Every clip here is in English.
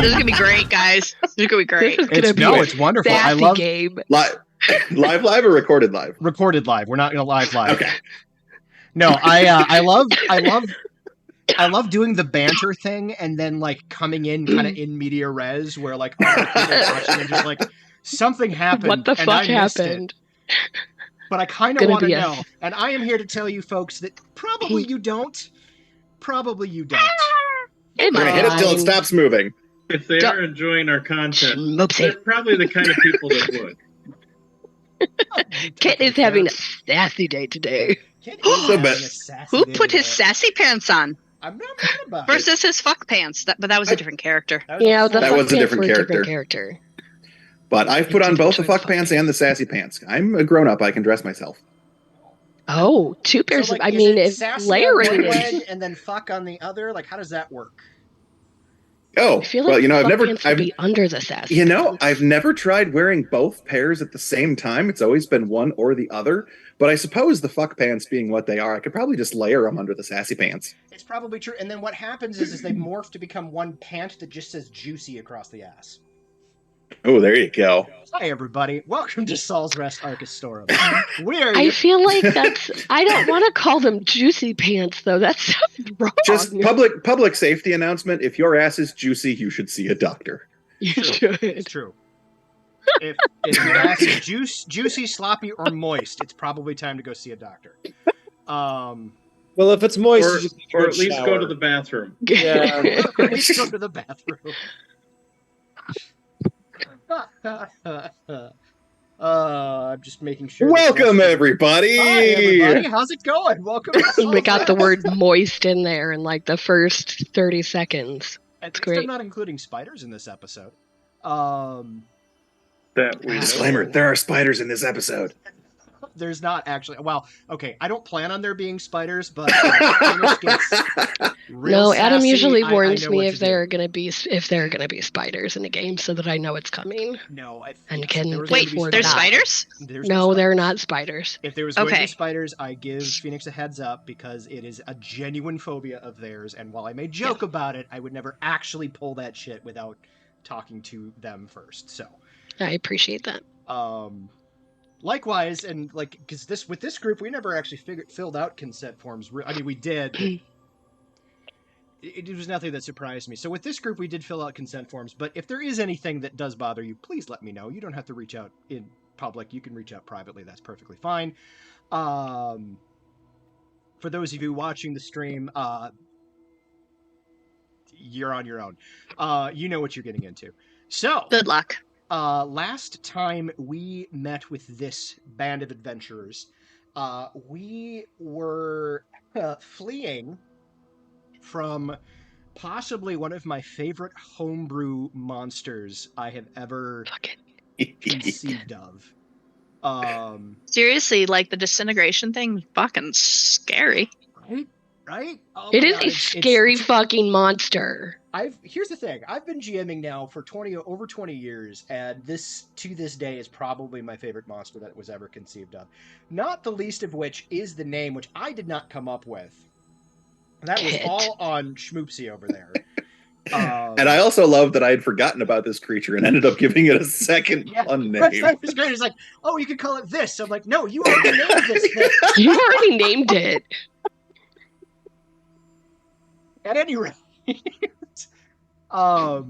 This is gonna be great, guys. This is gonna be great. It's wonderful. I love game. Live or recorded live? Recorded live. We're not gonna live. Okay. No, I love doing the banter thing and then like coming in kind of in media res where like other people watching and just like something happened. What the fuck happened? But I kind of want to know, and I am here to tell you folks that probably you don't. Probably you don't. We're gonna hit it till it stops moving. If they are enjoying our content, they're probably the kind of people that would. Kit is having a sassy day today. Who put his sassy pants on? I'm not mad about Versus his fuck pants. But that was a different character. That was a different character. But I've put on both the fuck pants and the sassy pants. I'm a grown up. I can dress myself. Oh, two pairs. So, like, I mean, if layering on one is leg and then fuck on the other, like how does that work? Oh, I feel like I've be under the sassy. You know, I've never tried wearing both pairs at the same time. It's always been one or the other. But I suppose the fuck pants being what they are, I could probably just layer them under the sassy pants. It's probably true. And then what happens is they morph to become one pant that just says juicy across the ass. Oh, there you go. Hi, everybody. Welcome to Saul's Rest Arcastorm. I feel like I don't want to call them juicy pants, though. That sounds wrong. Just public safety announcement. If your ass is juicy, you should see a doctor. You should. It's true. If your ass is juicy, sloppy, or moist, it's probably time to go see a doctor. Well, if it's moist, or at least go to the bathroom. Yeah. At least go to the bathroom. I'm just making sure. Welcome, everybody. Hi, everybody. How's it going? Welcome. We got the word moist in there in like the first 30 seconds. That's great. I'm not including spiders in this episode. Disclaimer, there are spiders in this episode. There's not actually. Well, okay, I don't plan on there being spiders, but no, Adam usually warns me if there are gonna be spiders in the game, so that I know it's coming. No, wait. There's spiders? No, they're not spiders. If there was going to be spiders, I give Phoenix a heads up because it is a genuine phobia of theirs. And while I may joke about it, I would never actually pull that shit without talking to them first. So I appreciate that. Likewise, and like, because with this group, we never actually filled out consent forms. I mean, we did. It was nothing that surprised me. So with this group, we did fill out consent forms. But if there is anything that does bother you, please let me know. You don't have to reach out in public. You can reach out privately. That's perfectly fine. For those of you watching the stream, you're on your own. You know what you're getting into. So good luck. Last time we met with this band of adventurers, we were fleeing from possibly one of my favorite homebrew monsters I have ever conceived of. Seriously, like the disintegration thing, fucking scary. Right? Oh, it is a scary fucking monster. Here's the thing. I've been GMing now for over 20 years, and this, to this day, is probably my favorite monster that was ever conceived of. Not the least of which is the name, which I did not come up with. That was all on Schmoopsy over there. And I also love that I had forgotten about this creature and ended up giving it a second fun name. That was great. It's like, oh, you could call it this. I'm like, no, you already named this thing. You already named it. At any rate. But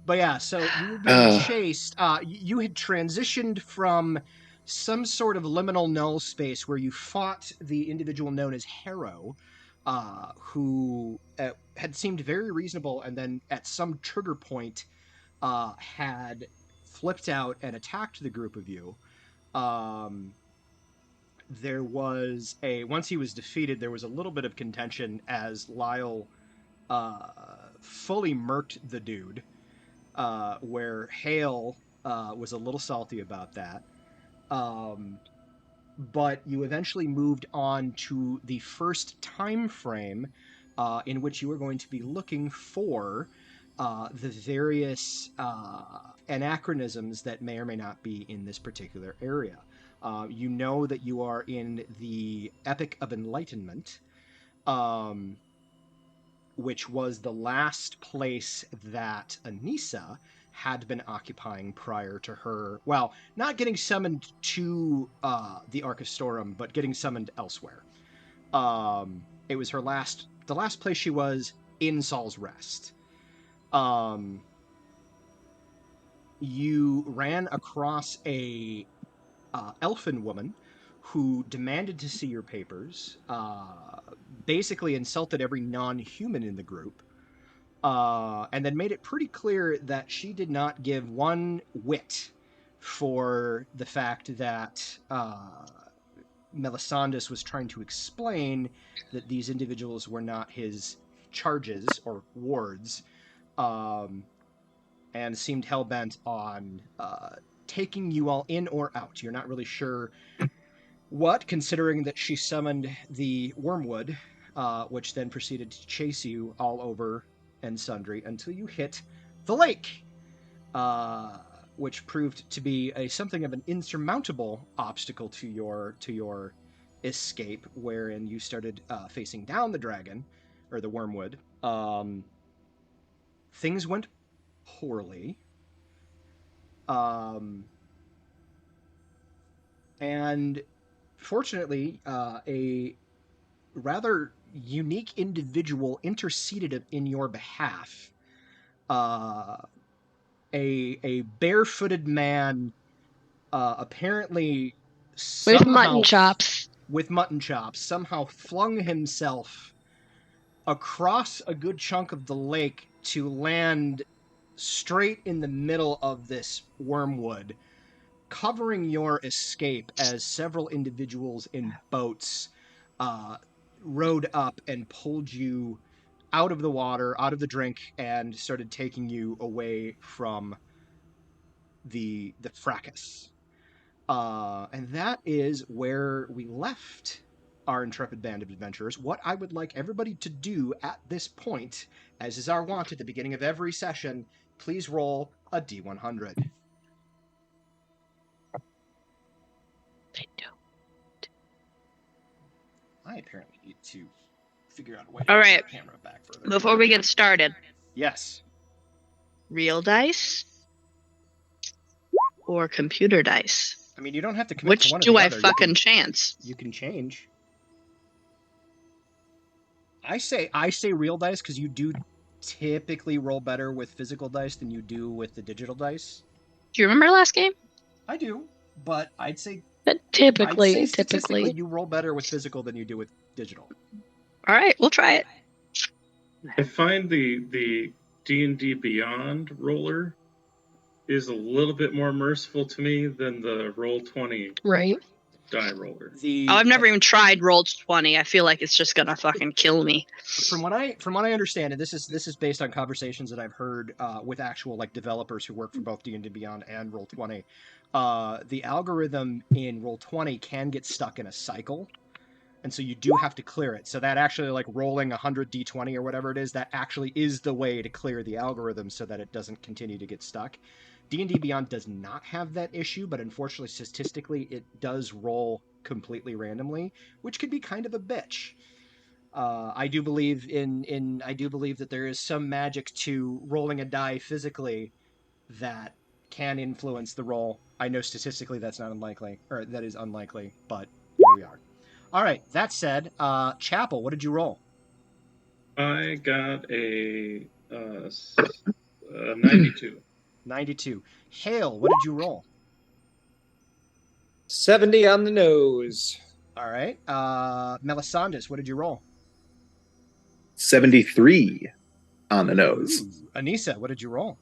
yeah, so you were being chased. You had transitioned from some sort of liminal null space where you fought the individual known as Harrow, who had seemed very reasonable, and then at some trigger point had flipped out and attacked the group of you. There was once he was defeated, there was a little bit of contention as Lyle fully murked the dude, where Hale was a little salty about that. But you eventually moved on to the first time frame in which you were going to be looking for the various anachronisms that may or may not be in this particular area. You know that you are in the Epic of Enlightenment, which was the last place that Anissa had been occupying prior to her, well, not getting summoned to the Arcastorm, but getting summoned elsewhere. It was the last place she was in Saul's Rest. You ran across a elfin woman who demanded to see your papers, basically insulted every non-human in the group, and then made it pretty clear that she did not give one whit for the fact that Melisandus was trying to explain that these individuals were not his charges or wards, and seemed hell-bent on taking you all in or out. You're not really sure what, considering that she summoned the Wormwood, which then proceeded to chase you all over and sundry until you hit the lake, which proved to be something of an insurmountable obstacle to your escape, wherein you started facing down the dragon, or the Wormwood. Things went poorly. And fortunately, a rather unique individual interceded in your behalf. A barefooted man, apparently with mutton chops, somehow flung himself across a good chunk of the lake to land straight in the middle of this wormwood, covering your escape as several individuals in boats rowed up and pulled you out of the water, out of the drink, and started taking you away from the fracas. And that is where we left our intrepid band of adventurers. What I would like everybody to do at this point, as is our wont at the beginning of every session, please roll a D100. I don't. I apparently need to figure out a way to get the camera back further. Before we get started. Yes. Real dice or computer dice? I mean, you don't have to commit to one or the other. Which do I fucking chance? You can change. I say real dice because you do typically roll better with physical dice than you do with the digital dice. Do you remember last game? I do, but I'd say typically you roll better with physical than you do with digital. All right, we'll try it. I find the D&D Beyond roller is a little bit more merciful to me than the Roll20 die roller. I've never even tried Roll20. I feel like it's just gonna fucking kill me. From what I understand, and this is based on conversations that I've heard with actual like developers who work for both D&D Beyond and Roll20, the algorithm in Roll20 can get stuck in a cycle. And so you do have to clear it. So that actually, like rolling 100 D20 or whatever it is, that actually is the way to clear the algorithm so that it doesn't continue to get stuck. D&D Beyond does not have that issue, but unfortunately, statistically, it does roll completely randomly, which could be kind of a bitch. I do believe that there is some magic to rolling a die physically that can influence the roll. I know statistically that is unlikely, but here we are. All right, that said, Chapel, what did you roll? I got a 92. 92. Hale, what did you roll? 70 on the nose. All right. Melisandus, what did you roll? 73 on the nose. Ooh. Anissa, what did you roll?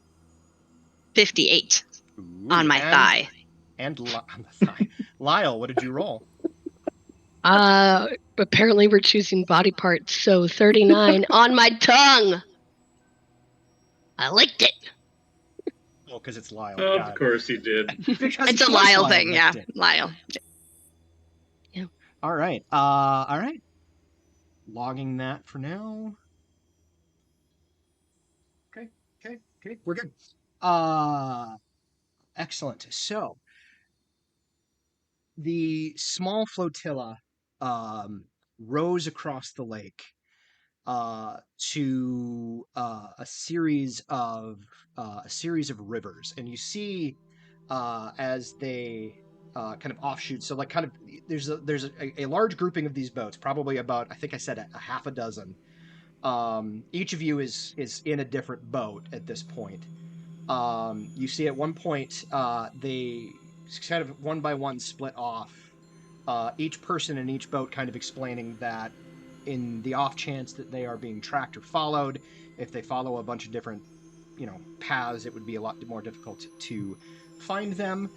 58 on my thigh. And on the thigh. Lyle, what did you roll? Apparently we're choosing body parts, so 39 on my tongue. I liked it. Well, because it's Lyle. Of course he did. It's a Lyle thing, yeah. Lyle. Yeah. All right. All right. Logging that for now. Okay. We're good. Excellent. So, the small flotilla rows across the lake, to a series of rivers, and you see as they kind of offshoot. So like kind of there's a large grouping of these boats, probably about, I think I said a half a dozen. Each of you is in a different boat at this point. You see at one point they kind of one by one split off. Each person in each boat kind of explaining that in the off chance that they are being tracked or followed, if they follow a bunch of different, paths, it would be a lot more difficult to find them.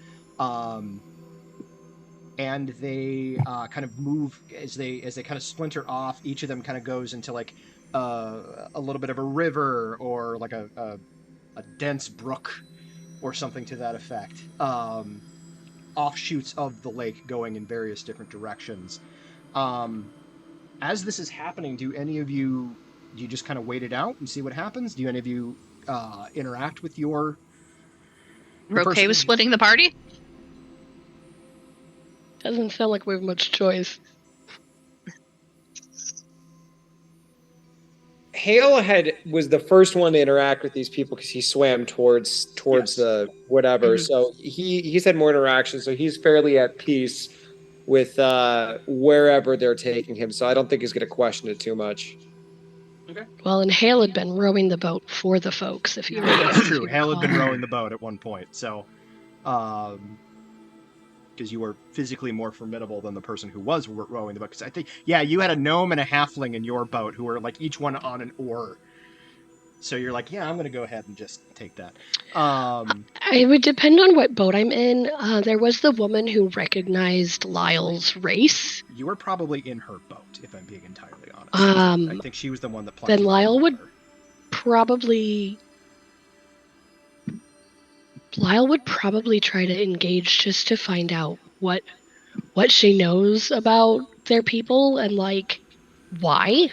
And they kind of move as they kind of splinter off. Each of them kind of goes into like a little bit of a river or like a dense brook or something to that effect. Offshoots of the lake going in various different directions. As this is happening, do you just kind of wait it out and see what happens? Do any of you interact with your... We're okay with splitting the party? Doesn't sound like we have much choice. Hale was the first one to interact with these people because he swam towards yes. the whatever. Mm-hmm. So he's had more interaction, so he's fairly at peace with wherever they're taking him. So I don't think he's going to question it too much. Okay. Well, and Hale had been rowing the boat for the folks. If you that's true. Hale had been rowing the boat at one point, so because you were physically more formidable than the person who was rowing the boat. Because I think, you had a gnome and a halfling in your boat who were like each one on an oar. So you're like, I'm going to go ahead and just take that. It would depend on what boat I'm in. There was the woman who recognized Lyle's race. You were probably in her boat, if I'm being entirely honest. I think she was the one that plucked then Lyle would probably... Lyle would probably try to engage just to find out what she knows about their people and like why.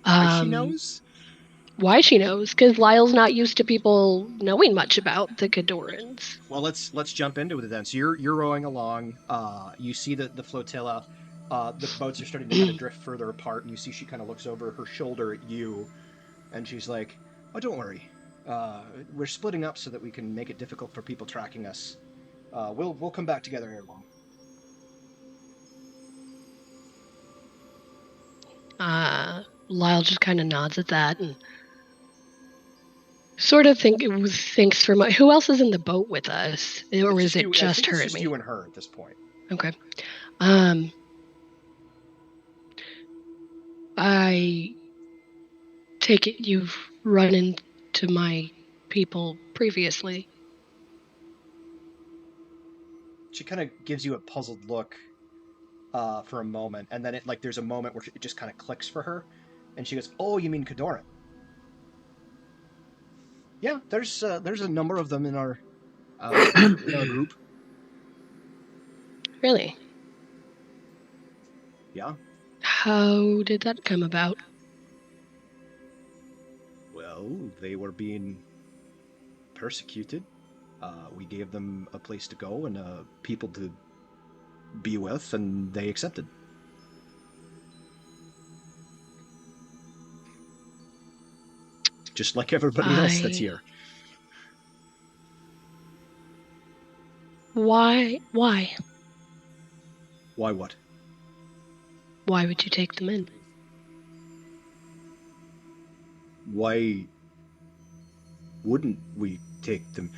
She knows? Why she knows? Because Lyle's not used to people knowing much about the Cadorans. Well, let's jump into it then. So you're rowing along. You see the flotilla. The boats are starting to kind of drift further apart, and you see she kind of looks over her shoulder at you, and she's like, "Oh, don't worry. We're splitting up so that we can make it difficult for people tracking us. We'll come back together ere long." Lyle just kind of nods at that and sort of thinks for who else is in the boat with us, or is it just her and me? It's just you and her at this point. Okay. I take it you've run into my people previously. She kind of gives you a puzzled look for a moment, and then there's a moment where it just kind of clicks for her, and she goes, "Oh, you mean Cadoran?" Yeah, there's a number of them in our group. Really? Yeah. How did that come about? Well, they were being persecuted. We gave them a place to go and people to be with, and they accepted. Just like everybody else that's here. Why? Why what? Why would you take them in? Why wouldn't we take them?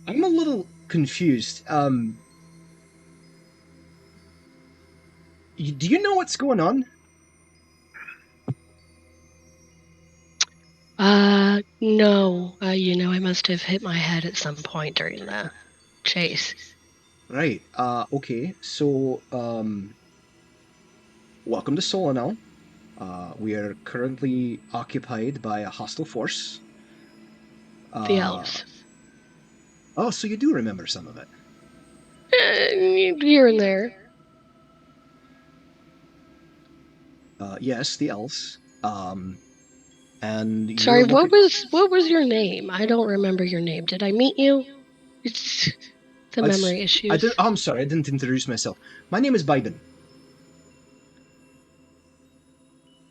I'm a little confused. Do you know what's going on? No. I must have hit my head at some point during the chase. Right. Okay. So, welcome to Solanel. We are currently occupied by a hostile force. The elves. Oh, so you do remember some of it? Here and there. Yes, the elves. And sorry, what was your name? I don't remember your name. Did I meet you? It's the memory issues. I'm sorry, I didn't introduce myself. My name is Biden.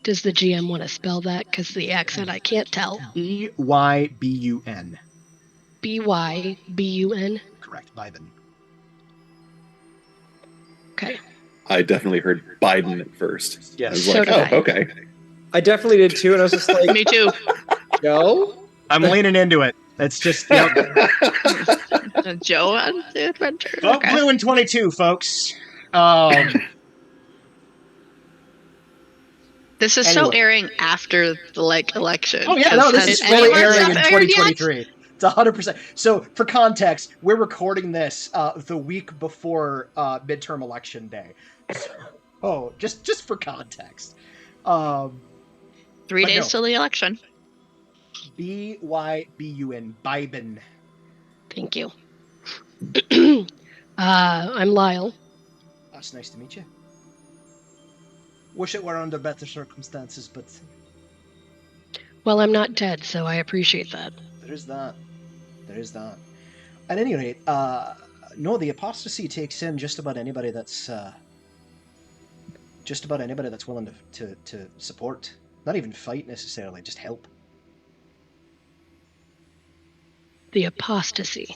Does the GM want to spell that? Because the accent I can't tell. B-Y-B-U-N. B-Y-B-U-N? Correct, Bybin. Okay. I definitely heard Biden at first. Yes. I was So like, did I. okay. I definitely did too, and I was just like, Me too. Joe? I'm leaning into it. It's just, yep. Joe on the adventure. Vote Okay. blue in 22, folks. This is so airing after the election. Oh yeah, no, this is any fully of our airing in stuff aired yet? 2023. It's 100%. So for context, we're recording this the week before midterm election day. So, just for context. 3 days till the election. B-Y-B-U-N, Bybin. Thank you. I'm Lyle. That's nice to meet you. Wish it were under better circumstances, but... Well, I'm not dead, so I appreciate that. There is that. At any rate, no, the apostasy takes in just about anybody that's willing to support. Not even fight necessarily, just help. The apostasy.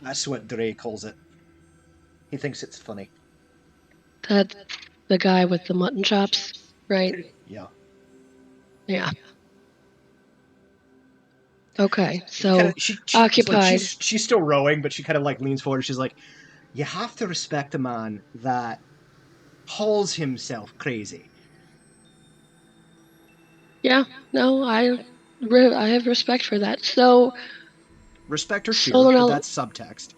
That's what Dre calls it. He thinks it's funny. That's the guy with the mutton chops, right? Yeah. Yeah. Okay, so She occupied. She's still rowing, but she kind of like leans forward. She's like, "You have to respect a man that hauls himself crazy." Yeah, no, I have respect for that. So respect or fear, but that's subtext.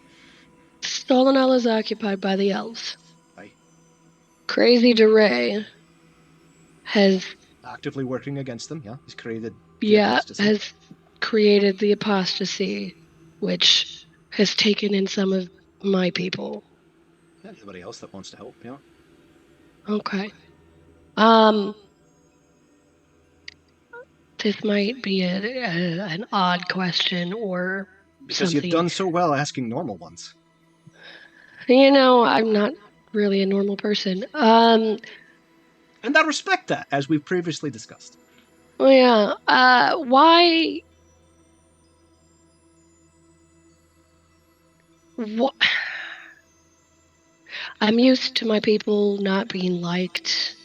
Stolenel is occupied by the elves. Aye. Crazy DeRay has actively working against them. Yeah, he's created. Has created the apostasy, which has taken in some of my people. Anybody else that wants to help? Yeah. Okay. This might be an odd question or because something. You've done so well asking normal ones. You know, I'm not really a normal person. And I respect that, as we've previously discussed. Oh yeah. Why? What? I'm used to my people not being liked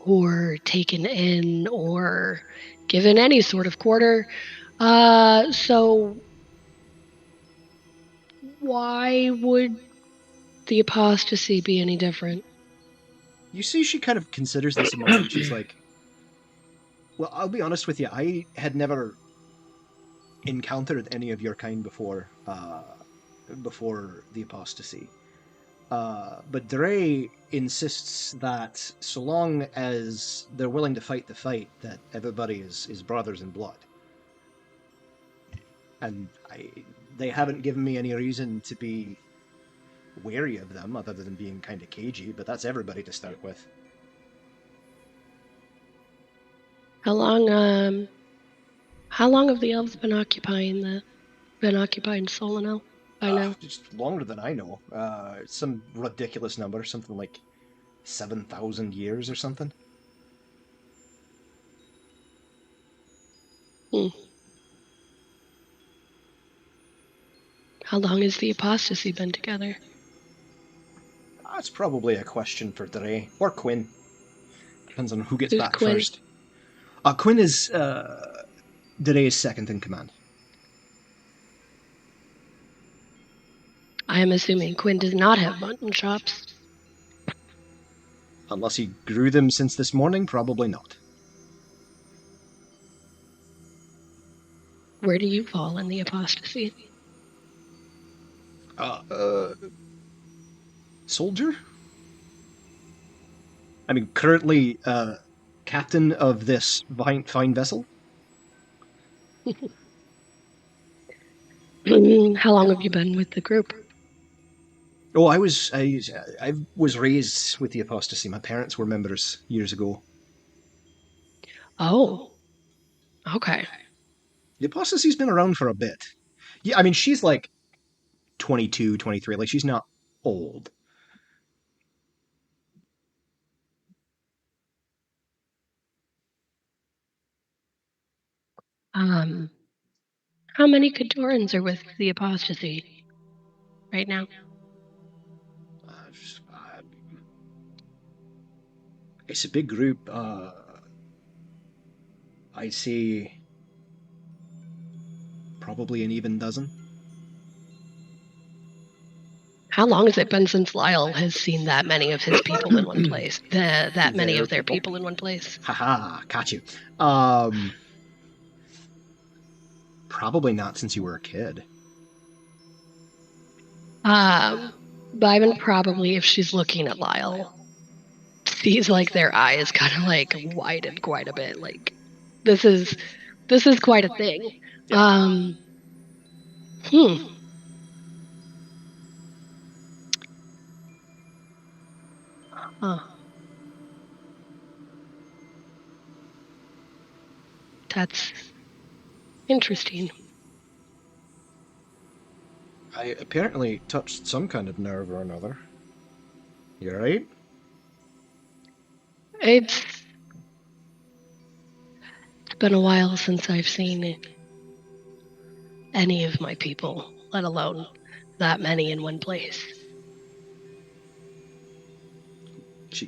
or taken in or given any sort of quarter. So why would the apostasy be any different? You see, she kind of considers this a moment. She's like, well, I'll be honest with you. I had never encountered any of your kind before the apostasy. But Dre insists that so long as they're willing to fight the fight, that everybody is brothers in blood. And they haven't given me any reason to be wary of them, other than being kind of cagey, but that's everybody to start with. How long have the elves been occupying Solanel? I know. Just longer than I know. Some ridiculous number, something like 7,000 years or something. How long has the apostasy been together? That's probably a question for Dre or Quinn. Depends on who gets back Quinn? First. Quinn is Dre's second in command. I am assuming Quinn does not have mutton chops. Unless he grew them since this morning, probably not. Where do you fall in the apostasy? Soldier? I mean, currently captain of this fine vessel. How long have you been with the group? Oh, I was raised with the apostasy. My parents were members years ago. Oh, okay. The apostasy's been around for a bit. Yeah, I mean, she's like 22, 23. Like, she's not old. How many Khadorans are with the apostasy right now? It's a big group. I'd say probably an even dozen. How long has it been since Lyle has seen that many of his people in one place? That many of their people in one place? Haha, caught you. Probably not since you were a kid. Byron probably, if she's looking at Lyle, sees like their eyes kind of like widened quite a bit. Like this is quite a thing. Yeah. That's interesting. I apparently touched some kind of nerve or another. You right? It's been a while since I've seen any of my people, let alone that many in one place. She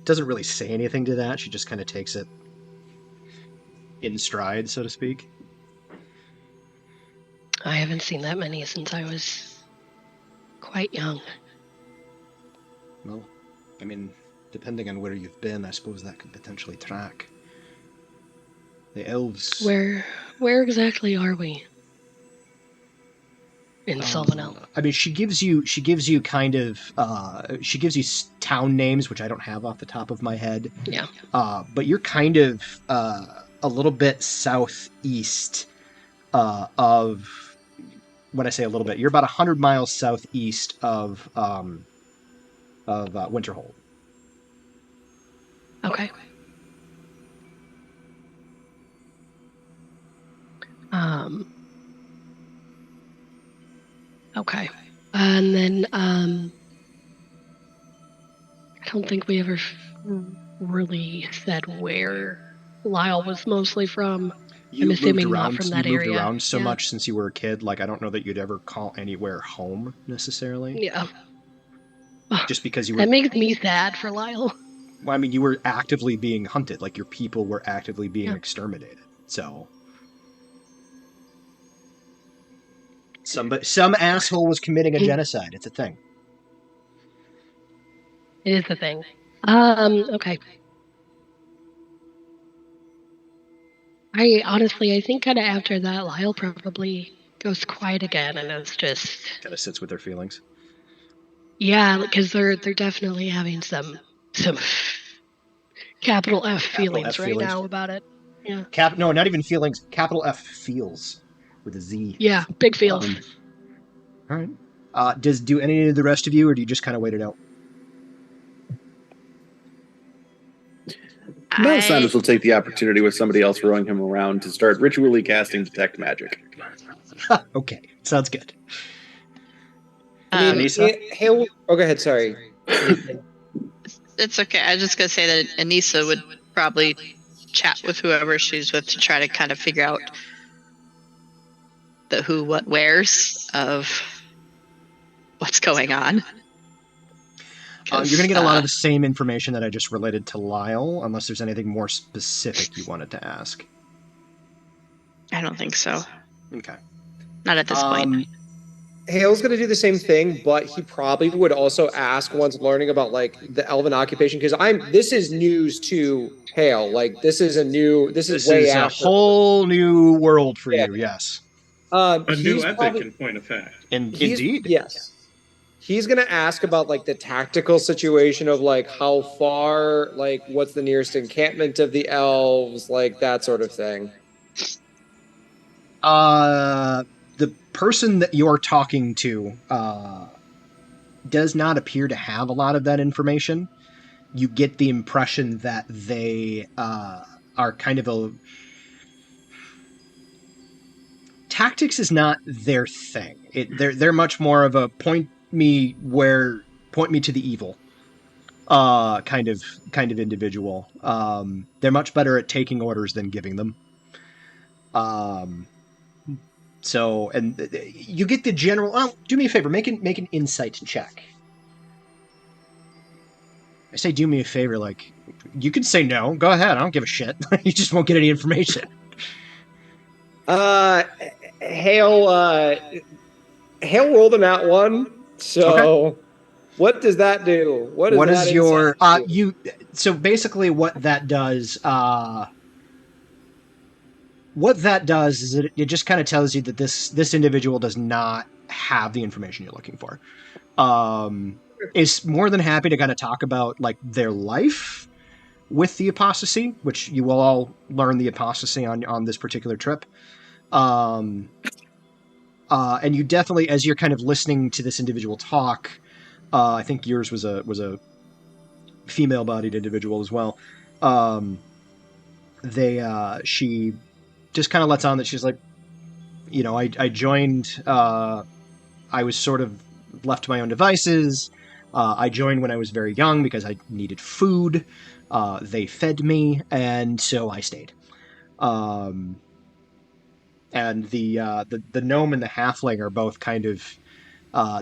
doesn't really say anything to that. She just kind of takes it in stride, so to speak. I haven't seen that many since I was quite young. Well, I mean, depending on where you've been, I suppose that could potentially track. The elves... Where exactly are we? In Solvanel. I mean, she gives you kind of, she gives you town names, which I don't have off the top of my head. Yeah. But you're kind of a little bit southeast of, when I say a little bit, you're about 100 miles southeast of Winterhold. Okay. Okay. And then, I don't think we ever really said where Lyle was mostly from. I'm assuming not from that area. You moved around so much since you were a kid, like I don't know that you'd ever call anywhere home, necessarily. Yeah. Just because you were... That makes me sad for Lyle. Well, I mean, you were actively being hunted, like your people were actively being exterminated, so... Some asshole was committing a genocide. It's a thing. It is a thing. Okay. I think kind of after that, Lyle probably goes quiet again and is just... Kind of sits with their feelings. Yeah, because they're definitely having some capital F feelings right now about it. Yeah. No, not even feelings. Capital F feels with a Z. Yeah, big feels. All right. Do any of the rest of you, or do you just kind of wait it out? Melisandre will take the opportunity with somebody else rowing him around to start ritually casting Detect Magic. Okay, sounds good. Go ahead, sorry. It's okay. I was just going to say that Anissa would probably chat with whoever she's with to try to kind of figure out the who, what, wheres of what's going on. You're going to get a lot of the same information that I just related to Lyle, unless there's anything more specific you wanted to ask. I don't think so. Okay. Not at this point. Hale's going to do the same thing, but he probably would also ask once learning about like the elven occupation, because this is news to Hale. Like this is way after. A whole new world for you. Yes. A new epic in point of fact. Indeed. Yes. He's going to ask about like the tactical situation of like how far, like what's the nearest encampment of the elves, like that sort of thing. The person that you're talking to does not appear to have a lot of that information. You get the impression that they are kind of a... Tactics is not their thing. They're much more of a point me to the evil kind of individual. They're much better at taking orders than giving them. Um, so, and you get the general. Oh, do me a favor, make an insight check. I say, do me a favor, like you can say no. Go ahead. I don't give a shit. You just won't get any information. Hale rolled a nat one. So Okay. what does that do? What does What that is insight your do? you? So basically, what that does is it just kind of tells you that this individual does not have the information you're looking for. Is more than happy to kind of talk about like their life with the apostasy, which you will all learn the apostasy on this particular trip. And you definitely, as you're kind of listening to this individual talk, I think yours was a female-bodied individual as well. She just kind of lets on that she's like, I joined. I was sort of left to my own devices. I joined when I was very young because I needed food. They fed me, and so I stayed. And the gnome and the halfling are both kind of.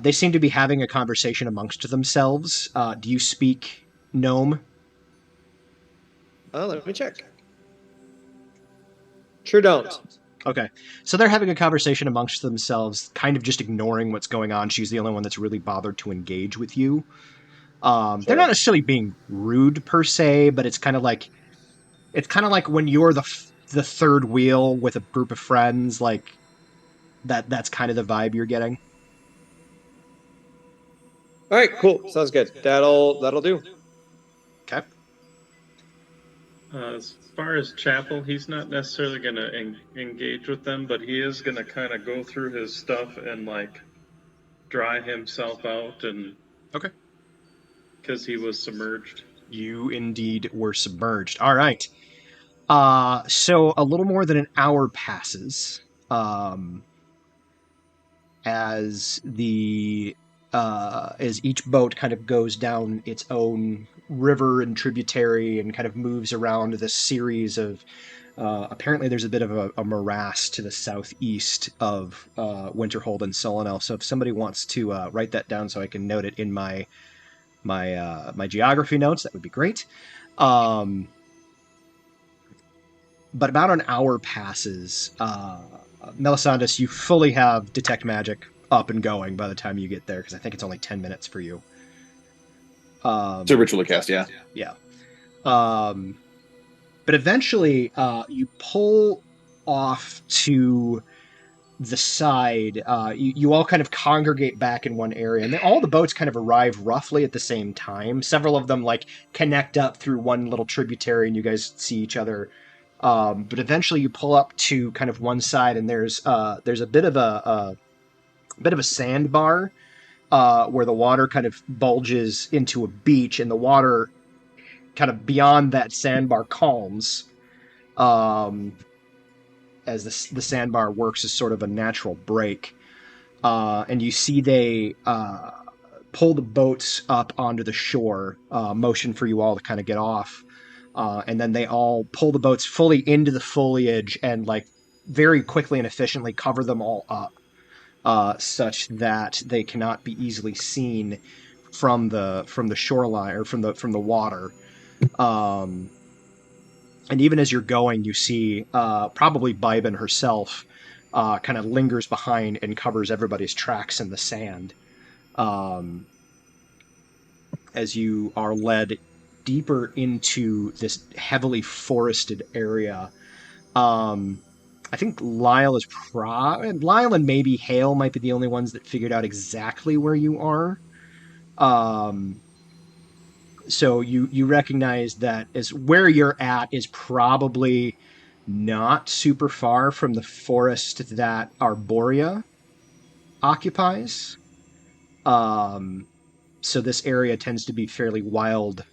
They seem to be having a conversation amongst themselves. Do you speak gnome? Let me check. Sure don't. Okay. So they're having a conversation amongst themselves, kind of just ignoring what's going on. She's the only one that's really bothered to engage with you. They're not necessarily being rude per se, but it's kind of like when you're the third wheel with a group of friends, like that's kind of the vibe you're getting. All right, cool. Sounds good. That'll do. Okay. As far as Chapel, he's not necessarily going to engage with them, but he is going to kind of go through his stuff and like dry himself out, and Okay. because he was submerged. You indeed were submerged. All right. So a little more than an hour passes, as as each boat kind of goes down its own river and tributary and kind of moves around this series of. Apparently, there's a bit of a morass to the southeast of Winterhold and Solonel. So, if somebody wants to write that down, so I can note it in my geography notes, that would be great. But about an hour passes. Melisandus, you fully have detect magic up and going by the time you get there, because I think it's only 10 minutes for you. It's a ritually cast, yeah. Yeah. But eventually, you pull off to the side. You all kind of congregate back in one area, and then all the boats kind of arrive roughly at the same time. Several of them like connect up through one little tributary, and you guys see each other. But eventually, you pull up to kind of one side, and there's a bit of a sandbar where the water kind of bulges into a beach, and the water kind of beyond that sandbar calms. As the sandbar works as sort of a natural break. And you see they pull the boats up onto the shore, motion for you all to kind of get off. And then they all pull the boats fully into the foliage and like very quickly and efficiently cover them all up, such that they cannot be easily seen from the shoreline or from the water. And even as you're going, you see probably Bybin herself kind of lingers behind and covers everybody's tracks in the sand, as you are led deeper into this heavily forested area. I think Lyle and maybe Hale might be the only ones that figured out exactly where you are. So you recognize that as where you're at is probably not super far from the forest that Arborea occupies. So this area tends to be fairly wild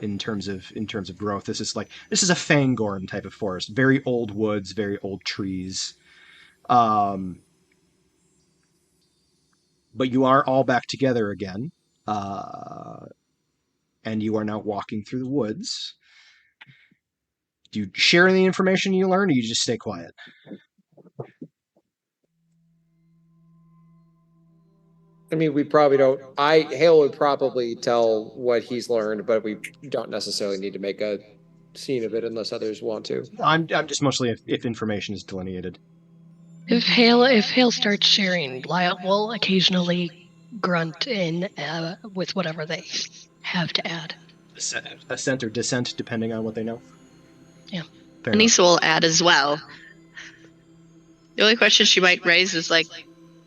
in terms of growth. This is a Fangorn type of forest, very old woods, very old trees. But you are all back together again, and you are now walking through the woods. Do you share the information you learn, or you just stay quiet? I mean, we probably don't. Hale would probably tell what he's learned, but we don't necessarily need to make a scene of it unless others want to. I'm just mostly if information is delineated. If Hale starts sharing, Lyle will occasionally grunt in with whatever they have to add. Assent or dissent, depending on what they know. Yeah. Anissa will add as well. The only question she might raise is like,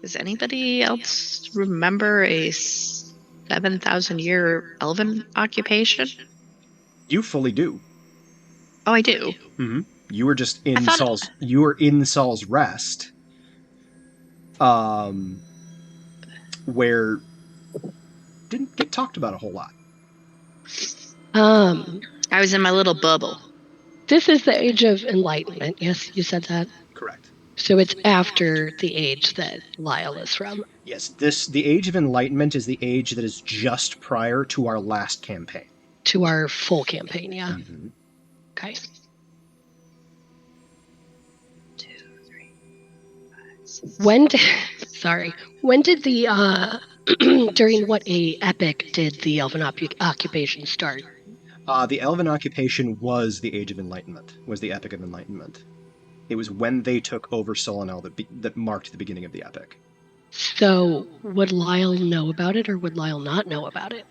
does anybody else remember a 7,000-year elven occupation? You fully do. Oh, I do. Mm-hmm. You were just in Saul's. You were in Saul's Rest, where didn't get talked about a whole lot. I was in my little bubble. This is the Age of Enlightenment. Yes, you said that. Correct. So it's after the age that Lyle is from. Yes, the Age of Enlightenment is the age that is just prior to our last campaign. To our full campaign, yeah. Mm-hmm. Okay. 2, 3, 5, 6. When did the during what epic did the Elven occupation start? The Elven occupation was the Age of Enlightenment. Was the Epic of Enlightenment. It was when they took over Solanel that marked the beginning of the epic. So, would Lyle know about it, or would Lyle not know about it?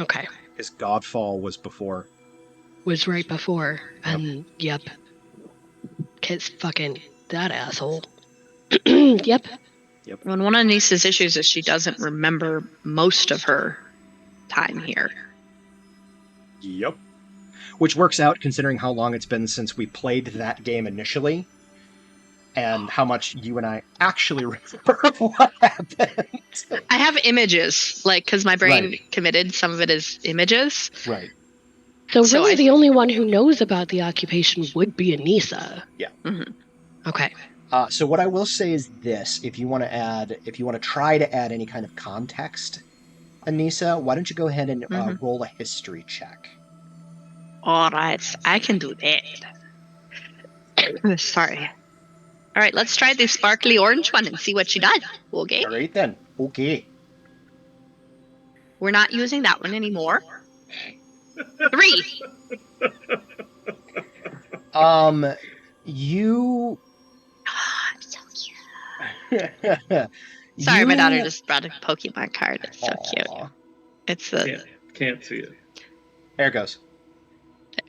Okay. His Godfall was before. Was right before, and yep. Because fucking that asshole. Yep. And one of Anissa's issues is she doesn't remember most of her time here. Yep. Which works out considering how long it's been since we played that game initially, and how much you and I actually remember what happened. I have images, like, because my brain committed some of it as images. Right. So really the only one who knows about the occupation would be Anissa. Yeah. Mm-hmm. Okay. So what I will say is this: if you want to try to add any kind of context, Anissa, why don't you go ahead and roll a history check? All right, I can do that. Sorry. All right, let's try the sparkly orange one and see what she does. Okay. All right then. Okay. We're not using that one anymore. 3. You. Oh, so cute. Sorry, my daughter just brought a Pokemon card. It's so cute. It's the. Can't see it. There it goes.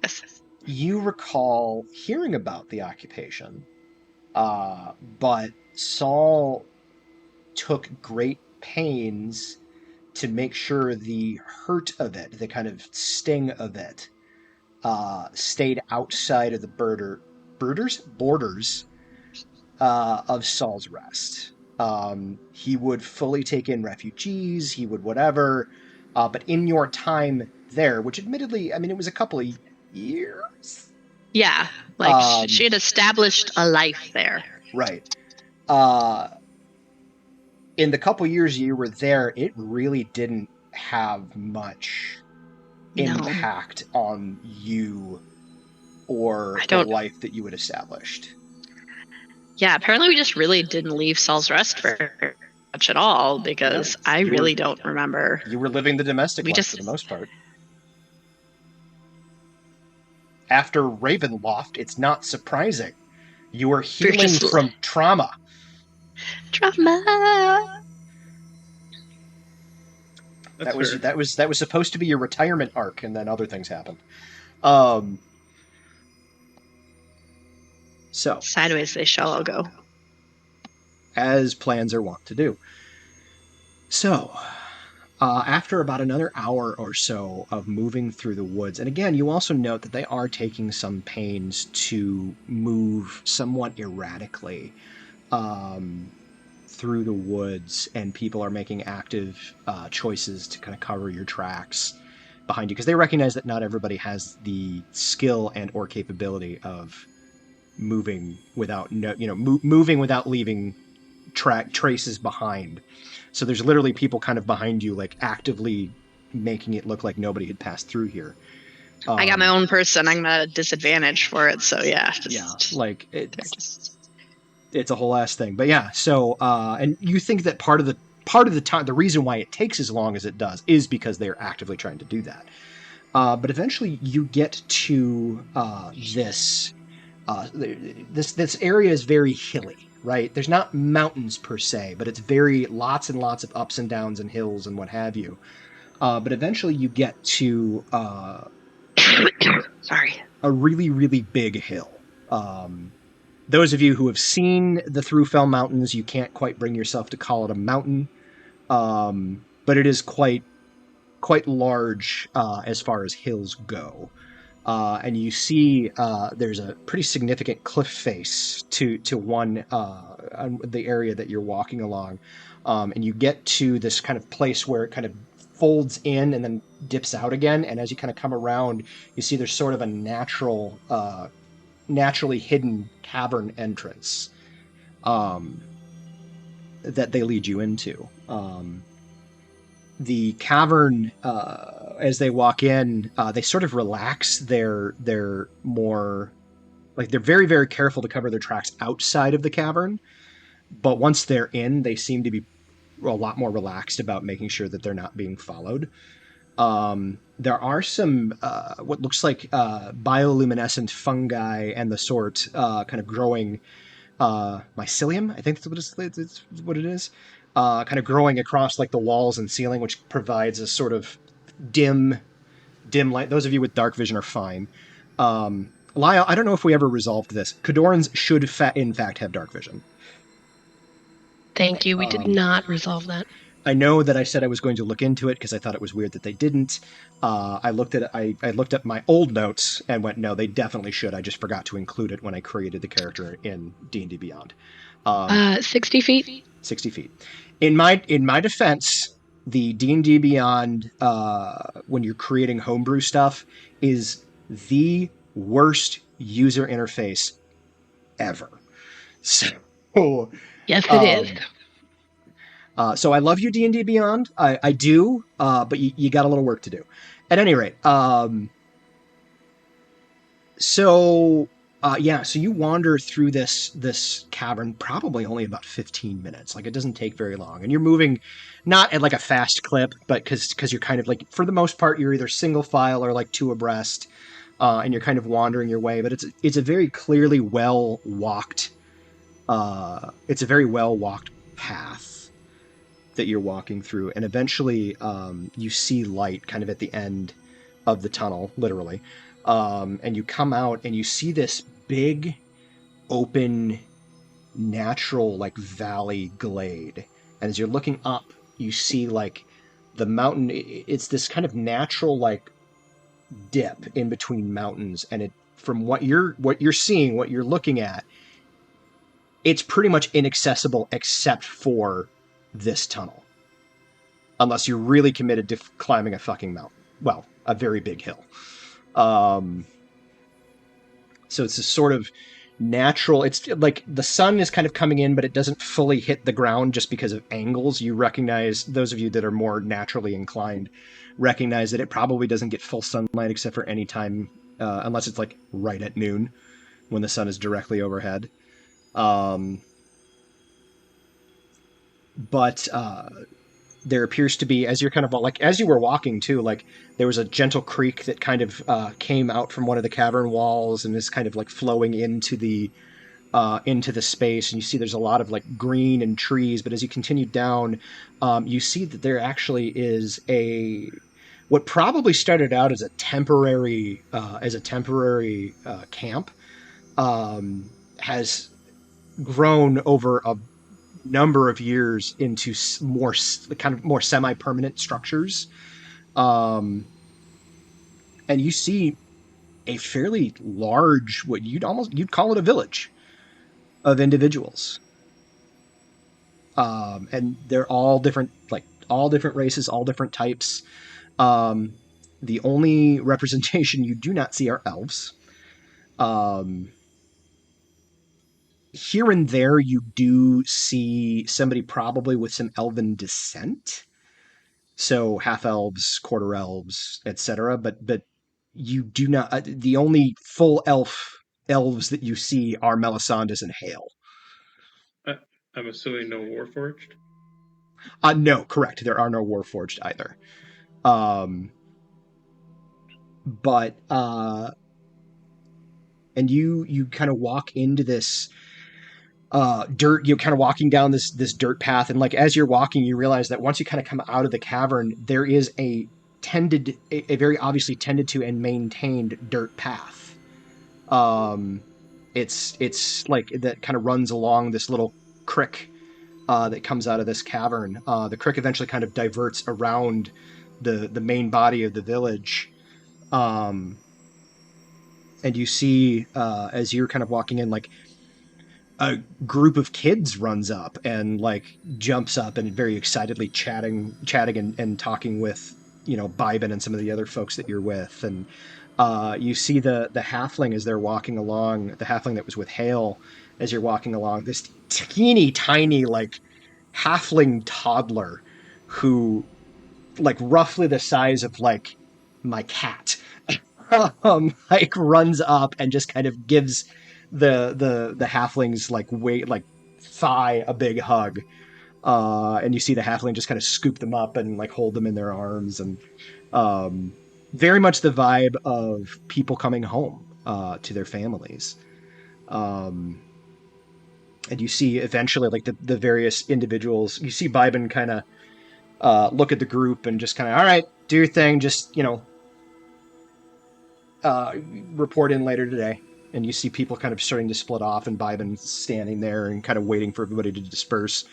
Yes. You recall hearing about the occupation, but Saul took great pains to make sure the hurt of it, the kind of sting of it, stayed outside of the borders of Saul's Rest. He would fully take in refugees, he would whatever, but in your time there, which admittedly, I mean, it was a couple of years? Yeah, like she had established a life there. Right. In the couple years you were there, it really didn't have much impact on you or the life that you had established. Yeah, apparently we just really didn't leave Saul's Rest very much at all, because I really don't remember. You were living the domestic life for the most part. After Ravenloft, it's not surprising. You were healing from trauma. Trauma. That was supposed to be your retirement arc, and then other things happened. So sideways they shall all go, as plans are wont to do. So, after about another hour or so of moving through the woods, and again, you also note that they are taking some pains to move somewhat erratically through the woods, and people are making active choices to kind of cover your tracks behind you, because they recognize that not everybody has the skill and or capability of moving without moving without leaving traces behind. So there's literally people kind of behind you, like actively making it look like nobody had passed through here. I got my own person. I'm at a disadvantage for it, so yeah. Like it's a whole ass thing. But yeah, so and you think that part of the time, the reason why it takes as long as it does is because they're actively trying to do that. But eventually, you get to this. This area is very hilly, right? There's not mountains per se, but it's very lots and lots of ups and downs and hills and what have you. But eventually, you get to sorry, a really, really big hill. Those of you who have seen the Thrufell Mountains, you can't quite bring yourself to call it a mountain, but it is quite large as far as hills go. And you see there's a pretty significant cliff face to one the area that you're walking along, and you get to this kind of place where it kind of folds in and then dips out again. And as you kind of come around, you see there's sort of a naturally hidden cavern entrance that they lead you into. The cavern, as they walk in, they sort of relax their more, like they're very, very careful to cover their tracks outside of the cavern. But once they're in, they seem to be a lot more relaxed about making sure that they're not being followed. There are some what looks like bioluminescent fungi and the sort kind of growing mycelium. I think that's what it is. Kind of growing across like the walls and ceiling, which provides a sort of dim light. Those of you with dark vision are fine. Lyle, I don't know if we ever resolved this. Khadorans should in fact have dark vision. Thank you. We did not resolve that. I know that I said I was going to look into it because I thought it was weird that they didn't. I looked at my old notes and went, no, they definitely should. I just forgot to include it when I created the character in D&D Beyond. 60 feet. 60 feet. In my defense, the D&D Beyond, when you're creating homebrew stuff, is the worst user interface ever. So yes, it is. So I love you, D&D Beyond. I do, but you got a little work to do. At any rate, so you wander through this cavern, probably only about 15 minutes. Like, it doesn't take very long. And you're moving not at like a fast clip, but because you're kind of like, for the most part, you're either single file or like two abreast, and you're kind of wandering your way. But it's a very clearly well-walked path that you're walking through, and eventually you see light kind of at the end of the tunnel, literally, and you come out and you see this big open natural like valley glade, and as you're looking up you see like the mountain. It's this kind of natural like dip in between mountains, and it, from what you're seeing, what you're looking at, it's pretty much inaccessible except for this tunnel, unless you're really committed to climbing a fucking mountain. Well, a very big hill. So it's this sort of natural, it's like the sun is kind of coming in, but it doesn't fully hit the ground just because of angles. You recognize, those of you that are more naturally inclined recognize that it probably doesn't get full sunlight except for any time, unless it's like right at noon when the sun is directly overhead. But there appears to be, as you're kind of like, as you were walking too, like there was a gentle creek that kind of came out from one of the cavern walls and is kind of like flowing into the space. And you see there's a lot of like green and trees, but as you continue down, you see that there actually is what probably started out as a temporary camp, has grown over a number of years into more semi-permanent structures, and you see a fairly large, what you'd call it a village of individuals, and they're all different races, all different types. The only representation you do not see are elves. Here and there, you do see somebody probably with some elven descent, so half elves, quarter elves, etc. But you do not. The only full elves that you see are Melisandus and Hale. I'm assuming no Warforged? No, correct. There are no Warforged either. But and you kind of walk into this dirt. You're kind of walking down this dirt path, and like as you're walking, you realize that once you kind of come out of the cavern, there is a very obviously tended to and maintained dirt path. It's like that kind of runs along this little creek that comes out of this cavern. The creek eventually kind of diverts around the main body of the village. And you see, as you're kind of walking in, like a group of kids runs up and like jumps up and very excitedly chatting and talking with, Bybin and some of the other folks that you're with. And you see the halfling as they're walking along, the halfling that was with Hale, as you're walking along, this teeny tiny like halfling toddler who like roughly the size of like my cat like runs up and just kind of gives the halfling's like thigh a big hug, and you see the halfling just kind of scoop them up and like hold them in their arms, and very much the vibe of people coming home to their families. And you see eventually like the various individuals, you see Bybin kind of look at the group and just kind of, all right, do your thing, just report in later today. And you see people kind of starting to split off, and Bybin standing there and kind of waiting for everybody to disperse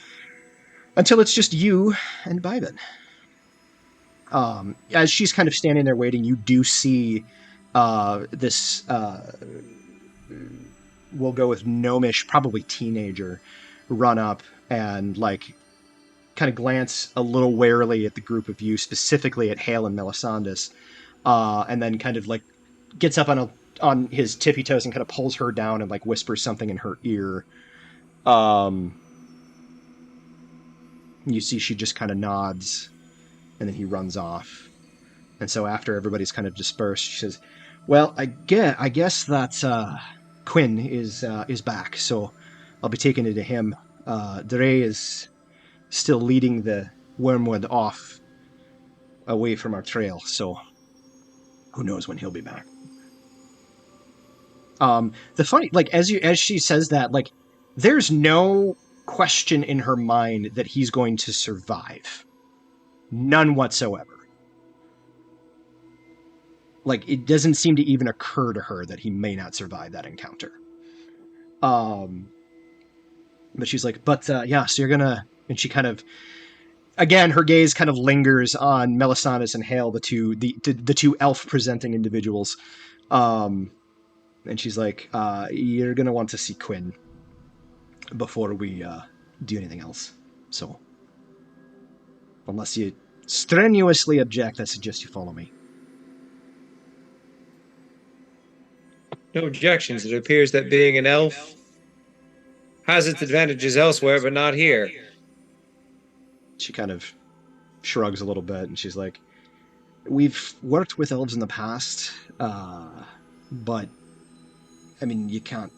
until it's just you and Bybin. As she's kind of standing there waiting, you do see this, we'll go with gnomish, probably teenager, run up and like kind of glance a little warily at the group of you, specifically at Hale and Melisandus, and then kind of like gets up on his tippy toes and kind of pulls her down and like whispers something in her ear. You see she just kind of nods, and then he runs off. And so after everybody's kind of dispersed, she says, well, I guess that Quinn is back, so I'll be taking it to him. Dre is still leading the Wormwood off away from our trail, so who knows when he'll be back. The funny, like, as she says that, like, there's no question in her mind that he's going to survive. None whatsoever. Like, it doesn't seem to even occur to her that he may not survive that encounter. But she's like, yeah, so you're gonna, and she kind of, again, her gaze kind of lingers on Melisandus and Hale, the two elf-presenting individuals. And she's like, you're going to want to see Quinn before we do anything else. So, unless you strenuously object, I suggest you follow me. No objections. It appears that being an elf has its advantages elsewhere, but not here. She kind of shrugs a little bit, and she's like, we've worked with elves in the past, but I mean, you can't,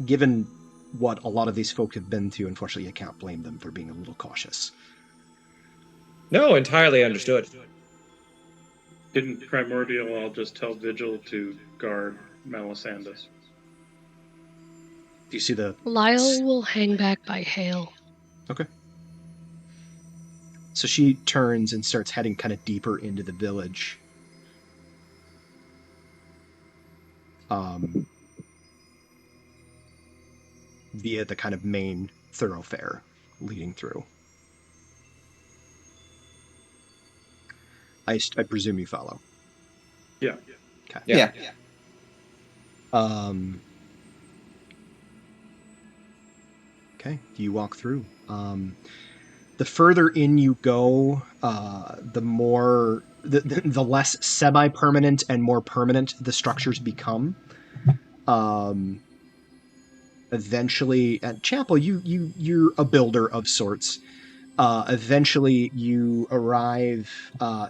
given what a lot of these folk have been through, unfortunately, you can't blame them for being a little cautious. No, entirely understood. Didn't Primordial all just tell Vigil to guard Melisandus? Do you see the... Lyle will hang back by Hale. Okay. So she turns and starts heading kind of deeper into the village. Via the kind of main thoroughfare leading through. I presume you follow. Yeah. Okay. Yeah. Okay, you walk through. The further in you go, the more the less semi-permanent and more permanent the structures become. Eventually, at Chapel, you're a builder of sorts. Eventually, you arrive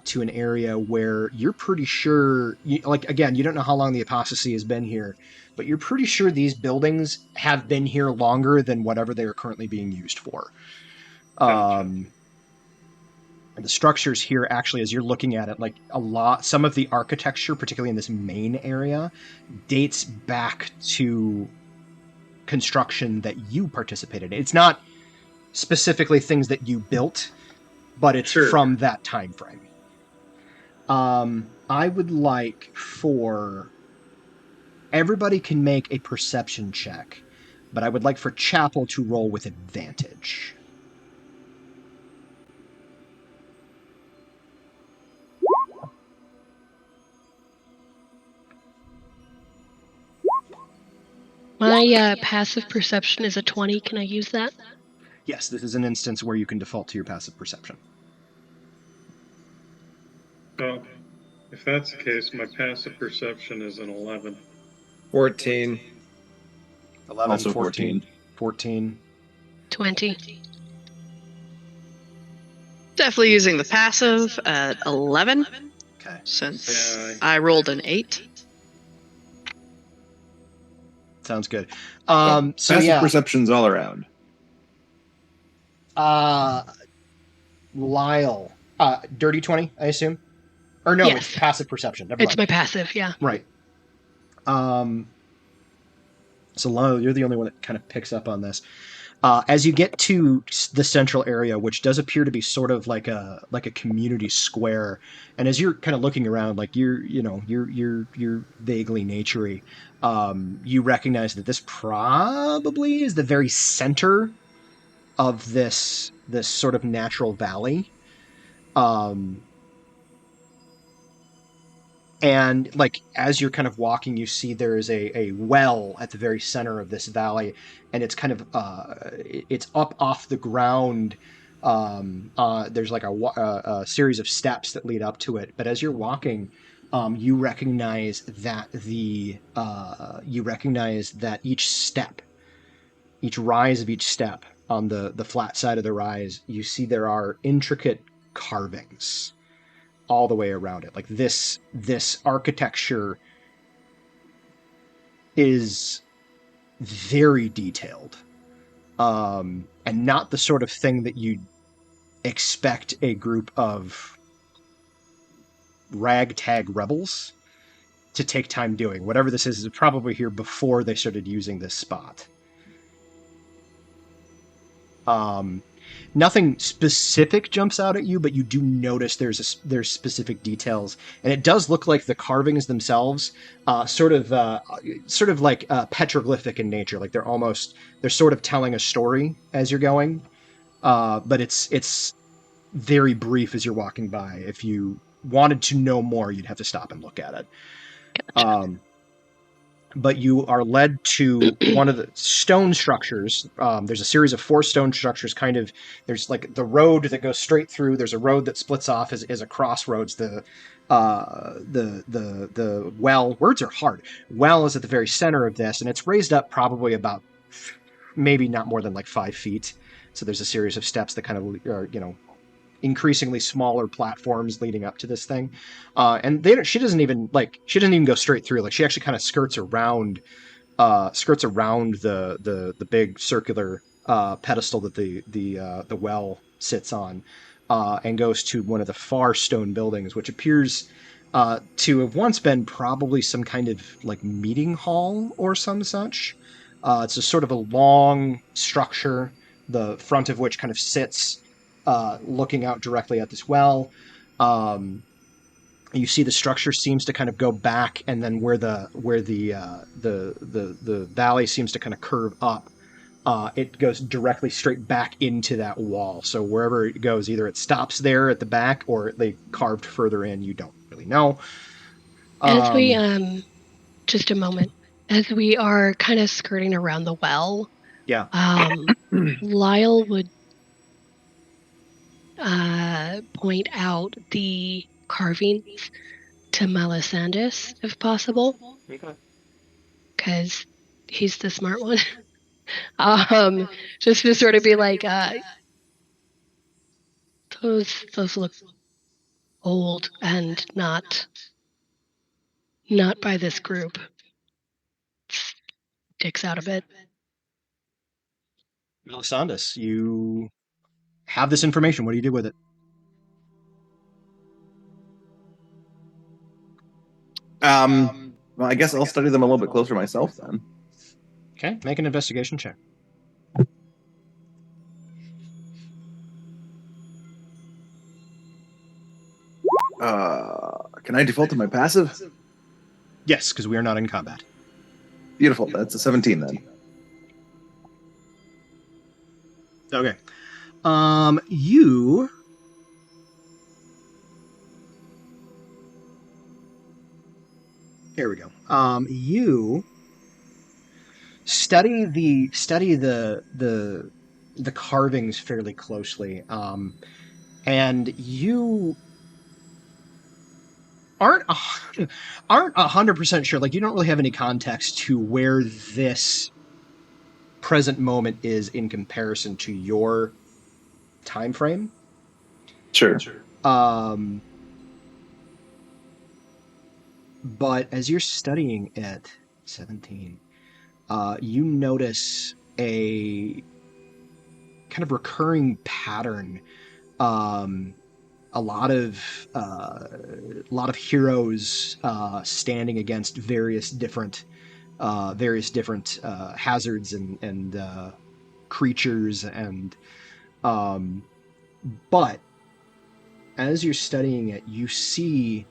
to an area where you're pretty sure, again, you don't know how long the apostasy has been here, but you're pretty sure these buildings have been here longer than whatever they are currently being used for. Gotcha. The structures here, actually, as you're looking at it, like some of the architecture, particularly in this main area, dates back to construction that you participated in. It's not specifically things that you built, but it's from that time frame. I would like for everybody can make a perception check, but I would like for Chapel to roll with advantage. My passive perception is a 20. Can I use that? Yes, this is an instance where you can default to your passive perception. Well, if that's the case, my passive perception is an 11. 14. 11, Also 14. 14. 20. Definitely using the passive at 11. Okay. Since I rolled an 8. Sounds good. So passive perceptions all around. Lyle. Dirty 20, I assume? Or no, Yes. It's passive perception. Never It's mind. my passive, yeah. Right. So Lyle, you're the only one that kind of picks up on this. As you get to the central area, which does appear to be sort of like a community square, and as you're kind of looking around, like you're vaguely naturey, you recognize that this probably is the very center of this sort of natural valley. And like as you're kind of walking, you see there is a well at the very center of this valley, and it's kind of it's up off the ground. There's like a series of steps that lead up to it. But as you're walking, you recognize that each step, each rise of each step on the flat side of the rise, you see there are intricate carvings all the way around it. Like this architecture is very detailed, and not the sort of thing that you'd expect a group of ragtag rebels to take time doing. Whatever this is probably here before they started using this spot. Nothing specific jumps out at you, but you do notice there's specific details, and it does look like the carvings themselves, sort of like petroglyphic in nature. Like they're sort of telling a story as you're going, but it's very brief as you're walking by. If you wanted to know more, you'd have to stop and look at it. Gotcha. But you are led to one of the stone structures. There's a series of 4 stone structures. There's like the road that goes straight through. There's a road that splits off as a crossroads. The well. Words are hard. Well is at the very center of this, and it's raised up probably about maybe not more than like 5 feet. So there's a series of steps that kind of are, increasingly smaller platforms leading up to this thing, and she doesn't even go straight through. Like she actually kind of skirts around the big circular pedestal that the well sits on, and goes to one of the far stone buildings, which appears to have once been probably some kind of like meeting hall or some such. It's a sort of a long structure, the front of which kind of sits looking out directly at this well. You see the structure seems to kind of go back, and then where the valley seems to kind of curve up, it goes directly straight back into that wall. So wherever it goes, either it stops there at the back or they carved further in. You don't really know. As we just a moment, as we are kind of skirting around the well, yeah, Lyle would point out the carvings to Melisandus, if possible. Okay. Because he's the smart one. Just to sort of be like, Those look old and not by this group. Dicks out a bit. Melisandus, you have this information. What do you do with it? Well, I guess I'll study them a little bit closer myself then. Okay, make an investigation check. Can I default to my passive? Yes, because we are not in combat. Beautiful. That's a 17 then. Okay. You... Here we go. You study the carvings fairly closely, and you aren't 100% sure. Like, you don't really have any context to where this present moment is in comparison to your time frame. Sure. But as you're studying it, 17, you notice a kind of recurring pattern. A lot of heroes standing against various different hazards and creatures, and but as you're studying it, you see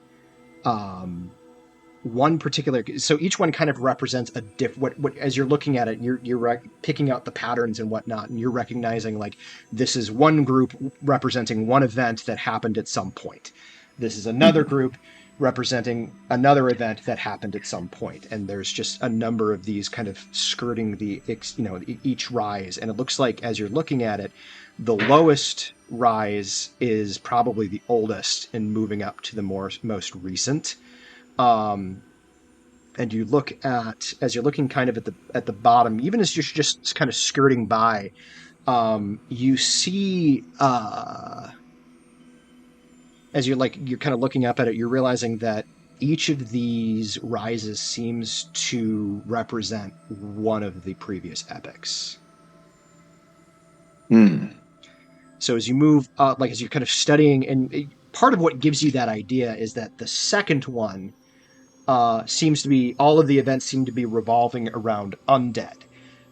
one particular. So each one kind of represents a what as you're looking at it, you're picking out the patterns and whatnot, and you're recognizing, like, this is one group representing one event that happened at some point. This is another group representing another event that happened at some point, and there's just a number of these kind of skirting each rise. And it looks like, as you're looking at it, the lowest rise is probably the oldest and moving up to the most recent. And you look at, as you're looking kind of at the bottom, even as you're just kind of skirting by, you see, as you're kind of looking up at it, you're realizing that each of these rises seems to represent one of the previous epics. So as you move, as you're kind of studying, and part of what gives you that idea is that the second one seems to be, all of the events seem to be revolving around undead,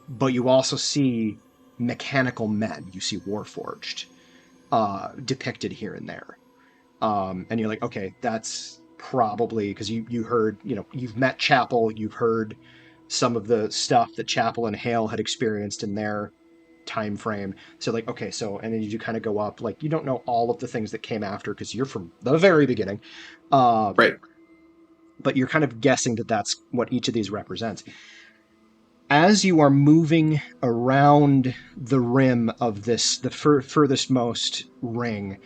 but you also see mechanical men. You see Warforged depicted here and there, and you're like, okay, that's probably because you heard, you've met Chapel, you've heard some of the stuff that Chapel and Hale had experienced in their time frame. So, like, okay, so, and then you kind of go up, like, you don't know all of the things that came after because you're from the very beginning, right? But you're kind of guessing that that's what each of these represents. As you are moving around the rim of this, the furthest most ring,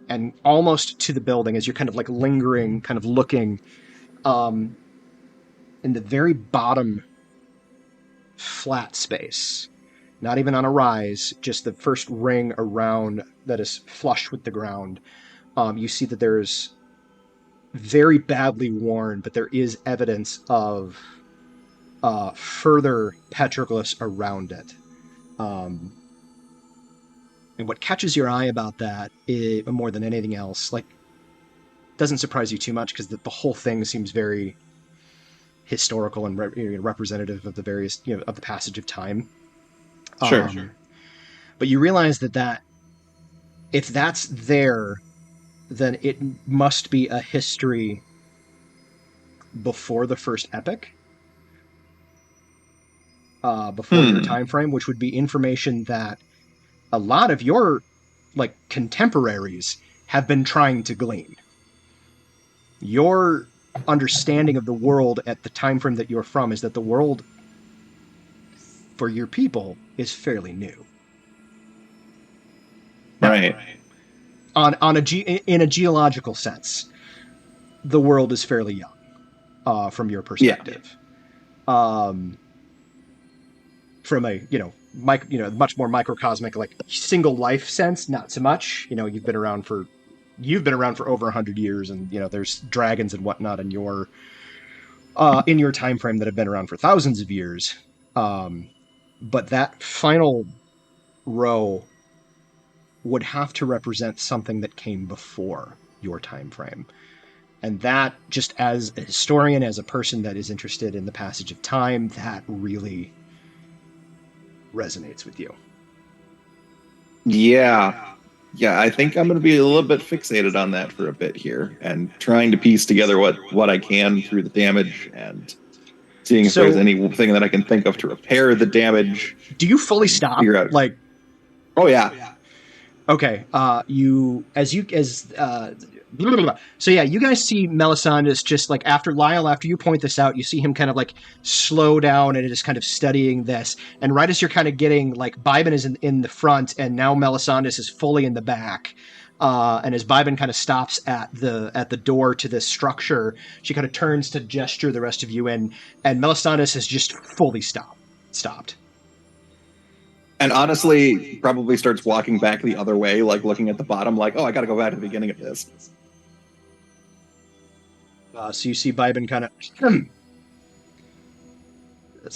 and almost to the building, as you're kind of like lingering, kind of looking, in the very bottom flat space, not even on a rise, just the first ring around that is flush with the ground, you see that there's very badly worn, but there is evidence of further petroglyphs around it. And what catches your eye about that, more than anything else, like, doesn't surprise you too much because the whole thing seems very historical and representative of the various, of the passage of time. Sure. But you realize that if that's there, then it must be a history before the first epic, before your time frame, which would be information that a lot of your, like, contemporaries have been trying to glean. Your understanding of the world at the time frame that you're from is that the world for your people is fairly new. Right. In a geological sense, the world is fairly young, from your perspective. Yeah. From a much more microcosmic, like single life sense. Not so much. You've been around for over 100 years, and there's dragons and whatnot in your time frame that have been around for thousands of years. But that final row would have to represent something that came before your time frame. And that, just as a historian, as a person that is interested in the passage of time, that really resonates with you. Yeah. I think I'm going to be a little bit fixated on that for a bit here, and trying to piece together what I can through the damage, and seeing if there's anything that I can think of to repair the damage. Do you fully stop? Figure out. Oh yeah. Okay. So yeah, you guys see Melisandus just like after you point this out, you see him kind of like slow down and is kind of studying this. And right as you're kind of getting like Bybin is in the front, and now Melisandus is fully in the back. And as Bybin kind of stops at the door to this structure, she kind of turns to gesture the rest of you in, and Melisandus has just fully stopped. And honestly, probably starts walking back the other way, like looking at the bottom, like, oh, I got to go back to the beginning of this. So you see Bybin kind of...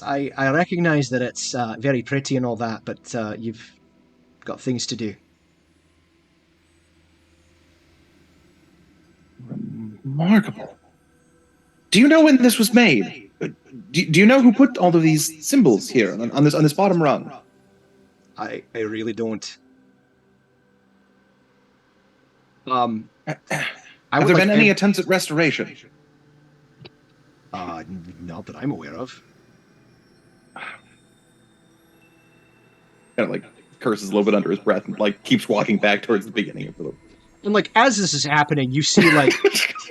I recognize that it's very pretty and all that, but you've got things to do. Remarkable. Do you know when this was made? Do you know who put all of these symbols here on this bottom rung? I really don't. Have there been any attempts at restoration? Not that I'm aware of. Kind of like curses a little bit under his breath and like keeps walking back towards the beginning of the... And like as this is happening, you see like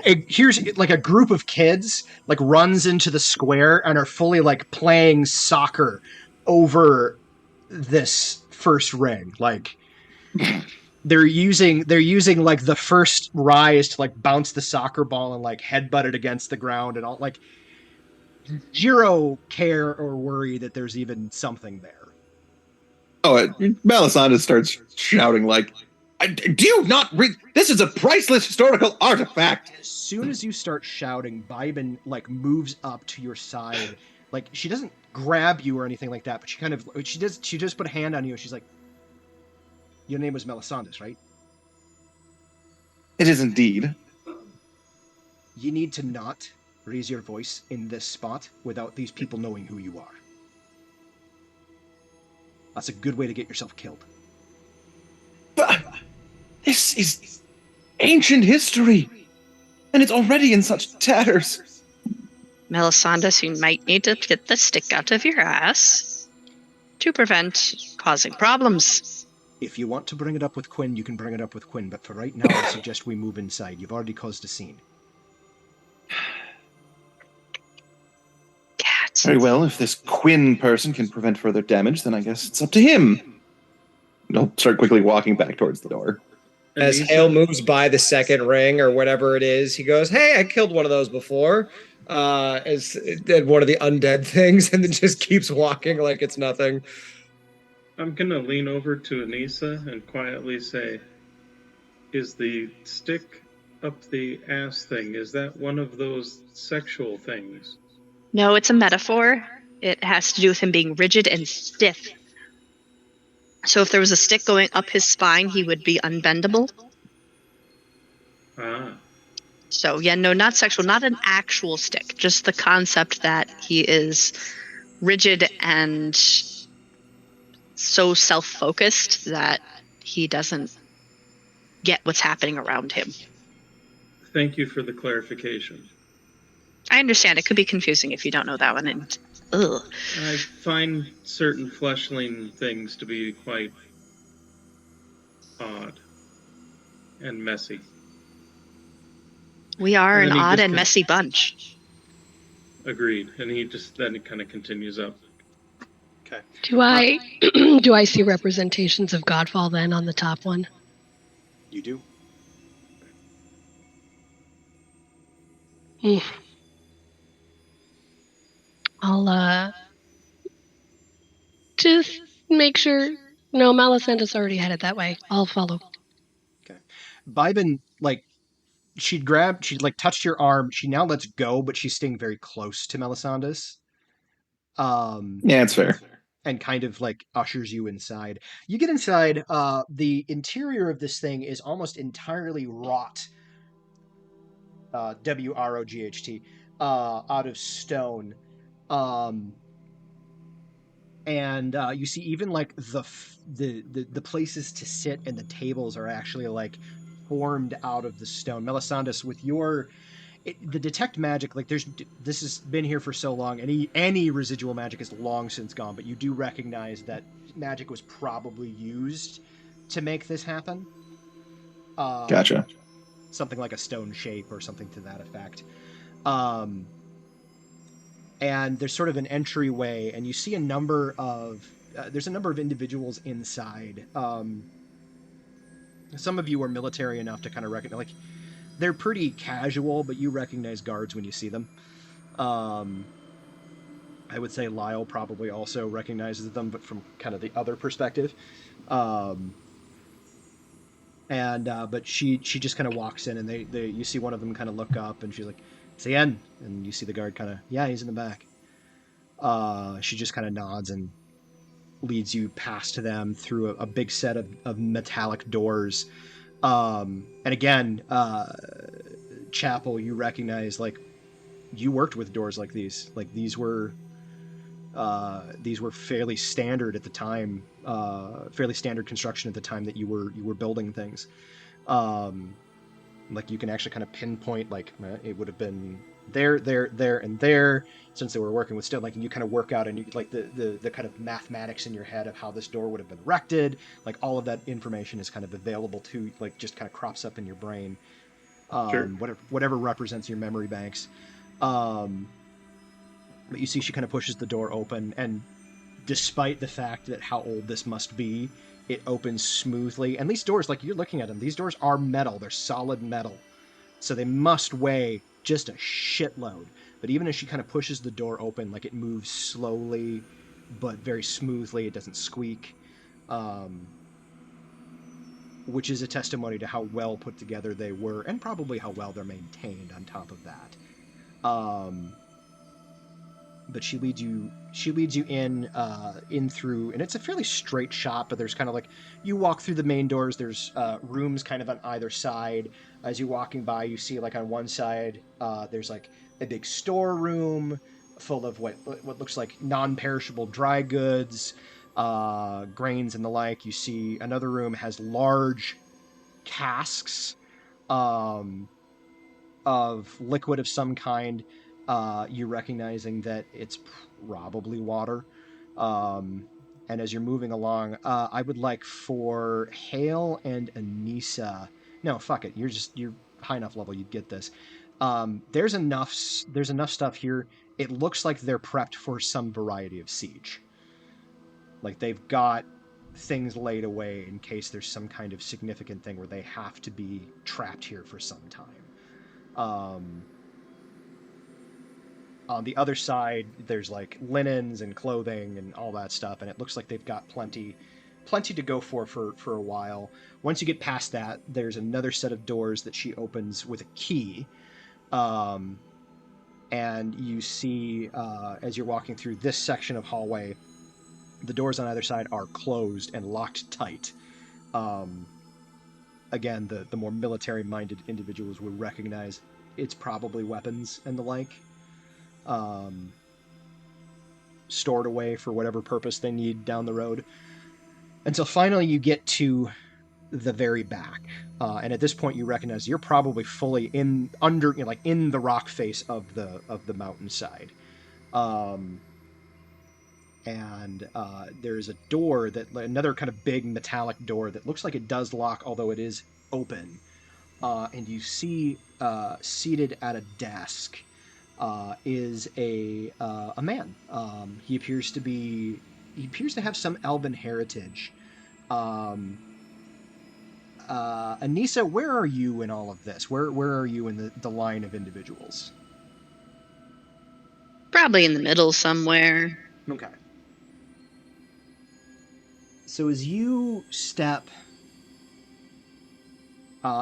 here's like a group of kids like runs into the square and are fully like playing soccer over this first ring. Like they're using like the first rise to like bounce the soccer ball and like headbutt it against the ground, and all like zero care or worry that there's even something there. Oh, Melisandre starts shouting like, do you not read? This is a priceless historical artifact. As soon as you start shouting, Bybin like moves up to your side. Like she doesn't grab you or anything like that, but she just put a hand on you and she's like, your name was Melisandre, right? It is indeed. You need to not raise your voice in this spot without these people knowing who you are. That's a good way to get yourself killed. But this is ancient history, and it's already in such tatters. Melisandre, you might need to get the stick out of your ass to prevent causing problems. If you want to bring it up with Quinn, you can bring it up with Quinn, but for right now, I suggest we move inside. You've already caused a scene. Cat. Very well, if this Quinn person can prevent further damage, then I guess it's up to him. I'll start quickly walking back towards the door. As Hale moves by the second ring or whatever it is, he goes, "Hey, I killed one of those before." As did one of the undead things, and then just keeps walking like it's nothing. I'm gonna lean over to Anissa and quietly say, "Is the stick up the ass thing? Is that one of those sexual things?" No, it's a metaphor. It has to do with him being rigid and stiff. So if there was a stick going up his spine, he would be unbendable. Ah. So yeah, no, not sexual, not an actual stick, just the concept that he is rigid and so self-focused that he doesn't get what's happening around him. Thank you for the clarification. I understand. It could be confusing if you don't know that one. And ugh. I find certain fleshling things to be quite odd and messy. We are an odd and messy bunch. Agreed. And he then kind of continues up. Okay. Do I see representations of Godfall then on the top one? You do. I'll just make sure. No, Melisandre's already headed that way. I'll follow. Okay. Bybin, she'd touched your arm. She now lets go, but she's staying very close to Melisandre's. Yeah, it's fair. And kind of ushers you inside. You get inside. The interior of this thing is almost entirely wrought. WROGHT, out of stone. And you see even the places to sit and the tables are actually formed out of the stone. Melisandre, with the detect magic, this has been here for so long. Any residual magic is long since gone, but you do recognize that magic was probably used to make this happen. Gotcha. Something like a stone shape or something to that effect. And there's sort of an entryway, and you see a number of individuals inside. Some of you are military enough to kind of recognize, they're pretty casual, but you recognize guards when you see them. I would say Lyle probably also recognizes them, but from kind of the other perspective. But she just kind of walks in, and you see one of them kind of look up, and she's like, "Cien," and you see the guard kind of, "Yeah, he's in the back." She just kind of nods and leads you past them through a big set of metallic doors. And again, Chapel, you recognize, you worked with doors like these. These were fairly standard at the time, fairly standard construction at the time that you were building things. You can actually kind of pinpoint, it would have been there, and there, since they were working with stone. And you kind of work out, and you the kind of mathematics in your head of how this door would have been erected. All of that information is kind of available to just kind of crops up in your brain. Sure. Whatever represents your memory banks. But you see she kind of pushes the door open, and despite the fact that how old this must be, it opens smoothly. And these doors, you're looking at them, these doors are metal. They're solid metal. So they must weigh just a shitload. But even as she kind of pushes the door open, it moves slowly, but very smoothly. It doesn't squeak. Which is a testimony to how well put together they were, and probably how well they're maintained on top of that. But she leads you in through, and it's a fairly straight shot, but there's kind of you walk through the main doors, there's rooms kind of on either side. As you're walking by, you see on one side there's a big storeroom full of what looks like non-perishable dry goods, grains and the like. You see another room has large casks of liquid of some kind. You recognizing that it's probably water. And as you're moving along, I would like for Hale and Anissa. No, fuck it. You're high enough level. You'd get this. There's enough stuff here. It looks like they're prepped for some variety of siege. They've got things laid away in case there's some kind of significant thing where they have to be trapped here for some time. On the other side, there's linens and clothing and all that stuff, and it looks like they've got plenty to go for a while. Once you get past that, there's another set of doors that she opens with a key. And you see, as you're walking through this section of hallway, the doors on either side are closed and locked tight. Again, the more military-minded individuals would recognize it's probably weapons and the like. Stored away for whatever purpose they need down the road, until finally you get to the very back, and at this point you recognize you're probably fully in the rock face of the mountainside. And there's a door another kind of big metallic door that looks like it does lock, although it is open. And you see seated at a desk is a man. He appears to have some elven heritage. Anissa, where are you in all of this? Where are you in the line of individuals? Probably in the middle somewhere. Okay. So as you step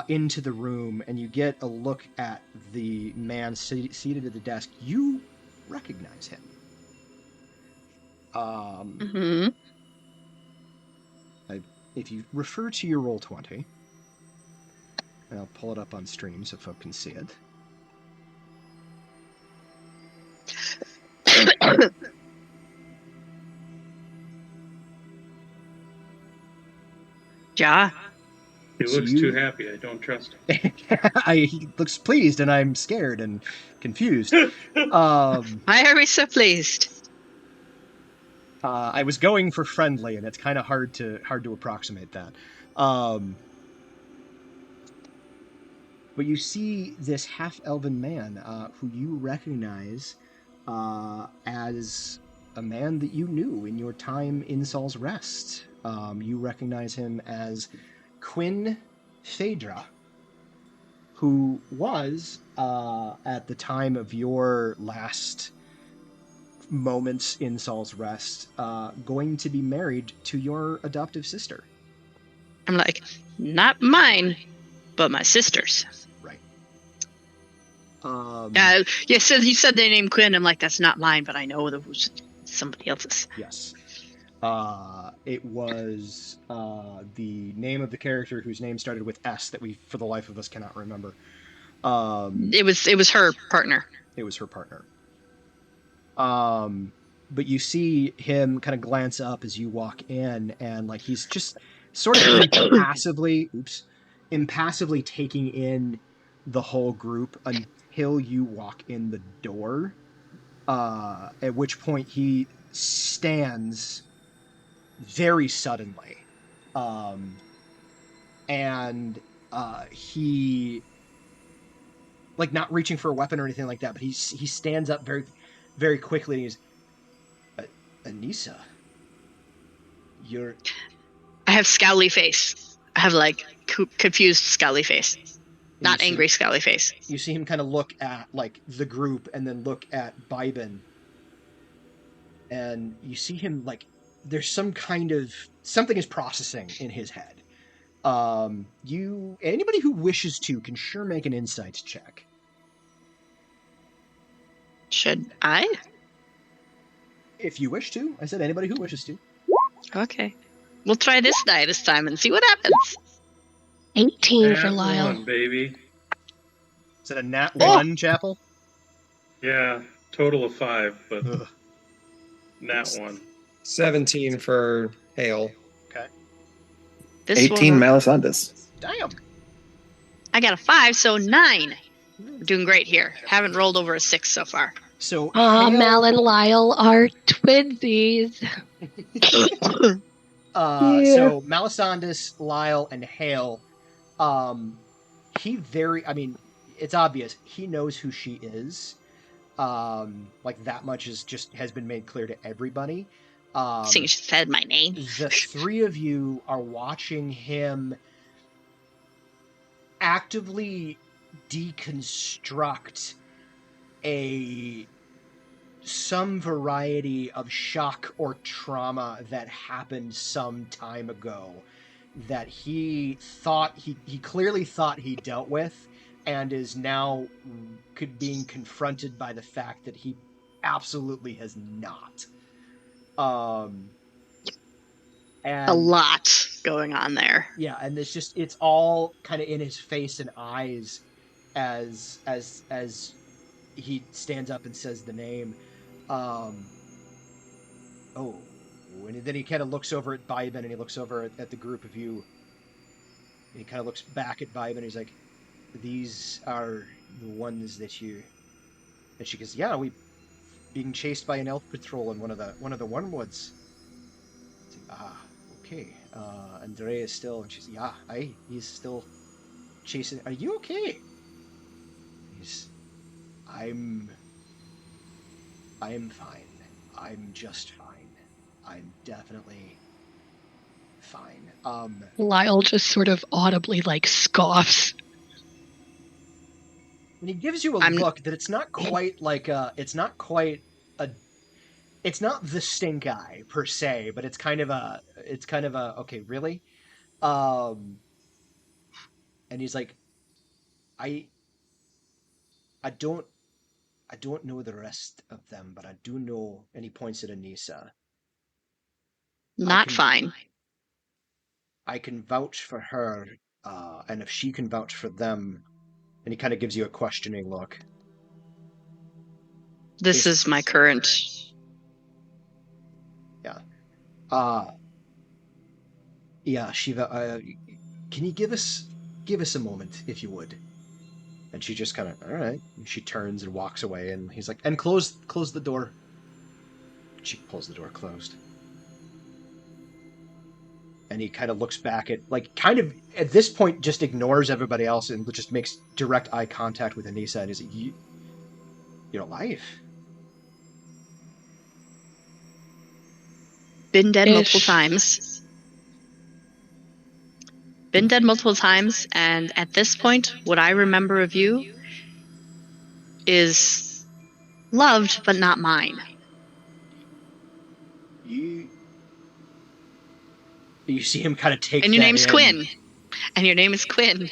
into the room and you get a look at the man seated at the desk, you recognize him. If you refer to your Roll20, and I'll pull it up on stream so folk can see it. Yeah. He looks too happy. I don't trust him. He looks pleased, and I'm scared and confused. Why are we so pleased? I was going for friendly, and it's kind of hard to approximate that. But you see this half-elven man who you recognize as a man that you knew in your time in Saul's Rest. You recognize him as Quinn Phaedra, who was, at the time of your last moments in Saul's Rest, going to be married to your adoptive sister. I'm like, not mine, but my sister's. Right. You said they named Quinn. I'm like, that's not mine, but I know that was somebody else's. Yes. It was the name of the character whose name started with S that we, for the life of us, cannot remember. It was her partner. It was her partner. But you see him kind of glance up as you walk in, and like he's just sort of impassively taking in the whole group until you walk in the door. At which point he stands very suddenly, and he, like, not reaching for a weapon or anything like that, but he stands up very, very quickly, and he's, Anissa, you're... I have scowly face. I have, like, confused scowly face. Not angry scowly face. You see him kind of look at, like, the group, and then look at Bybin, and you see him, like, there's some kind of... something is processing in his head. Anybody who wishes to can sure make an insight check. Should I? If you wish to. I said anybody who wishes to. Okay. We'll try this die this time and see what happens. 18 for Lyle. One, baby. Is it a nat 1, Chapel? Yeah, total of 5, but nat 1. 17 for Hale. Okay. 18 Malisandus. Damn. I got a 5, so 9. We're doing great here. Haven't rolled over a 6 so far. So Mal and Lyle are twinsies. So Malisandus, Lyle, and Hale, it's obvious, he knows who she is. Like, that much has been made clear to everybody. Seeing she said my name. The three of you are watching him actively deconstruct some variety of shock or trauma that happened some time ago that he clearly thought he dealt with, and is now being confronted by the fact that he absolutely has not. And a lot going on there. Yeah, and it's all kind of in his face and eyes as he stands up and says the name. And then he kind of looks over at Bybin, and he looks over at the group of you. And he kind of looks back at Bybin, and he's like, "These are the ones that you..." And she goes, "Yeah, we being chased by an elf patrol in one of the wormwoods." Like, okay. Andrea is still, and she's, "Yeah, he's still chasing. Are you okay?" I'm fine. I'm just fine. I'm definitely fine. Lyle just sort of audibly, like, scoffs. And he gives you a look that it's not quite it's not the stink eye per se, but it's kind of a okay, really? Um, and he's like, I I don't I don't know the rest of them, but I do know. And he points at Anissa. I Not can fine. I can vouch for her, and if she can vouch for them, and he kind of gives you a questioning look. This is my current. Yeah. Yeah, Shiva. Can you give us a moment, if you would? And she just kind of, all right. And she turns and walks away, and he's like, and close the door. She pulls the door closed. And he kind of looks back at, like, kind of at this point just ignores everybody else and just makes direct eye contact with Anissa, and he's like, you're alive. Been dead multiple Ish. times. Been dead multiple times, and at this point, what I remember of you is loved, but not mine. You see him kind of take And your that name's in. Quinn. And your name is Quinn.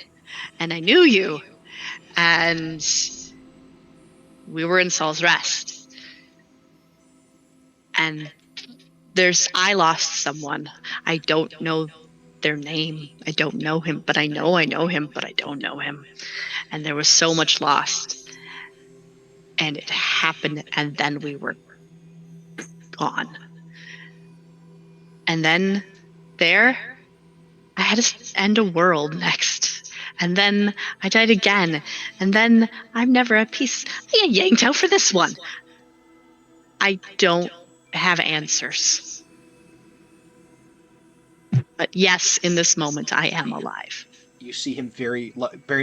And I knew you. And we were in Saul's Rest. And I lost someone. I don't know their name. I don't know him, but I know him, but I don't know him. And there was so much lost. And it happened, and then we were gone. And then there, I had to end a world next. And then I died again. And then I'm never at peace. I get yanked out for this one. I don't have answers. But yes, in this moment, I am alive. You see him very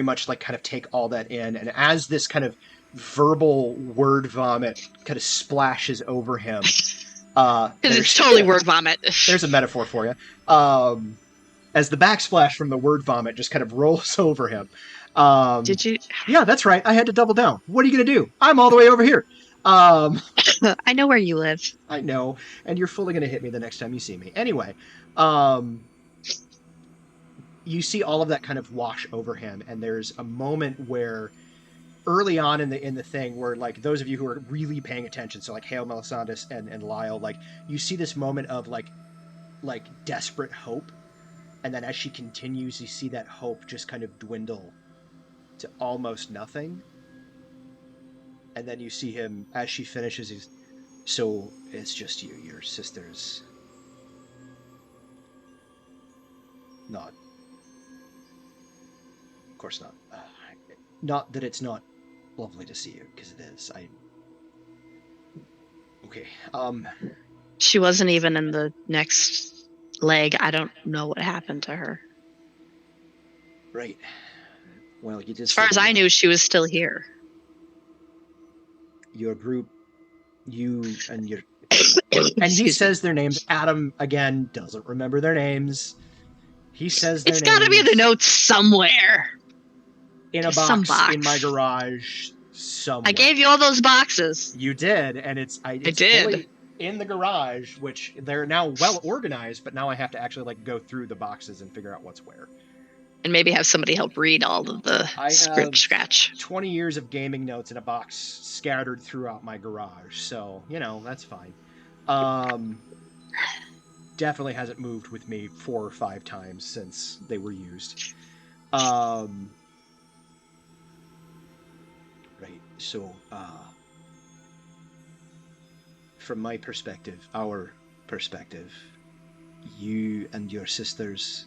much like kind of take all that in, and as this kind of verbal word vomit kind of splashes over him, because it's totally word vomit. There's a metaphor for you. As the backsplash from the word vomit just kind of rolls over him. Did you? Yeah, that's right. I had to double down. What are you going to do? I'm all the way over here. I know where you live. I know, and you're fully going to hit me the next time you see me. Anyway, you see all of that kind of wash over him, and there's a moment where early on in the thing where, like, those of you who are really paying attention, so like Hale, Melisandus, and Lyle, like, you see this moment of like desperate hope, and then as she continues, you see that hope just kind of dwindle to almost nothing, and then you see him as she finishes. He's, so it's just you, your sisters. Not, of course not. Not that it's not lovely to see you, because it is. Okay. She wasn't even in the next leg. I don't know what happened to her. Right. Well, you did. As far as I knew, she was still here. Your group, you and your, and he says their names. Adam again doesn't remember their names. He says their names. It's got to be in the notes somewhere. In a box in my garage somewhere. I gave you all those boxes. You did, and it's fully in the garage, which they're now well organized, but now I have to actually like go through the boxes and figure out what's where. And maybe have somebody help read all of the script scratch. 20 years of gaming notes in a box scattered throughout my garage, so, you know, that's fine. Definitely hasn't moved with me 4 or 5 times since they were used. Right, so, from my perspective, our perspective, you and your sisters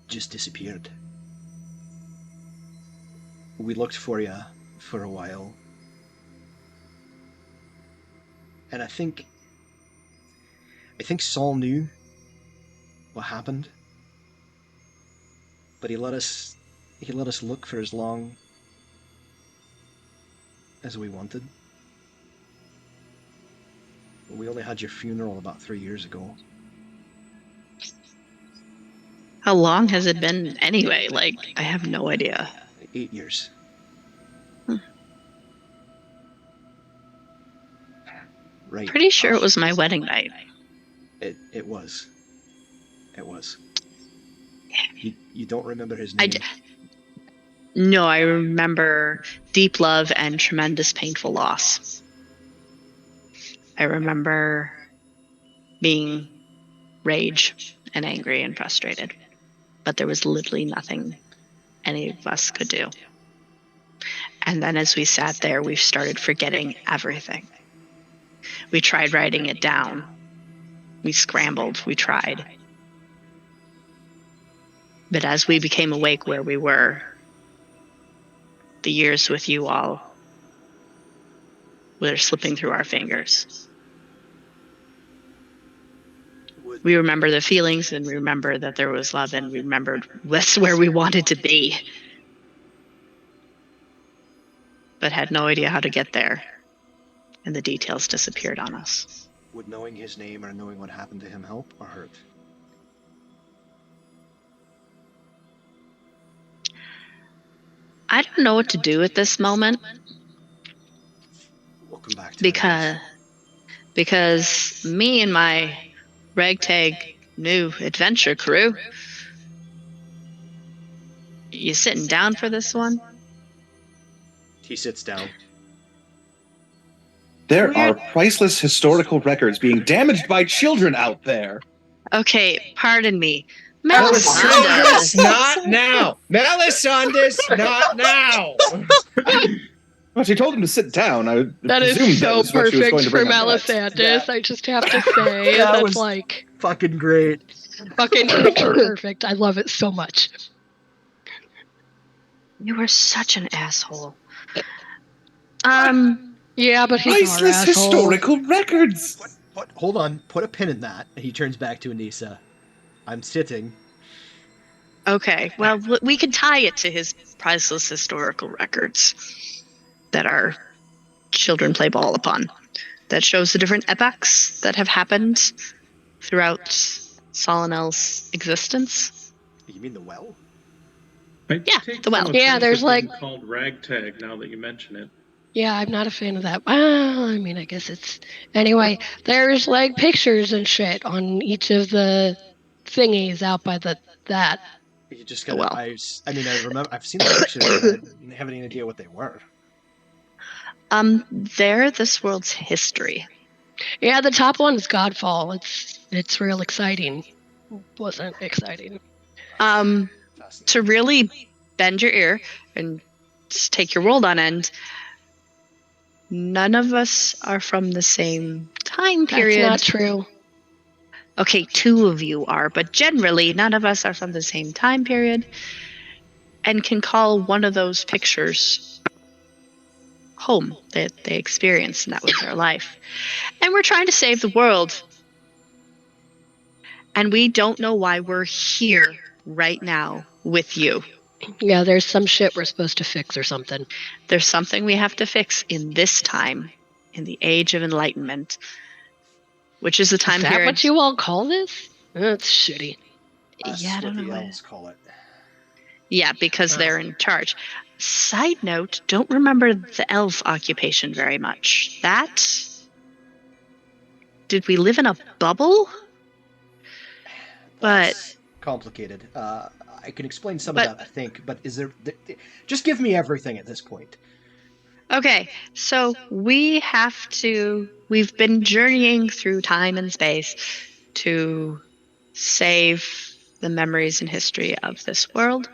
just disappeared. We looked for you for a while. And I think Saul knew what happened. But he let us look for as long as we wanted. We only had your funeral about 3 years ago. How long has it been anyway? Like, I have no idea. 8 years. Right. Pretty sure it was my wedding night. It was. It was. You don't remember his name? No, I remember deep love and tremendous painful loss. I remember being rage and angry and frustrated, but there was literally nothing any of us could do. And then as we sat there, we started forgetting everything. We tried writing it down. We scrambled. We tried. But as we became awake where we were, the years with you all were slipping through our fingers. We remember the feelings, and we remember that there was love, and we remembered that's where we wanted to be, but had no idea how to get there, and the details disappeared on us. Would knowing his name or knowing what happened to him help or hurt? I don't know what to do at this moment. We'll come back to it. Because me and my ragtag new adventure crew, you sitting down for this one? He sits down. There are priceless historical records being damaged by children out there. Okay, pardon me. Melisandus, not now. Melisandus, not now. Well, she told him to sit down. I That is presumed so that was what she was going perfect to for bring up next. Melisandus. I just have to say, That that's was like fucking great. fucking perfect. I love it so much. You are such an asshole. Yeah, but he's our Priceless asshole. historical records. Hold on. Put a pin in that. He turns back to Anissa. I'm sitting. Okay, well, we could tie it to his priceless historical records that our children play ball upon. That shows the different epochs that have happened throughout Solonel's existence. You mean the well? Yeah, the well. Yeah, there's like called ragtag. Now that you mention it. Yeah, I'm not a fan of that. Well, I mean, I guess it's anyway. There's like pictures and shit on each of the thingies out by that. You just gotta. I remember. I've seen the pictures. But I didn't have any idea what they were. They're this world's history. Yeah, the top one is Godfall. It's real exciting. Wasn't exciting. To really bend your ear and just take your world on end. None of us are from the same time period. That's not true. Okay, 2 of you are, but generally none of us are from the same time period and can call one of those pictures home that they experienced, and that was their life. And we're trying to save the world. And we don't know why we're here right now with you. Yeah, there's some shit we're supposed to fix or something. There's something we have to fix in this time, in the age of enlightenment, which is the time period. Is that what you all call this? That's shitty. Yeah, I don't know what the elves call it. Yeah, because they're in charge. Side note, don't remember the elf occupation very much. Did we live in a bubble? That's complicated. I can explain some of that, I think, but is there... Just give me everything at this point. Okay, so we've been journeying through time and space to save the memories and history of this world.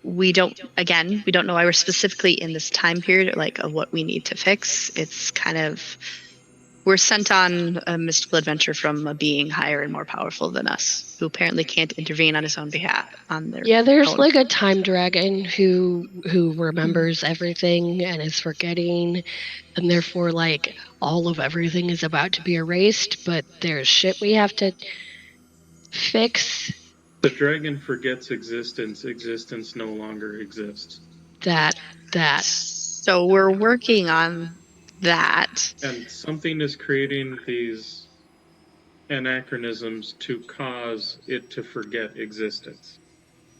We don't know why we're specifically in this time period, like of what we need to fix. It's kind of, we're sent on a mystical adventure from a being higher and more powerful than us, who apparently can't intervene on his own behalf. There's like a time dragon who remembers everything and is forgetting, and therefore like all of everything is about to be erased. But there's shit we have to fix. The dragon forgets existence. Existence no longer exists. That. So we're working on that. And something is creating these anachronisms to cause it to forget existence.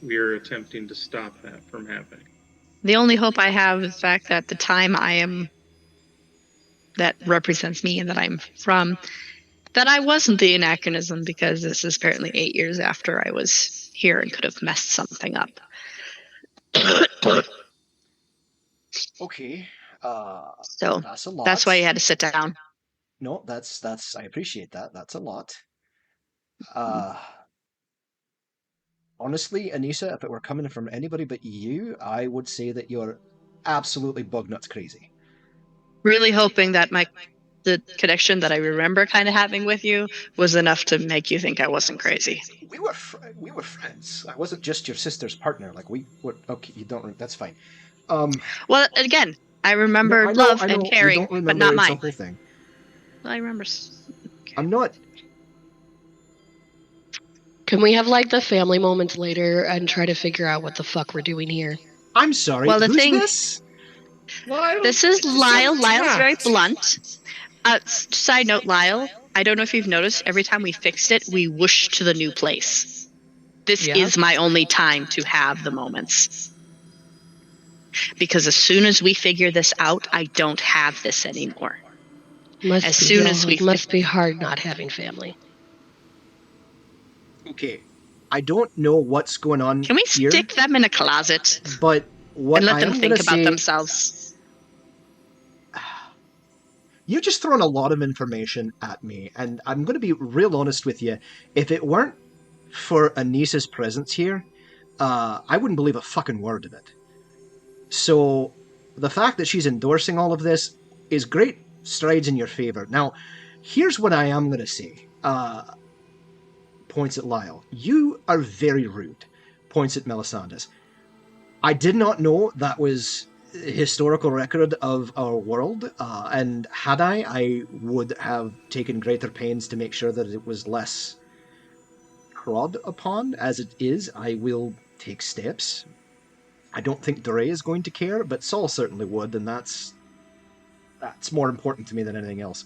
We are attempting to stop that from happening. The only hope I have is the fact that the time I am that represents me and that I'm from, that I wasn't the anachronism, because this is apparently 8 years after I was here and could have messed something up. Okay. So that's a lot. that's why you had to sit down. No, that's I appreciate that. That's a lot. Honestly, Anissa, if it were coming from anybody but you, I would say that you're absolutely bug nuts crazy. Really hoping that the connection that I remember kind of having with you was enough to make you think I wasn't crazy. We were friends. I wasn't just your sister's partner. Like we were. Okay, you don't. That's fine. Well, again, I remember love and caring, you don't remember, but not it's mine. a whole thing. Well, I remember. Okay. I'm not. Can we have like the family moments later and try to figure out what the fuck we're doing here? I'm sorry. Well, who's this? Lyle, this is Lyle. Lyle's very tact. blunt. Side note, Lyle, I don't know if you've noticed, every time we fixed it, we whooshed to the new place. This is my only time to have the moments. Because as soon as we figure this out, I don't have this anymore. Must be hard not having family. Okay, I don't know what's going on. Can we here, stick them in a closet? But what and let I them am think gonna about say, themselves? You've just thrown a lot of information at me, and I'm going to be real honest with you. If it weren't for Anissa's presence here, I wouldn't believe a fucking word of it. So the fact that she's endorsing all of this is great strides in your favor. Now, here's what I am going to say. Points at Lyle. You are very rude. Points at Melisandus. I did not know that was historical record of our world, and had I would have taken greater pains to make sure that it was less trod upon. As it is, I will take steps. I don't think Dore is going to care, but Saul certainly would, and that's more important to me than anything else.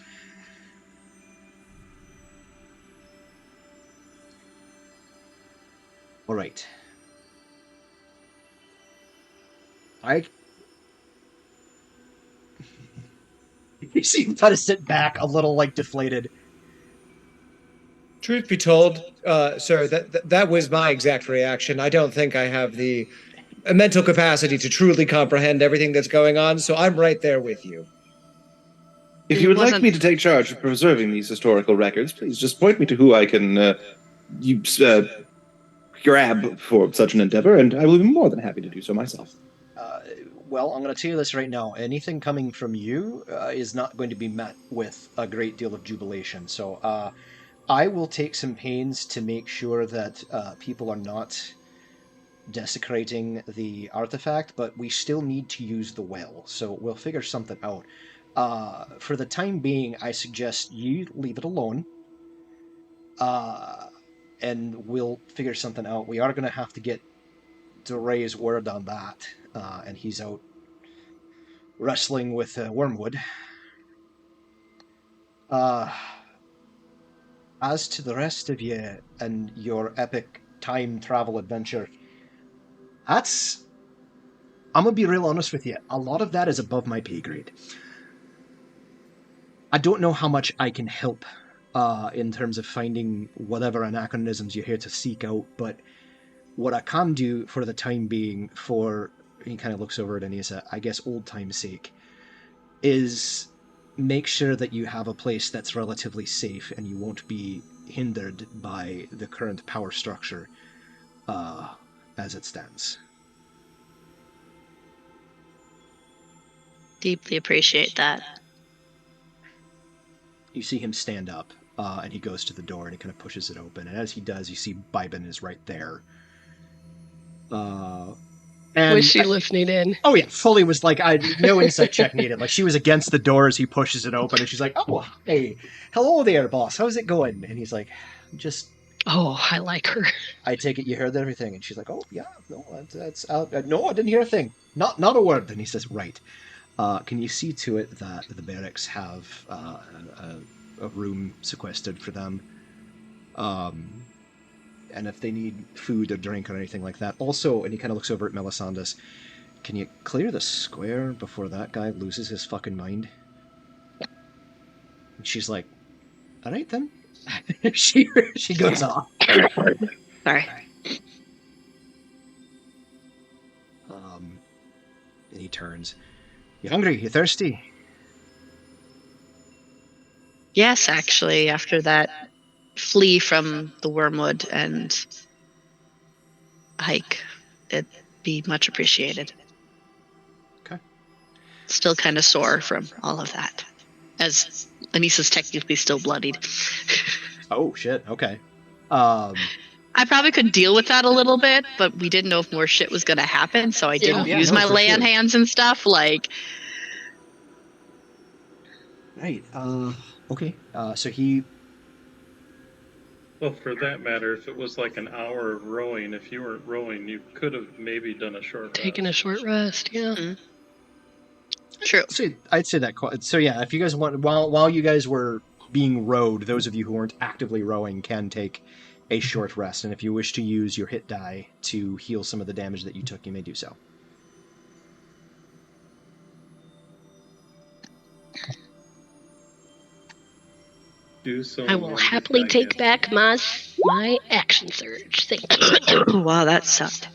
All right. You seem to sit back a little, like, deflated. Truth be told, sir, that was my exact reaction. I don't think I have the mental capacity to truly comprehend everything that's going on, so I'm right there with you. If you would like me to take charge of preserving these historical records, please just point me to who I can grab for such an endeavor, and I will be more than happy to do so myself. Well, I'm going to tell you this right now. Anything coming from you is not going to be met with a great deal of jubilation. So I will take some pains to make sure that people are not desecrating the artifact, but we still need to use the well, so we'll figure something out. For the time being, I suggest you leave it alone, and we'll figure something out. We are going to have to get Dore's word on that, and he's out wrestling with Wormwood. As to the rest of you and your epic time travel adventure, I'm gonna be real honest with you. A lot of that is above my pay grade. I don't know how much I can help in terms of finding whatever anachronisms you're here to seek out, but what I can do for the time being, he kind of looks over at Anissa, I guess old time's sake, is make sure that you have a place that's relatively safe and you won't be hindered by the current power structure as it stands. Deeply appreciate that. You see him stand up, and he goes to the door and he kind of pushes it open. And as he does, you see Bybin is right there. And was she listening in? Oh yeah, fully was like, no insight check needed. Like she was against the door as he pushes it open, and she's like, "Oh, hey, hello there, boss. How's it going?" And he's like, "Just." Oh, I like her. I take it you heard everything, and she's like, "Oh yeah, no, that's no, I didn't hear a thing, not a word." And he says, "Right. Can you see to it that the barracks have a room sequestered for them? And if they need food or drink or anything like that. Also," and he kind of looks over at Melisandus, "can you clear the square before that guy loses his fucking mind?" And she's like, all right then. she goes off. Sorry. And he turns. You hungry? You thirsty? Yes, actually, after that flee from the wormwood and hike, it'd be much appreciated. Okay. Still kind of sore from all of that, as Anissa's technically still bloodied. Oh, shit. Okay. I probably could deal with that a little bit, but we didn't know if more shit was going to happen, so I didn't use my lay on hands and stuff. Like, right. Okay. So he. Well, for that matter, if it was like an hour of rowing, if you weren't rowing, you could have maybe done a short Taken a short rest, yeah. Mm-hmm. True. I'd say that. So yeah, if you guys want, while you guys were being rowed, those of you who weren't actively rowing can take a short rest, and if you wish to use your hit die to heal some of the damage that you took, you may do so. Do so. I will happily take back my action surge. Thank you. Wow, that sucked.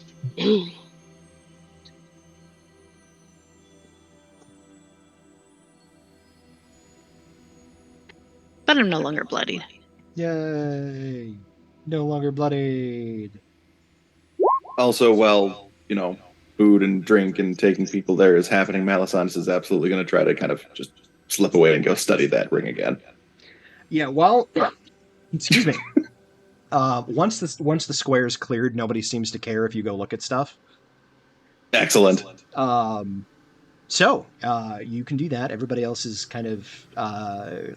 But I'm no longer bloodied. Yay! No longer bloodied. Also, while, food and drink and taking people there is happening, Malisandus is absolutely going to try to kind of just slip away and go study that ring again. Yeah, well, excuse me. Once the square is cleared, nobody seems to care if you go look at stuff. Excellent. So you can do that. Everybody else is kind of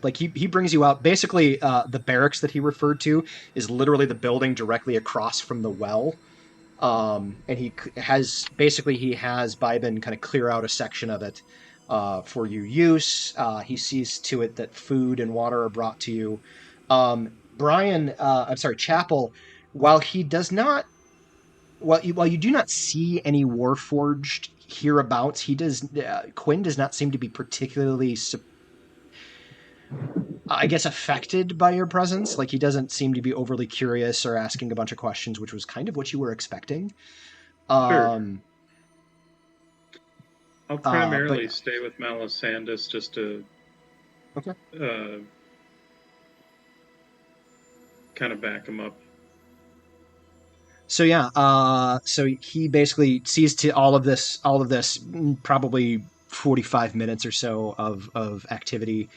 like he brings you out. Basically, the barracks that he referred to is literally the building directly across from the well. And he has Bybin kind of clear out a section of it for your use. He sees to it that food and water are brought to you. Chapel, while he does not, while you do not see any Warforged hereabouts, Quinn does not seem to be particularly, affected by your presence. Like, he doesn't seem to be overly curious or asking a bunch of questions, which was kind of what you were expecting. Sure. I'll primarily stay with Malisandus just to kind of back him up. So yeah, so he basically sees to all of this, probably 45 minutes or so of activity,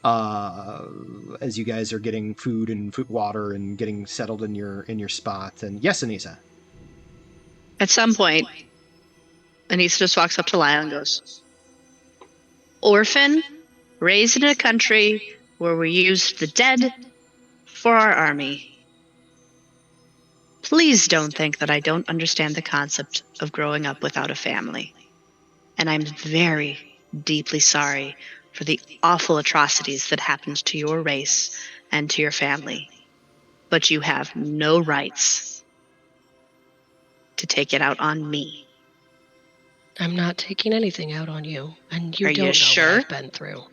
as you guys are getting food and water and getting settled in your spot. And yes, Anissa. At some point, Anissa just walks up to Lyle and goes, "Orphan, raised in a country where we used the dead for our army. Please don't think that I don't understand the concept of growing up without a family. And I'm very deeply sorry for the awful atrocities that happened to your race and to your family. But you have no rights to take it out on me." I'm not taking anything out on you, and you Are don't you know sure? what I've been through.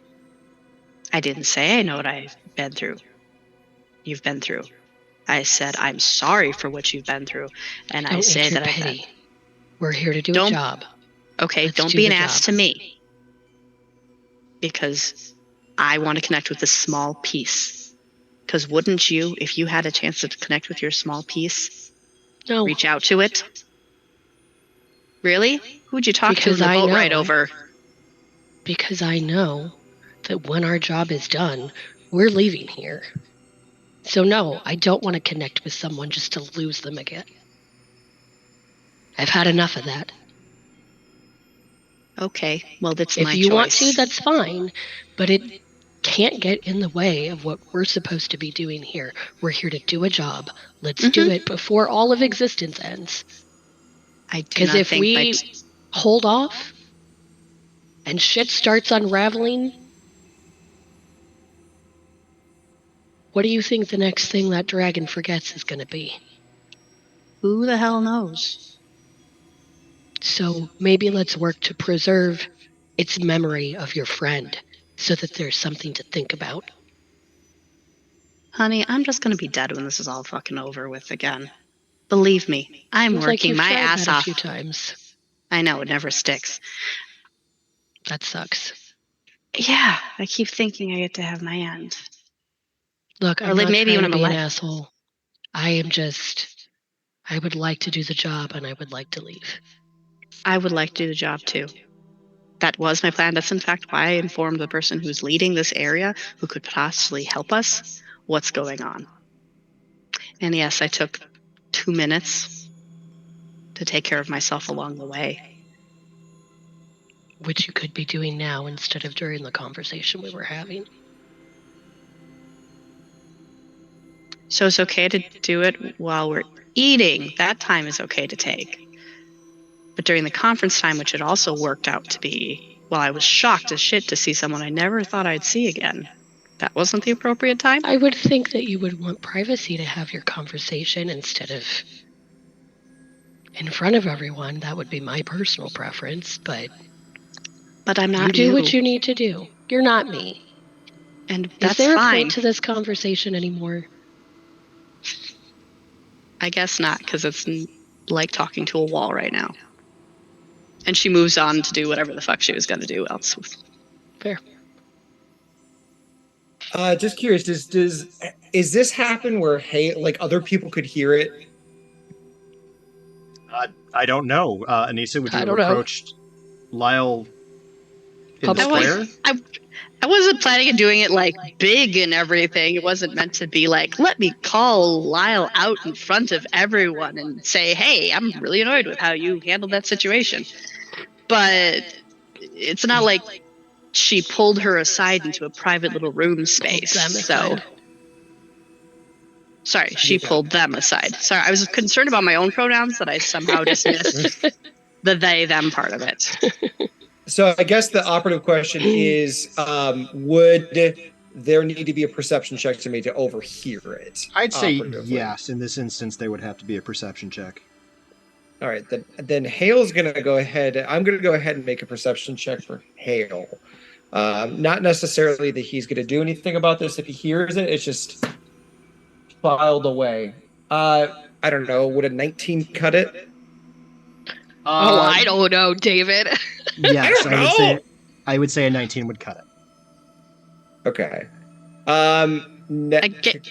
I didn't say I know what I've been through. You've been through. I said I'm sorry for what you've been through, and I say that pity. We're here to do a job. Okay, don't be an ass to me, because I want to connect with this small piece. Because wouldn't you, if you had a chance to connect with your small piece, reach out to it? Really? Who'd you talk to in the boat ride over? Because I know that when our job is done, we're leaving here. So no, I don't want to connect with someone just to lose them again. I've had enough of that. Okay, well, that's my choice. If you want to, that's fine, but it can't get in the way of what we're supposed to be doing here. We're here to do a job. Let's do it before all of existence ends. Because if we hold off and shit starts unraveling, what do you think the next thing that dragon forgets is going to be? Who the hell knows? So maybe let's work to preserve its memory of your friend so that there's something to think about Honey, I'm just going to be dead when this is all fucking over with again. Believe me, I'm Seems working my ass that off. a few times. I know, it never sticks. That sucks. Yeah, I keep thinking I get to have my end. Look, I'm Or like not maybe trying when to I'm be an alive. asshole. I would like to do the job, and I would like to leave. I would like to do the job too. That was my plan. That's in fact why I informed the person who's leading this area, who could possibly help us, what's going on. And yes, I took 2 minutes to take care of myself along the way. Which you could be doing now instead of during the conversation we were having. So it's okay to do it while we're eating. That time is okay to take. But during the conference time, which it also worked out to be, well, I was shocked as shit to see someone I never thought I'd see again. That wasn't the appropriate time? I would think that you would want privacy to have your conversation instead of in front of everyone. That would be my personal preference, but I'm not you do what you need to do. You're not me. And that's Is there fine. a point to this conversation anymore? I guess not, because it's like talking to a wall right now. And she moves on to do whatever the fuck she was going to do else. Fair. Just curious, is this happen where like other people could hear it? I don't know. Anissa, would you I have don't know. approached Lyle in the Publicly? square? I wasn't planning on doing it like big and everything. It wasn't meant to be like, let me call Lyle out in front of everyone and say, hey, I'm really annoyed with how you handled that situation. But it's not like she pulled her aside into a private little room space. Pulled them aside. Sorry, she pulled them aside. Sorry, I was concerned about my own pronouns that I somehow dismissed the they, them part of it. So I guess the operative question is, would there need to be a perception check to me to overhear it? I'd say yes. In this instance, there would have to be a perception check. All right, then Hale's going to go ahead. I'm going to go ahead and make a perception check for Hale. Not necessarily that he's going to do anything about this if he hears it. It's just filed away. I don't know. Would a 19 cut it? I don't know, David. Yes, I would say a 19 would cut it. Okay.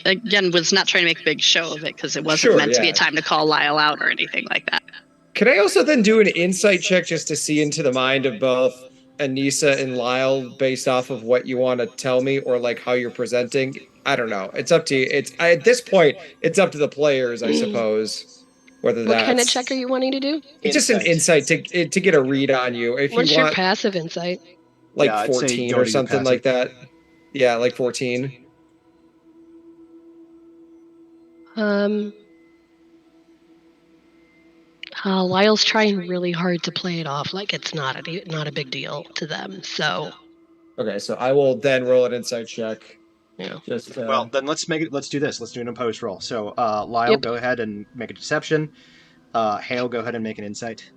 Again, was not trying to make a big show of it because it wasn't meant to be a time to call Lyle out or anything like that. Can I also then do an insight check just to see into the mind of both Anissa and Lyle based off of what you want to tell me or like how you're presenting? I don't know. It's up to you. At this point, it's up to the players, I suppose. What kind of check are you wanting to do? It's just an insight to get a read on you. What's your passive insight? Like 14 or something like that. Yeah, like 14. Lyle's trying really hard to play it off like it's not a big deal to them. So. Okay, so I will then roll an insight check. Yeah. Well, then let's do this. Let's do an opposed roll. So, Lyle, go ahead and make a deception. Hale, go ahead and make an insight.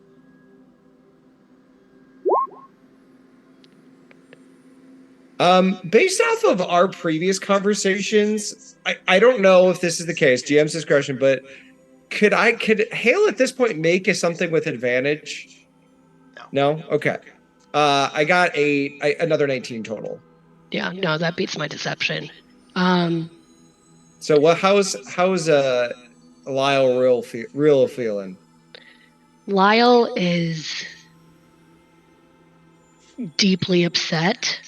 Based off of our previous conversations, I don't know if this is the case, GM's discretion, but could Hale at this point make something with advantage? No? Okay. I got another 19 total. Yeah, no, that beats my deception. So how's Lyle real feeling? Lyle is deeply upset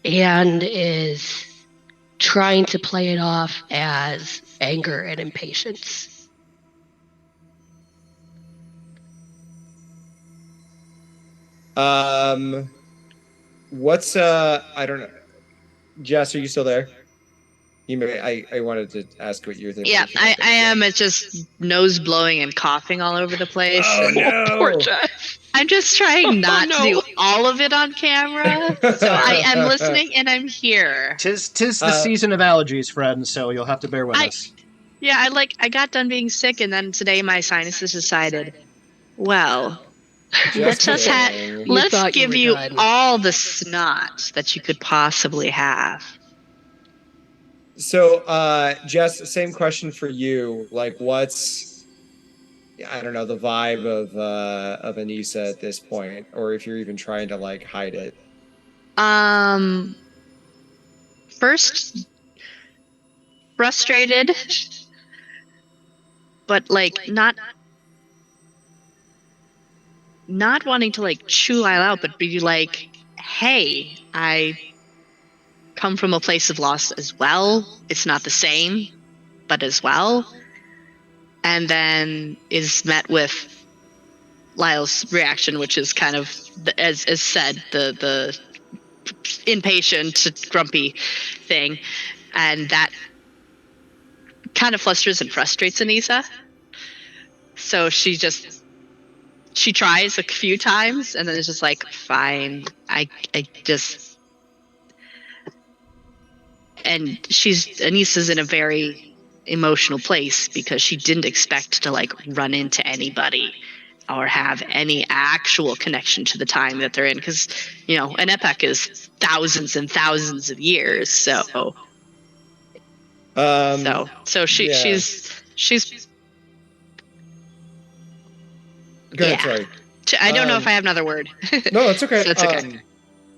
and is trying to play it off as anger and impatience. What's I don't know. Jess, are you still there? You may. I wanted to ask what you were thinking. Yeah, I am. It's just nose blowing and coughing all over the place. Oh no! Poor Jess. I'm just trying not to do all of it on camera, so I am listening and I'm here. Tis the season of allergies, friends. So you'll have to bear with us. Yeah, I got done being sick, and then today my sinuses decided, well, let's give you all the snot that you could possibly have. So, Jess, same question for you. Like, what's, I don't know, the vibe of Anissa at this point, or if you're even trying to like hide it. First, frustrated, but like not wanting to like chew Lyle out, but be like, hey, I come from a place of loss as well. It's not the same, but as well. And then is met with Lyle's reaction, which is kind of, as said, the impatient, grumpy thing, and that kind of flusters and frustrates Anissa. So she tries a few times, and then it's just like, fine, I just. And Anissa's in a very emotional place because she didn't expect to like run into anybody or have any actual connection to the time that they're in, because an epoch is thousands and thousands of years. So she's Go ahead, sorry. I don't know if I have another word. No, it's okay. So it's okay.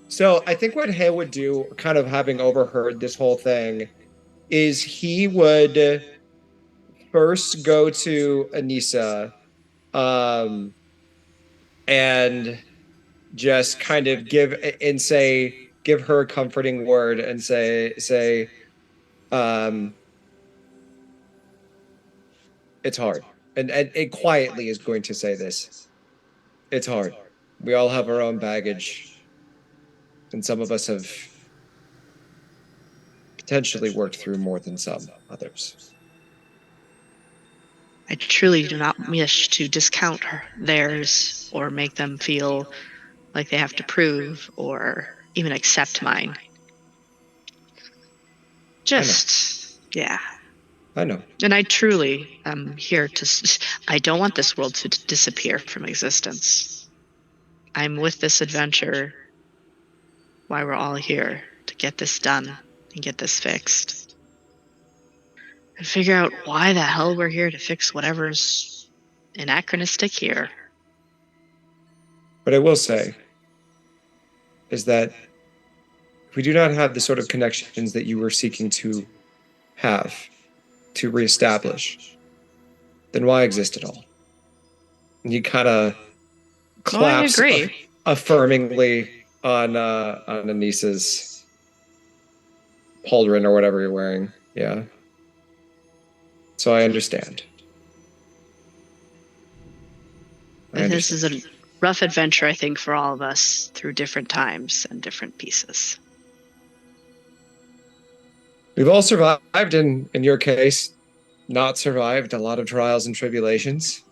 So I think what Hale would do, kind of having overheard this whole thing, is he would first go to Anissa, and just kind of give her a comforting word and say, it's hard. And it quietly is going to say this. It's hard. We all have our own baggage. And some of us have potentially worked through more than some others. I truly do not wish to discount theirs or make them feel like they have to prove or even accept mine. I know. And I truly am here I don't want this world to disappear from existence. I'm with this adventure, why we're all here, to get this done and get this fixed. And figure out why the hell we're here to fix whatever's anachronistic here. What I will say is that if we do not have the sort of connections that you were seeking to have, to reestablish, then why exist at all? And he kind of claps affirmingly on Anissa's pauldron or whatever you're wearing. Yeah. So I understand. This is a rough adventure, I think, for all of us through different times and different pieces. We've all survived, in your case, not survived a lot of trials and tribulations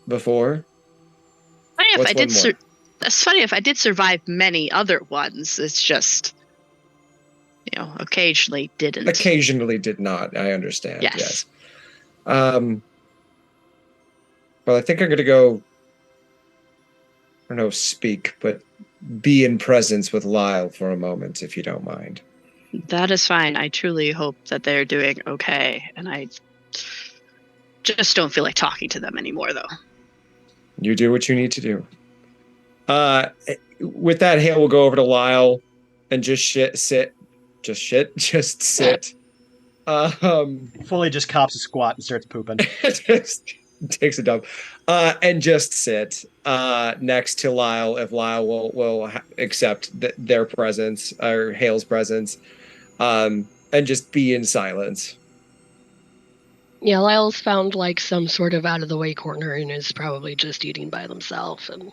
before. That's funny, if I did survive many other ones, it's just, occasionally didn't. Occasionally did not, I understand. Yes. Well, I think I'm going to go, I don't know, speak, but be in presence with Lyle for a moment, if you don't mind. That is fine. I truly hope that they're doing okay, and I just don't feel like talking to them anymore, though. You do what you need to do. With that, Hale will go over to Lyle and just sit. Fully just cops a squat and starts pooping. Just takes a dump. And just sit next to Lyle, if Lyle will accept their presence, or Hale's presence, and just be in silence. Yeah, Lyle's found like some sort of out of the way corner and is probably just eating by themselves. And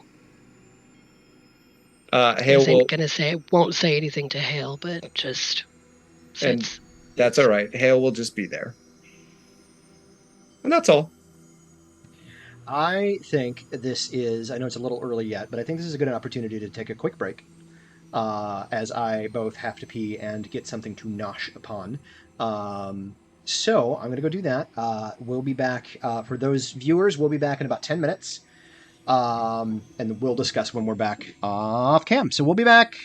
Hale won't say anything to Hale, but just sits. And that's all right. Hale will just be there, and that's all. I think this is, I know it's a little early yet, but I think this is a good opportunity to take a quick break, as I both have to pee and get something to nosh upon. So I'm going to go do that. We'll be back, for those viewers, we'll be back in about 10 minutes, and we'll discuss when we're back off cam. So we'll be back.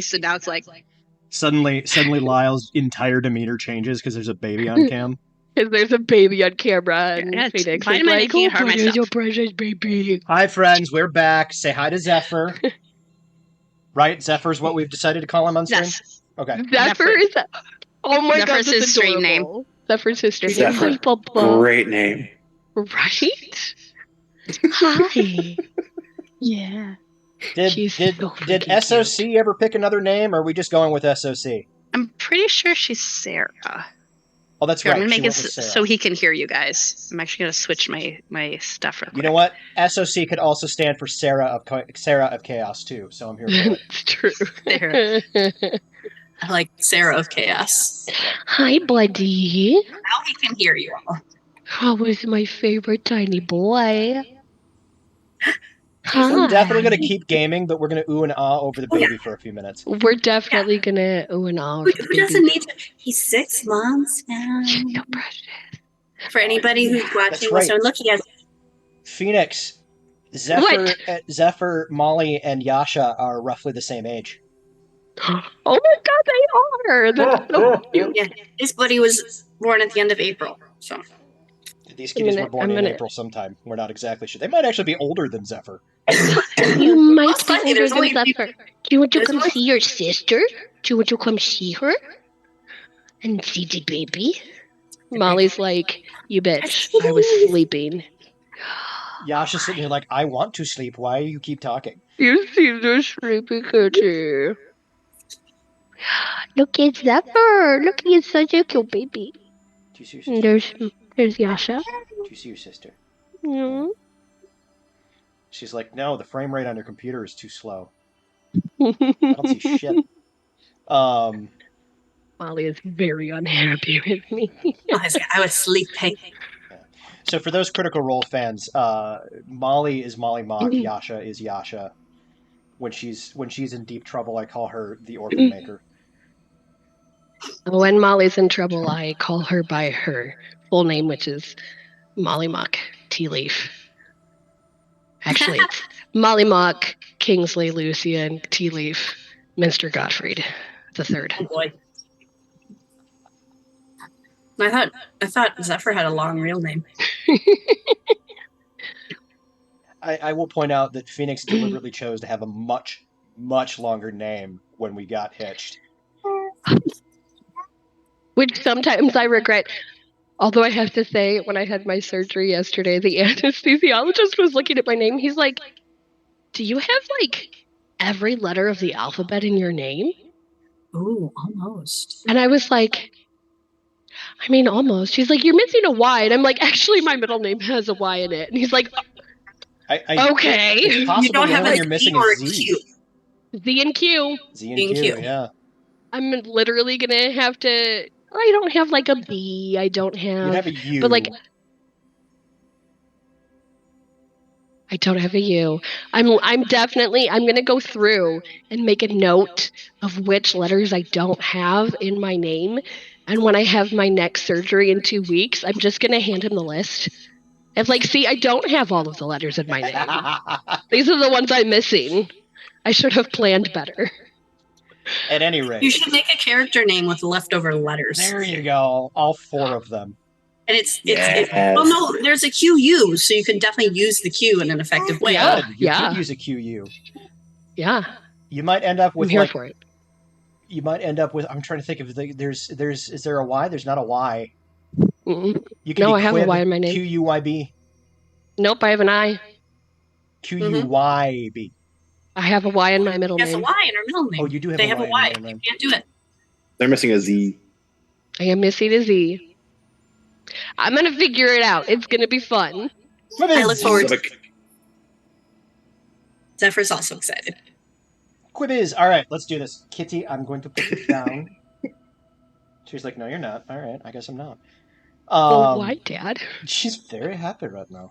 So now it's like Suddenly, Lyle's entire demeanor changes because there's a baby on cam. Because there's a baby on camera, and Yeah, Phoenix fine, is I like, can't "Oh, harm but there's myself." your precious baby." Hi, friends. We're back. Say hi to Zephyr. Right? Zephyr's what we've decided to call him on stream? yes. Okay. Zephyr is. Oh my god, Zephyr's that's his stream name. adorable. Zephyr's his stream name. Zephyr. Hi, Papa. Great name. Right? Hi. Yeah. Did She's did so did freaking SOC cute. ever pick another name, or are we just going with SOC? I'm pretty sure she's Sarah. Oh, that's Here, right. I'm gonna She make it went with Sarah. so he can hear you guys. I'm actually gonna switch my stuff real quick. You know what? SOC could also stand for Sarah of Chaos too. So I'm here for it. It's true. There. I like Sarah of Chaos. Hi, buddy. Now he can hear you all. How was my favorite tiny boy? Hi. We're definitely going to keep gaming, but we're going to ooh and ah over the Oh, yeah. baby for a few minutes. We're definitely gonna ooh and ah. Who doesn't need to? He's 6 months now. She's so precious. For anybody who's watching right. this or looking at Phoenix, Zephyr, Molly, and Yasha are roughly the same age. Oh my god, they are! That's so cute. yeah, his buddy was born at the end of April. So These kitties were born I'm in gonna- April sometime. We're not exactly sure. They might actually be older than Zephyr. You might Most be likely, older there's than only- Zephyr. Do you want to there's come only- see your sister? Do you want to come see her? And see the baby? Molly's like, you bitch, I was sleeping. Yasha's sitting here like, I want to sleep. Why do you keep talking? You seem so sleepy, kitty. Look at Zephyr. Look, he's such a cute baby. Do you see your And sister? there's Yasha. Do you see your sister? Mm. She's like, no, the frame rate on your computer is too slow. I don't see shit. Molly is very unhappy with me. I was sleeping. So for those Critical Role fans, Molly is Molly Mock, Yasha is Yasha. When she's in deep trouble, I call her the Orphan Maker. When Molly's in trouble, I call her by her full name, which is Molly Mock Tea Leaf. Actually, it's Molly Mock, Kingsley Lucian, Tea Leaf, Minster Gottfried, the third. Oh boy. I thought Zephyr had a long real name. I will point out that Phoenix deliberately chose to have a much, much longer name when we got hitched. Which sometimes I regret. Although I have to say, when I had my surgery yesterday, the anesthesiologist was looking at my name. He's like, do you have like every letter of the alphabet in your name? Ooh, almost. And I was like, I mean, almost. He's like, you're missing a Y. And I'm like, actually, my middle name has a Y in it. And he's like, okay. It's possible You don't the have only a you're missing Z or a is Z. Q. Z and Q. Z and and Q, Q. yeah. I'm literally going to have to. I don't have like a B. I don't have. You have a U. But like, I don't have a U. I'm gonna go through and make a note of which letters I don't have in my name. And when I have my next surgery in 2 weeks, I'm just gonna hand him the list. And like, see, I don't have all of the letters in my name. These are the ones I'm missing. I should have planned better. At any rate. You should make a character name with leftover letters. There you go. All 4 of them. And it's Yes. well, no, there's a QU, so you can definitely use the Q in an effective way. Yeah. You could use a QU. Yeah, You might end up I'm with here like for it. you might end up with I'm trying to think of there's is there a Y? There's not a Y. Mm-mm. You can No, be I have a Quib, Y in my name. QUYB. Nope, I have an I. QUYB. I have a Y in my middle She has a name. Y in her middle name. Oh, you do have They a have Y a in Y. your middle You name. can't do it. They're missing a Z. I am missing a Z. I'm gonna figure it out. It's gonna be fun. I look forward to Civic. Zephyr's also excited. Quibiz. All right, let's do this. Kitty, I'm going to put you down. She's like, no, you're not. All right, I guess I'm not. Why, Dad? She's very happy right now.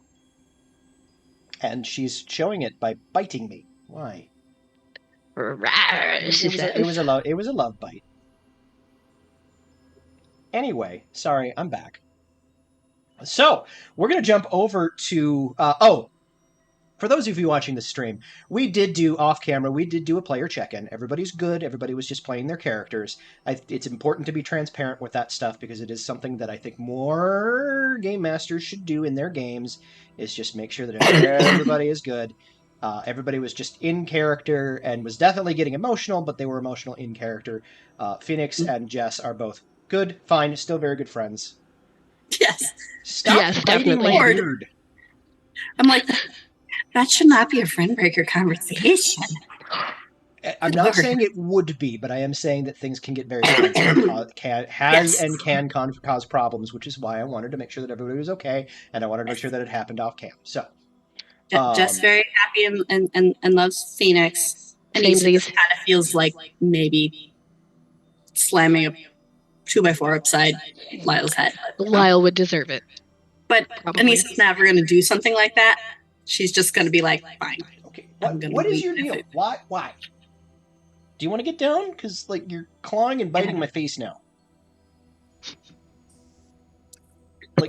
And she's showing it by biting me. Why? Rawr, she It was says. a love bite. Anyway, sorry, I'm back. So we're gonna jump over to for those of you watching the stream, we did do off camera. We did do a player check-in. Everybody's good. Everybody was just playing their characters. It's important to be transparent with that stuff because it is something that I think more game masters should do in their games. Is just make sure that everybody is good. Everybody was just in character and was definitely getting emotional, but they were emotional in character. Phoenix and Jess are both good, fine, still very good friends. Yes. Stop Yes, biting my definitely. beard. I'm like, that should not be a friend breaker conversation. I'm not saying it would be, but I am saying that things can get very sensitive, can cause problems, which is why I wanted to make sure that everybody was okay, and I wanted to make sure that it happened off cam. So, Jess very happy and loves Phoenix. And he just kind of feels like maybe slamming a 2x4 upside Lyle's head. Lyle would deserve it. But Probably. Anissa's never going to do something like that. She's just going to be like, fine. Okay, what is your deal? Why? Do you want to get down? Because you're clawing and biting my face now.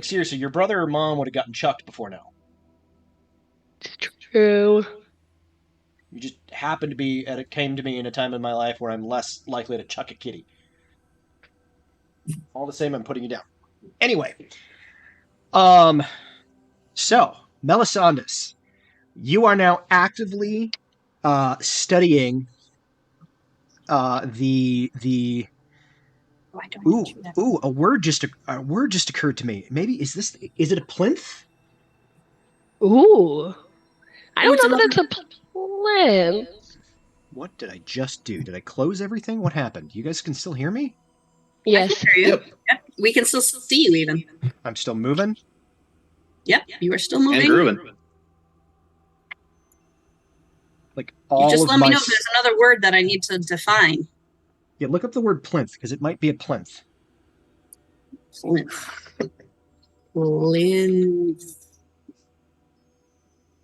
Seriously, your brother or mom would have gotten chucked before now. True. You just happened to be came to me in a time in my life where I'm less likely to chuck a kitty. All the same, I'm putting you down. Anyway, so Melisandus, you are now actively studying the. A word just occurred to me. Maybe is it a plinth? Ooh. I don't know that it's a plinth. What did I just do? Did I close everything? What happened? You guys can still hear me? Yes. I can hear you. Yep. We can still see you even. I'm still moving? Yep, you are still moving. And grooving. You just let me know if there's another word that I need to define. Yeah, look up the word plinth, because it might be a plinth. Plinth. Plinth.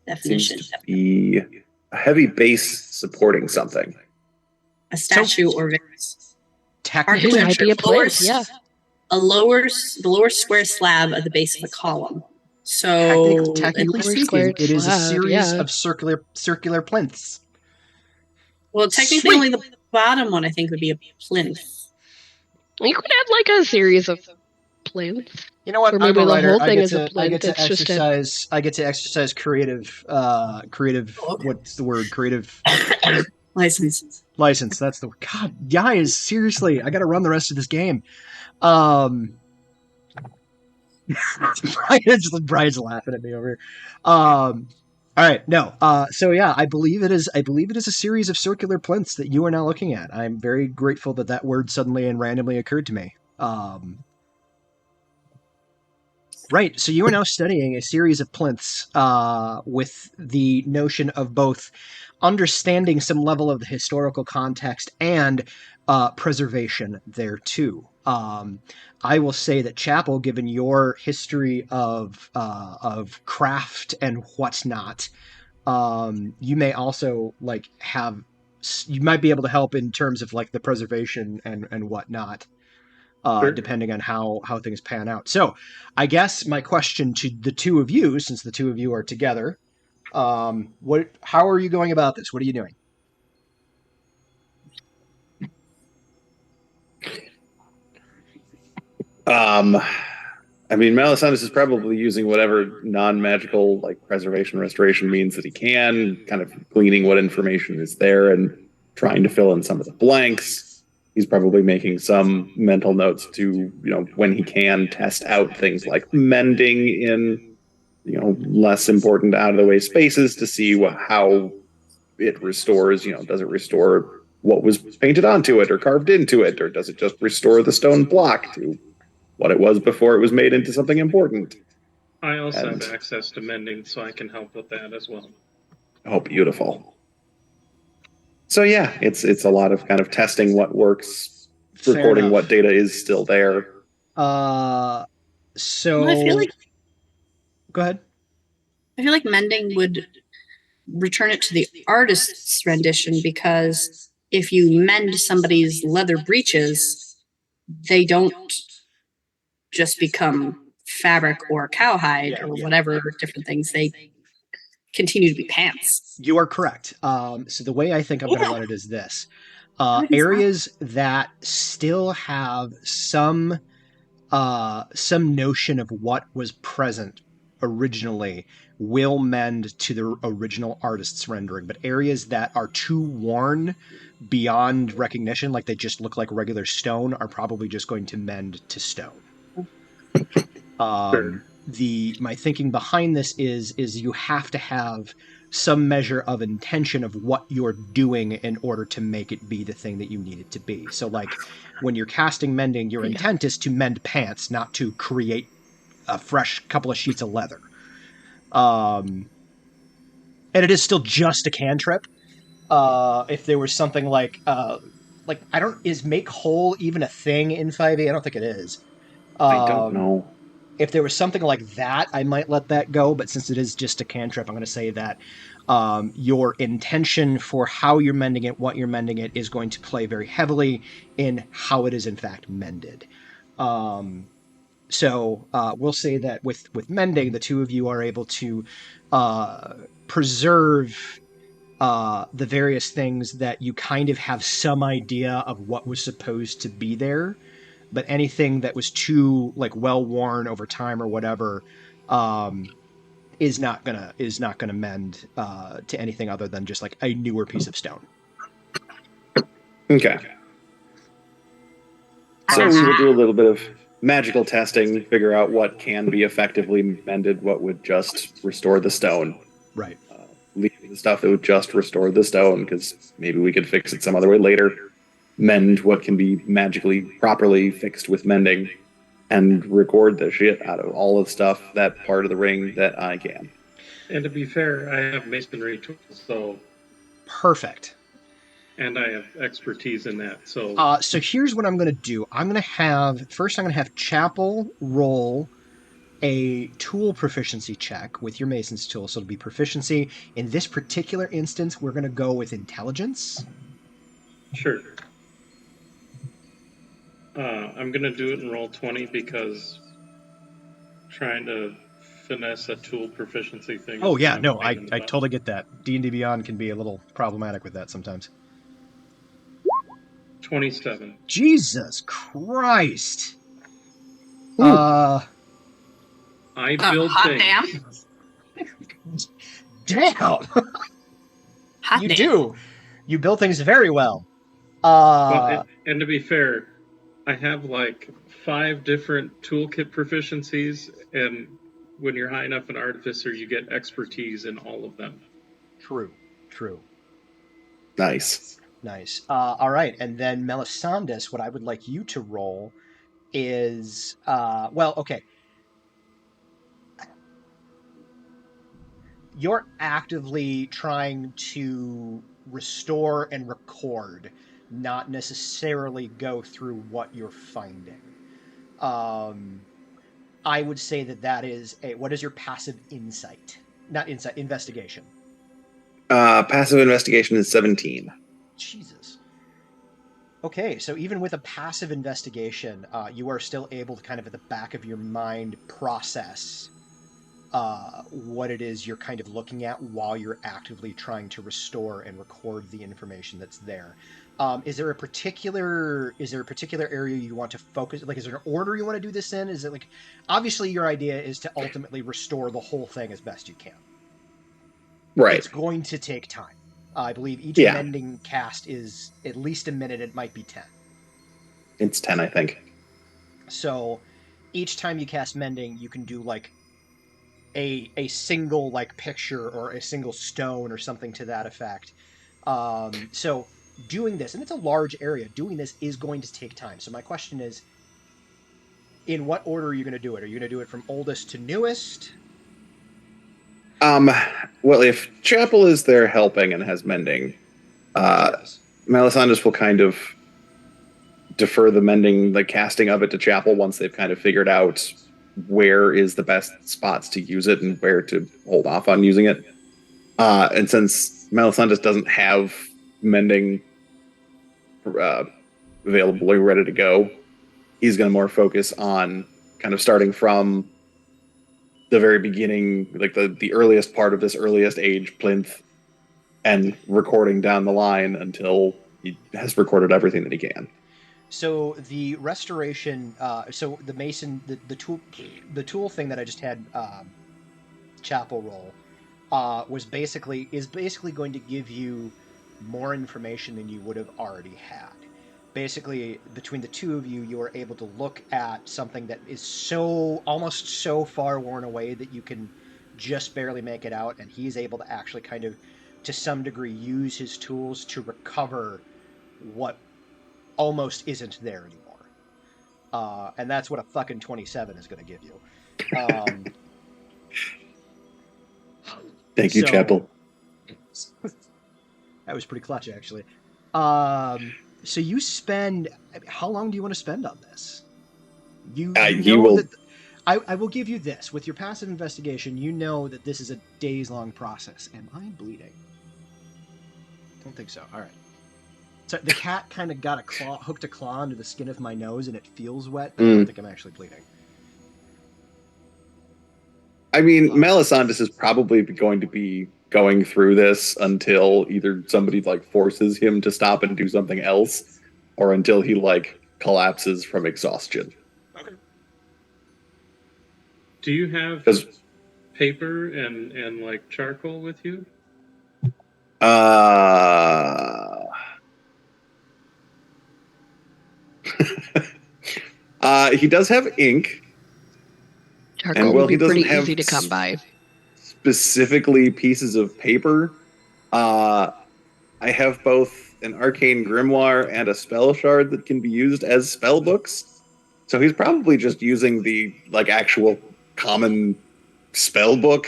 Definition. Seems to be a heavy base supporting something. A statue or vase. Technically, It might be a plinth, yeah. The lower square slab at the base of the column. So technically speaking, it is a series of circular plinths. Well, technically, only the bottom one I think would be a plinth. You could have a series of plinths. You know what? Or maybe I'm a the writer. whole thing is a I plinth. get to It's just exercise. I get to exercise creative. What's the word? Creative license. License. That's the God. Guys, seriously, I got to run the rest of this game. Brian's laughing at me over here. All right, no. So yeah, I believe it is a series of circular plinths that you are now looking at. I'm very grateful that word suddenly and randomly occurred to me. Right, so you are now studying a series of plinths with the notion of both understanding some level of the historical context and preservation there too. I will say that Chapel, given your history of craft and whatnot, you may also you might be able to help in terms of the preservation and whatnot. Sure. Depending on how things pan out. So I guess my question to the two of you, since the two of you are together, how are you going about this? What are you doing? Melisandus is probably using whatever non-magical preservation restoration means that he can, kind of gleaning what information is there and trying to fill in some of the blanks. He's probably making some mental notes to, when he can test out things like mending in, less important out of the way spaces to see how it restores, does it restore what was painted onto it or carved into it, or does it just restore the stone block to what it was before it was made into something important? I also have access to mending, so I can help with that as well. Oh, beautiful. So yeah, it's a lot of kind of testing what works, recording what data is still there. So well, I feel like, go ahead. I feel like mending would return it to the artist's rendition, because if you mend somebody's leather breeches, they don't just become fabric or cowhide or whatever different things. They continue to be pants. You are correct. So the way I think I'm going to run it is this. Areas that still have some notion of what was present originally will mend to the original artist's rendering, but areas that are too worn beyond recognition, like they just look like regular stone, are probably just going to mend to stone. Sure. My thinking behind this is you have to have some measure of intention of what you're doing in order to make it be the thing that you need it to be. So like when you're casting mending, your intent is to mend pants, not to create a fresh couple of sheets of leather. And it is still just a cantrip. If there was something like is make whole even a thing in 5e? I don't think it is. I don't know. If there was something like that, I might let that go. But since it is just a cantrip, I'm going to say that your intention for how you're mending it, what you're mending it, is going to play very heavily in how it is in fact mended. So we'll say that with mending, the two of you are able to preserve the various things that you kind of have some idea of what was supposed to be there. But anything that was too like well worn over time or whatever is not gonna mend to anything other than just like a newer piece of stone. Okay. So we will do a little bit of magical testing, figure out what can be effectively mended, what would just restore the stone. Right. Leave the stuff that would just restore the stone, because maybe we could fix it some other way later. Mend what can be magically properly fixed with mending, and record the shit out of all of the stuff, that part of the ring that I can. And to be fair, I have masonry tools, so... Perfect. And I have expertise in that, so... So here's what I'm going to do. I'm going to have Chapel roll a tool proficiency check with your mason's tool, so it'll be proficiency. In this particular instance, we're going to go with intelligence. Sure. I'm going to do it and roll 20 because trying to finesse a tool proficiency thing. Oh, yeah, no, I totally get that. D&D Beyond can be a little problematic with that sometimes. 27. Jesus Christ. I build things. Damn. Hot You damn. do. You build things very well. Well, and to be fair, I have like 5 different toolkit proficiencies, and when you're high enough in Artificer, you get expertise in all of them. True. Nice. All right, and then Melisandus, what I would like you to roll is, okay. You're actively trying to restore and record, not necessarily go through what you're finding. I would say that is what is your passive insight? Not insight, investigation. Passive investigation is 17. Jesus. Okay, so even with a passive investigation, you are still able to kind of at the back of your mind process what it is you're kind of looking at while you're actively trying to restore and record the information that's there. Is there a particular area you want to focus? Like, is there an order you want to do this in? Is it like, obviously your idea is to ultimately restore the whole thing as best you can. Right. It's going to take time. I believe each mending cast is at least a minute. It might be 10. It's 10, I think. So each time you cast mending, you can do like a single like picture or a single stone or something to that effect. So doing this, and it's a large area, doing this is going to take time. So my question is, in what order are you going to do it? Are you going to do it from oldest to newest? Well, if Chapel is there helping and has mending, Melisandus will kind of defer the mending, the casting of it to Chapel once they've kind of figured out where is the best spots to use it and where to hold off on using it. And since Melisandus doesn't have mending available or ready to go, he's going to more focus on kind of starting from the very beginning, like the earliest part of this earliest age plinth, and recording down the line until he has recorded everything that he can. So the restoration, so the mason, the tool thing that I just had Chapel roll is basically going to give you more information than you would have already had. Basically, between the two of you, you are able to look at something that is almost so far worn away that you can just barely make it out, and he's able to actually kind of, to some degree, use his tools to recover what almost isn't there anymore. And that's what a fucking 27 is going to give you. Thank you, Chapel. That was pretty clutch, actually. So you spend... How long do you want to spend on this? I will give you this. With your passive investigation, you know that this is a days-long process. Am I bleeding? Don't think so. All right. So the cat kind of got hooked a claw into the skin of my nose, and it feels wet, but I don't think I'm actually bleeding. I mean, Melisandus is probably going to be going through this until either somebody like forces him to stop and do something else, or until he like collapses from exhaustion. Okay. Do you have paper and like charcoal with you? He does have ink. Charcoal would be pretty easy to come by. Specifically pieces of paper. I have both an arcane grimoire and a spell shard that can be used as spell books. So he's probably just using the like actual common spell book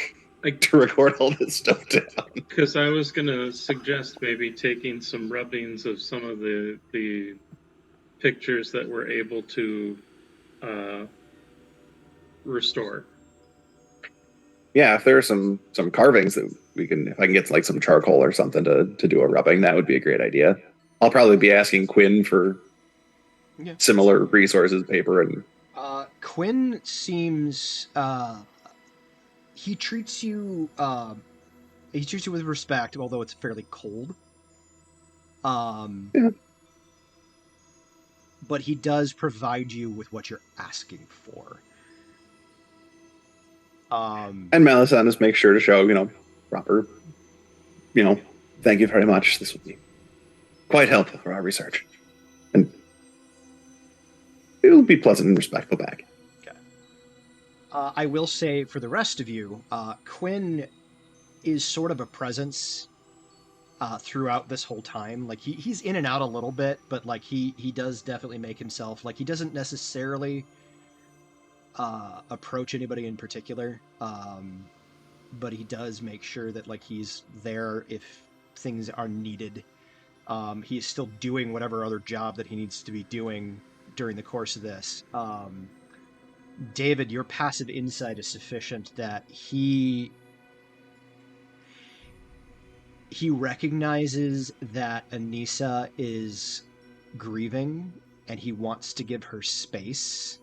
to record all this stuff down. Because I was going to suggest maybe taking some rubbings of some of the pictures that we're able to restore. Yeah, if there are some carvings that we can, if I can get like some charcoal or something to do a rubbing, that would be a great idea. I'll probably be asking Quinn for similar resources, paper and. Quinn seems he treats you with respect, although it's fairly cold. Yeah. But he does provide you with what you're asking for. And Melisandus makes sure to show, proper, thank you very much. This will be quite helpful for our research. And it will be pleasant and respectful back. Okay. I will say for the rest of you, Quinn is sort of a presence throughout this whole time. Like he's in and out a little bit, but like he does definitely make himself, like he doesn't necessarily approach anybody in particular, but he does make sure that like he's there if things are needed. He is still doing whatever other job that he needs to be doing during the course of this. David, your passive insight is sufficient that he recognizes that Anissa is grieving and he wants to give her space,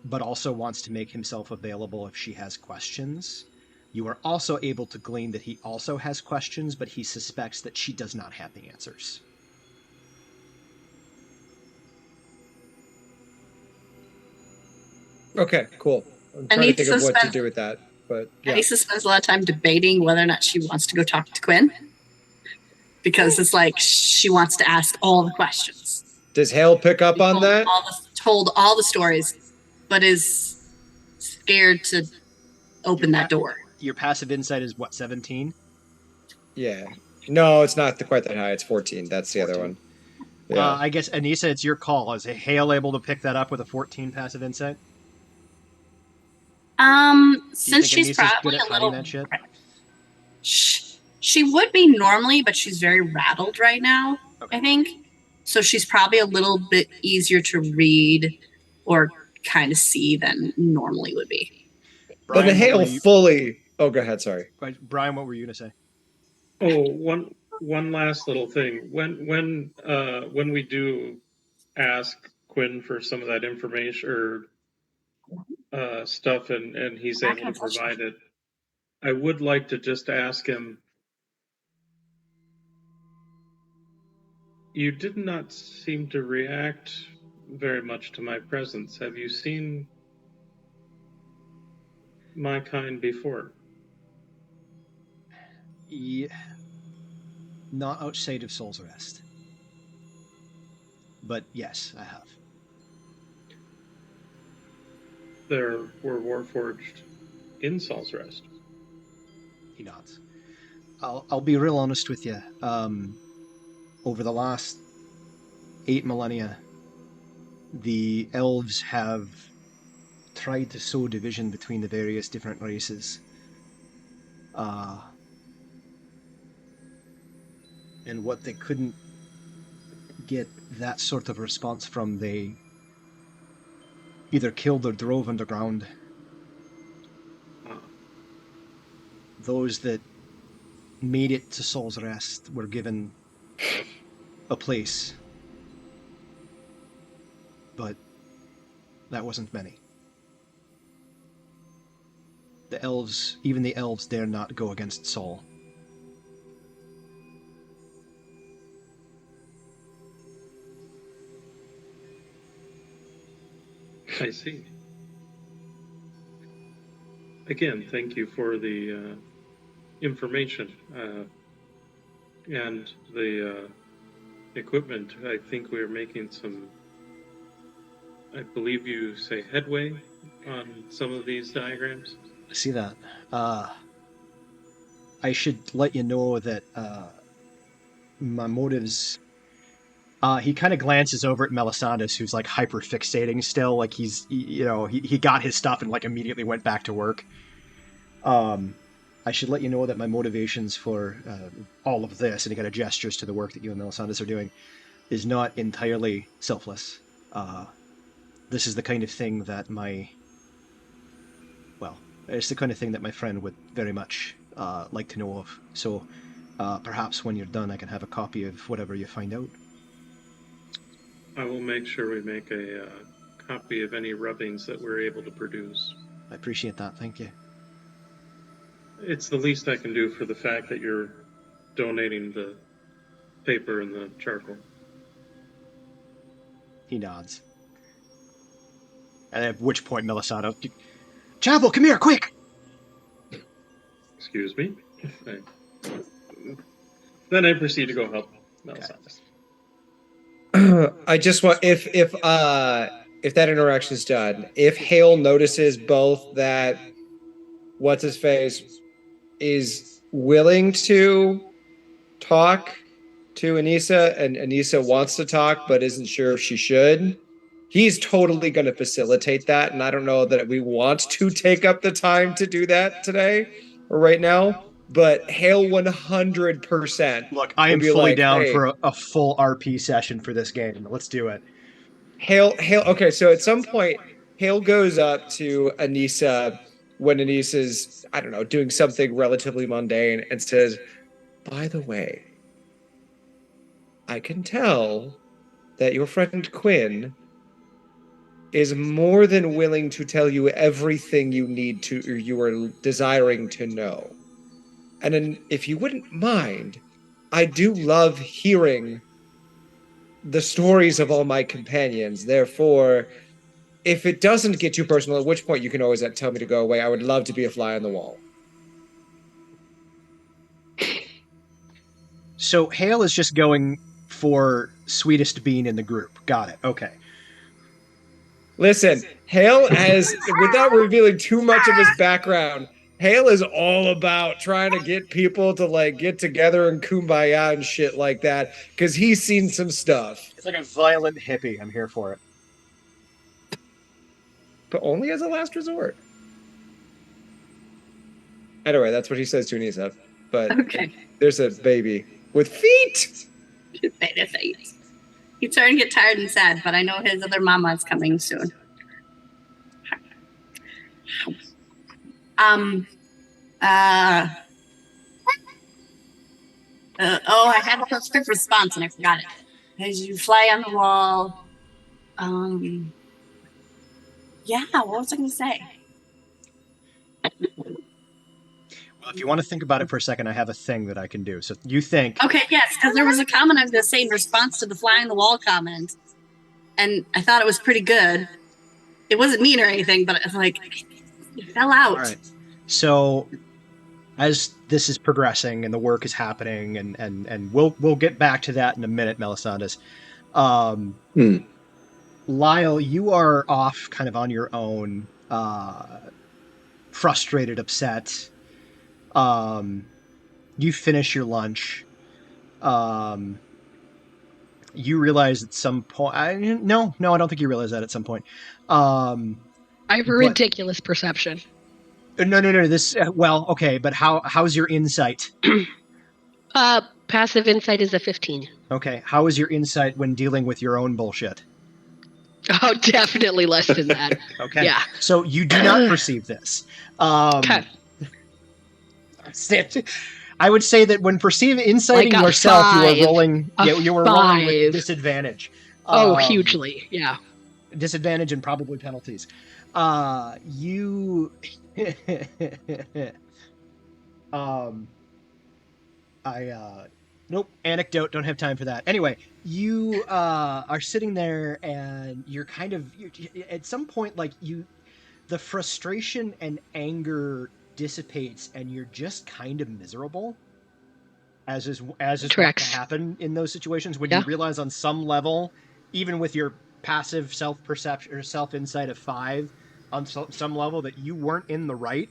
but also wants to make himself available if she has questions. You are also able to glean that he also has questions, but he suspects that she does not have the answers. Okay, cool. I'm trying to think of what to do with that. But yeah. Anissa spends a lot of time debating whether or not she wants to go talk to Quinn. Because it's like she wants to ask all the questions. Does Hale pick up on that? Told all the stories, but is scared to open that door. Your passive insight is what, 17? Yeah. No, it's not quite that high. It's 14. That's the 14. Other one. Yeah. I guess, Anissa, it's your call. Is Hale able to pick that up with a 14 passive insight? Since she's probably a little... That shit? She would be normally, but she's very rattled right now, okay. I think. So she's probably a little bit easier to read or kind of see than normally would be. Brian, but Hale fully... Oh, go ahead, sorry. Brian, what were you going to say? Oh, one last little thing. When we do ask Quinn for some of that information, or stuff and he's able to provide it. I would like to just ask him, you did not seem to react very much to my presence. Have you seen my kind before? Yeah, not outside of Saul's Rest. But yes, I have. There were Warforged in Saul's Rest. He nods. I'll be real honest with you. Over the last 8 millennia, the elves have tried to sow division between the various different races. And what they couldn't get that sort of response from, they either killed or drove underground. Those that made it to Saul's Rest were given a place. But that wasn't many. The elves, even the elves, dare not go against Saul. I see. Again, thank you for the information and the equipment. I think we're making some, I believe you say, headway on some of these diagrams. I see that. I should let you know that my motives... he kind of glances over at Melisandus, who's like hyper fixating still, like he got his stuff and like immediately went back to work. I should let you know that my motivations for all of this, and he kind of gestures to the work that you and Melisandus are doing, is not entirely selfless. This is the kind of thing that it's the kind of thing that my friend would very much like to know of. So perhaps when you're done, I can have a copy of whatever you find out. I will make sure we make a copy of any rubbings that we're able to produce. I appreciate that, thank you. It's the least I can do for the fact that you're donating the paper and the charcoal. He nods. And at which point Melisandus... Chapel, come here, quick! Excuse me? Then I proceed to go help Melisandus. I just want, if that interaction is done, if Hale notices both that what's his face is willing to talk to Anissa and Anissa wants to talk but isn't sure if she should, he's totally going to facilitate that. And I don't know that we want to take up the time to do that today or right now. But Hale 100%. Look, I am fully down for a full RP session for this game. Let's do it. Hale. Okay, so at some point, Hale goes up to Anissa when Anissa's, I don't know, doing something relatively mundane and says, "By the way, I can tell that your friend Quinn is more than willing to tell you everything you need to, or you are desiring to know. And then, if you wouldn't mind, I do love hearing the stories of all my companions. Therefore, if it doesn't get too personal, at which point you can always tell me to go away, I would love to be a fly on the wall." So Hale is just going for sweetest bean in the group. Got it. Okay. Listen, Hale has, without revealing too much of his background, Hale is all about trying to get people to like get together and kumbaya and shit like that because he's seen some stuff. It's like a violent hippie. I'm here for it. But only as a last resort. Anyway, that's what he says to Anissa. But okay. There's a baby with feet. Baby feet. He's starting to get tired and sad, but I know his other mama is coming soon. I had a quick response and I forgot it. As you fly on the wall, Yeah, what was I going to say? Well, if you want to think about it for a second, I have a thing that I can do. So you think. Okay, yes, because there was a comment I was going to say in response to the fly on the wall comment, and I thought it was pretty good. It wasn't mean or anything, but it's like it fell out. All right. So as this is progressing and the work is happening, and we'll get back to that in a minute, Melisandus. Lyle, you are off kind of on your own, frustrated, upset. You finish your lunch. You realize at some point. No, I don't think you realize that at some point. I have a ridiculous perception. No. This well, okay, but how's your insight? Passive insight is a 15. Okay, how is your insight when dealing with your own bullshit? Oh, definitely less than that. Okay. Yeah. So you do not perceive this. Okay. I would say that when inciting like yourself, 5. you were rolling. You were rolling with disadvantage. Hugely. Yeah. Disadvantage and probably penalties. You. Nope. Anecdote. Don't have time for that. Anyway, you are sitting there and you're at some point, like the frustration and anger dissipates and you're just kind of miserable, as is what can happen in those situations when you realize on some level, even with your passive self-perception or self-insight of 5, on some level that you weren't in the right,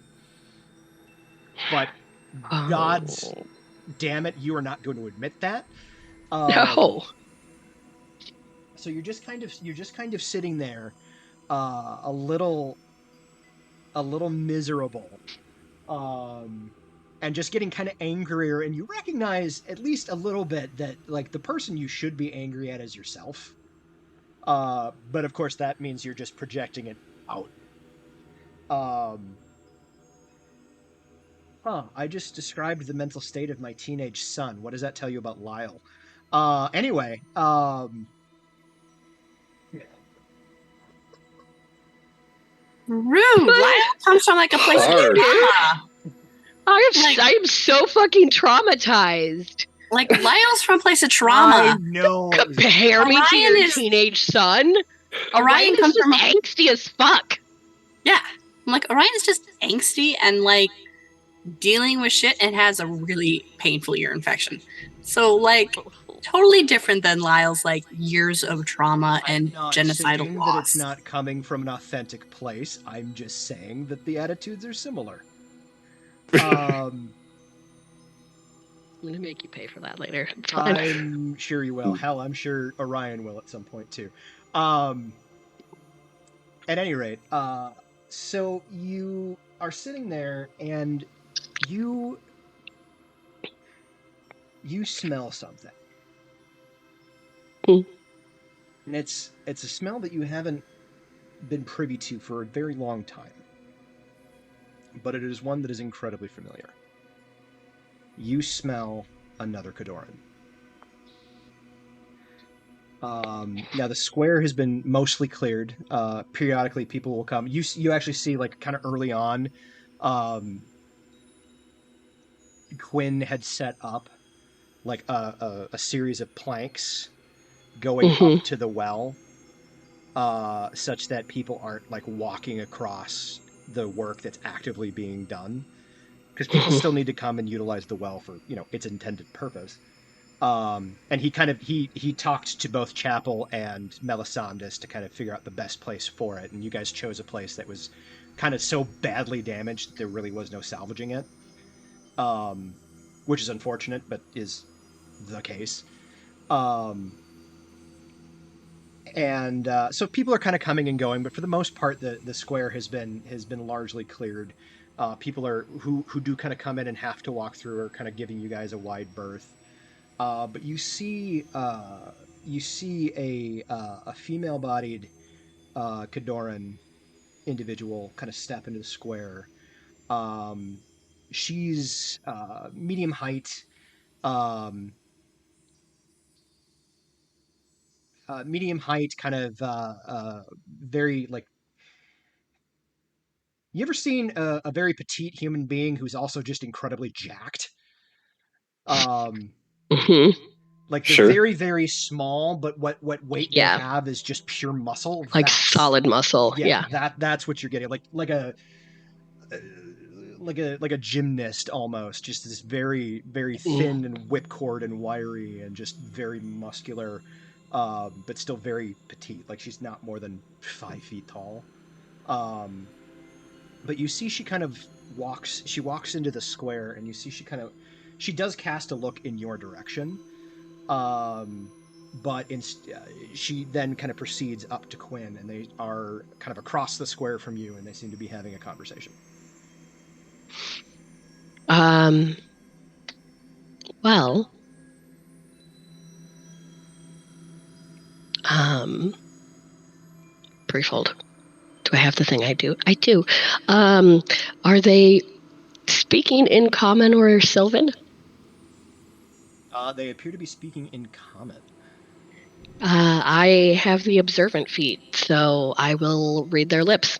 but God's damn it, you are not going to admit that. No. So you're just kind of sitting there, a little miserable, and just getting kind of angrier. And you recognize at least a little bit that like the person you should be angry at is yourself. But of course that means you're just projecting it out. I just described the mental state of my teenage son. What does that tell you about Lyle? Anyway, rude. Lyle comes from like a place of trauma. I am so fucking traumatized. Like Lyle's from a place of trauma. I know. Compare me to your teenage son. Orion comes from angsty as fuck. Yeah, I'm like Orion's just angsty and like dealing with shit and has a really painful ear infection. So like totally different than Lyle's like years of trauma and genocidal loss. That it's not coming from an authentic place. I'm just saying that the attitudes are similar. I'm gonna make you pay for that later. I'm sure you will. Hell, I'm sure Orion will at some point too. At any rate, so you are sitting there and you smell something. And it's a smell that you haven't been privy to for a very long time. But it is one that is incredibly familiar. You smell another Cadoran. Now the square has been mostly cleared. Periodically people will come. You actually see like kind of early on, Quinn had set up like a series of planks going up to the well, such that people aren't like walking across the work that's actively being done, because people still need to come and utilize the well for its intended purpose. And he talked to both Chapel and Melisandus to kind of figure out the best place for it, and you guys chose a place that was kind of so badly damaged that there really was no salvaging it, which is unfortunate, but is the case. And so people are kind of coming and going, but for the most part, the square has been largely cleared. People are who do kind of come in and have to walk through are kind of giving you guys a wide berth. But you see a female-bodied Cadoran individual kind of step into the square. She's medium height. Medium height, kind of very like You ever seen a very petite human being who's also just incredibly jacked? Mm-hmm. Like they're Sure. very, very small, but what weight they Yeah. have is just pure muscle. Like solid muscle. Yeah. That's what you're getting. Like a gymnast almost. Just this very, very thin and whipcord and wiry and just very muscular, but still very petite. Like she's not more than 5 feet tall. But you see she kind of walks into the square, and you see she does cast a look in your direction. But she then kind of proceeds up to Quinn, and they are kind of across the square from you, and they seem to be having a conversation. Well, briefhold. Do I have the thing I do? I do. Are they speaking in Common or Sylvan? They appear to be speaking in Common. I have the observant feat, so I will read their lips.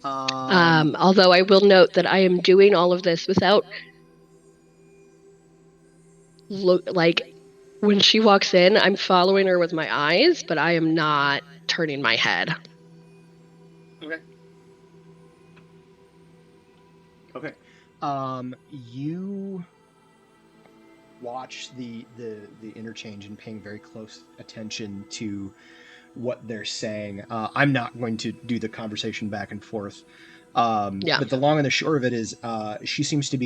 Although I will note that I am doing all of this without when she walks in, I'm following her with my eyes, but I am not turning my head. Okay. You watch the interchange and paying very close attention to what they're saying. I'm not going to do the conversation back and forth. But the long and the short of it is, she seems to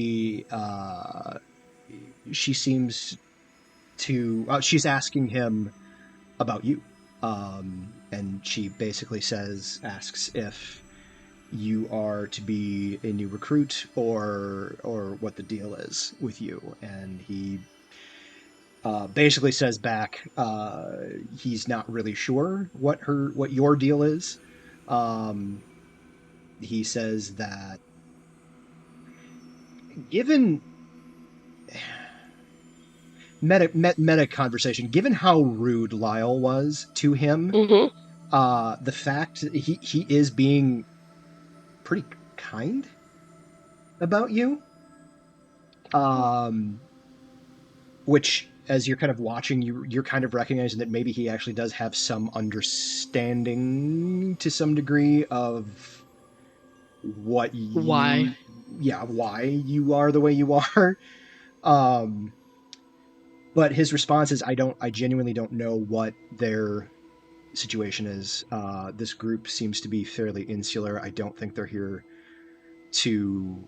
she's asking him about you. And she basically asks if you are to be a new recruit or what the deal is with you. And he basically says back he's not really sure what your deal is. He says that given meta conversation, given how rude Lyle was to him, the fact that he is being pretty kind about you, which as you're kind of watching, you're kind of recognizing that maybe he actually does have some understanding to some degree of why you are the way you are. But his response is, I genuinely don't know what their situation is. This group seems to be fairly insular. I don't think they're here to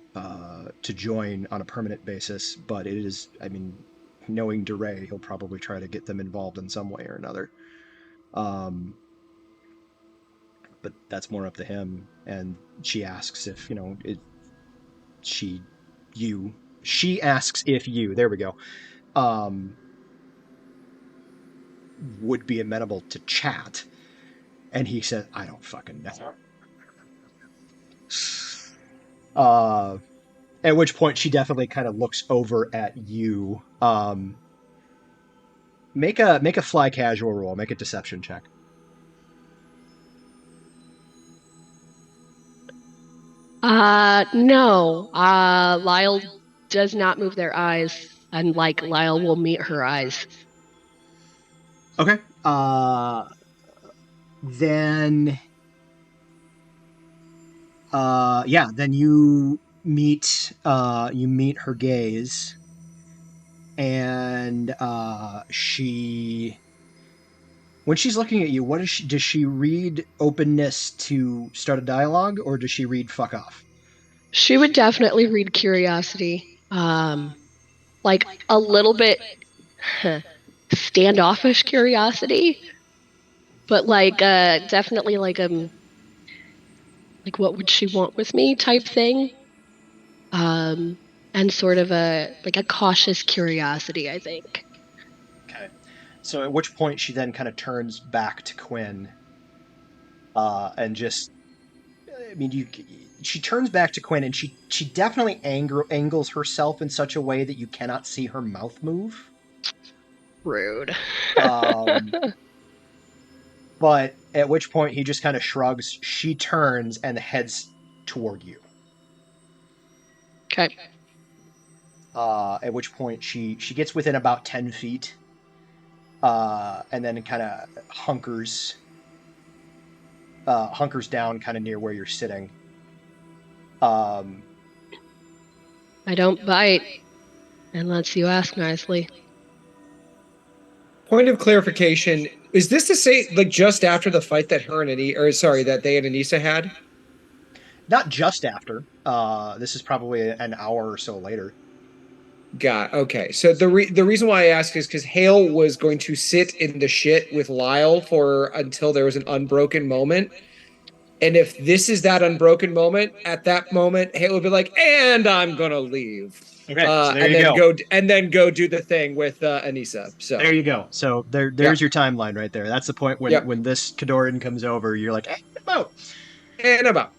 join on a permanent basis, but it is, I mean, knowing DeRay, he'll probably try to get them involved in some way or another. But that's more up to him. And she asks if, she asks if you, there we go, would be amenable to chat. And he said, I don't fucking know. At which point she definitely kind of looks over at you. Make a fly casual roll. Make a deception check. No. Lyle does not move their eyes, and Lyle will meet her eyes. Okay. Then you meet her gaze, and when she's looking at you, does she read openness to start a dialogue, or does she read fuck off? She would definitely read curiosity. A little bit standoffish curiosity, but definitely what would she want with me type thing. And sort of a cautious curiosity, I think. Okay. So at which point she then kind of turns back to Quinn, and just, I mean, she turns back to Quinn, and she definitely angles herself in such a way that you cannot see her mouth move. Rude. But at which point he just kind of shrugs. She turns and heads toward you. Okay. At which point she gets within about 10 feet, and then kind of hunkers down kind of near where you're sitting. I don't bite unless you ask nicely. Point of clarification: is this to say, like, just after the fight that her and that they and Anissa had? Not just after. This is probably an hour or so later. Okay. So the reason why I ask is because Hale was going to sit in the shit with Lyle until there was an unbroken moment. And if this is that unbroken moment, at that moment, Hale would be like, "And I'm gonna leave." Okay, so there you go. And then go do the thing with Anissa. So there you go. So there's your timeline right there. That's the point when this Kadoran comes over, you're like, about. And about.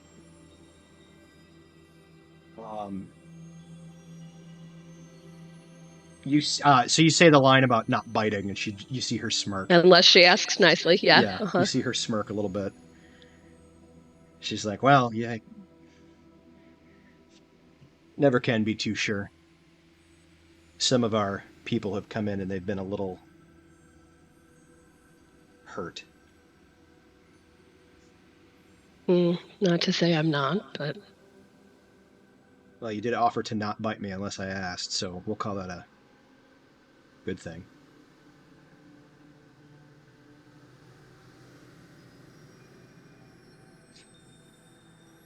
So you say the line about not biting, and you see her smirk. Unless she asks nicely, yeah. You see her smirk a little bit. She's like, well, yeah, never can be too sure. Some of our people have come in and they've been a little hurt. Not to say I'm not, but... Well, you did offer to not bite me unless I asked, so we'll call that a good thing.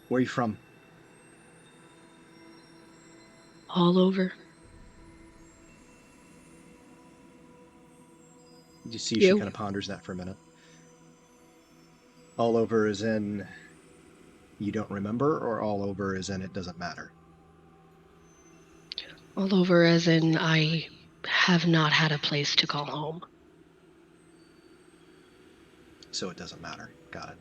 Where are you from? All over. You see she kind of ponders that for a minute. All over as in you don't remember, or all over as in it doesn't matter? All over as in I have not had a place to call home. So it doesn't matter. Got it.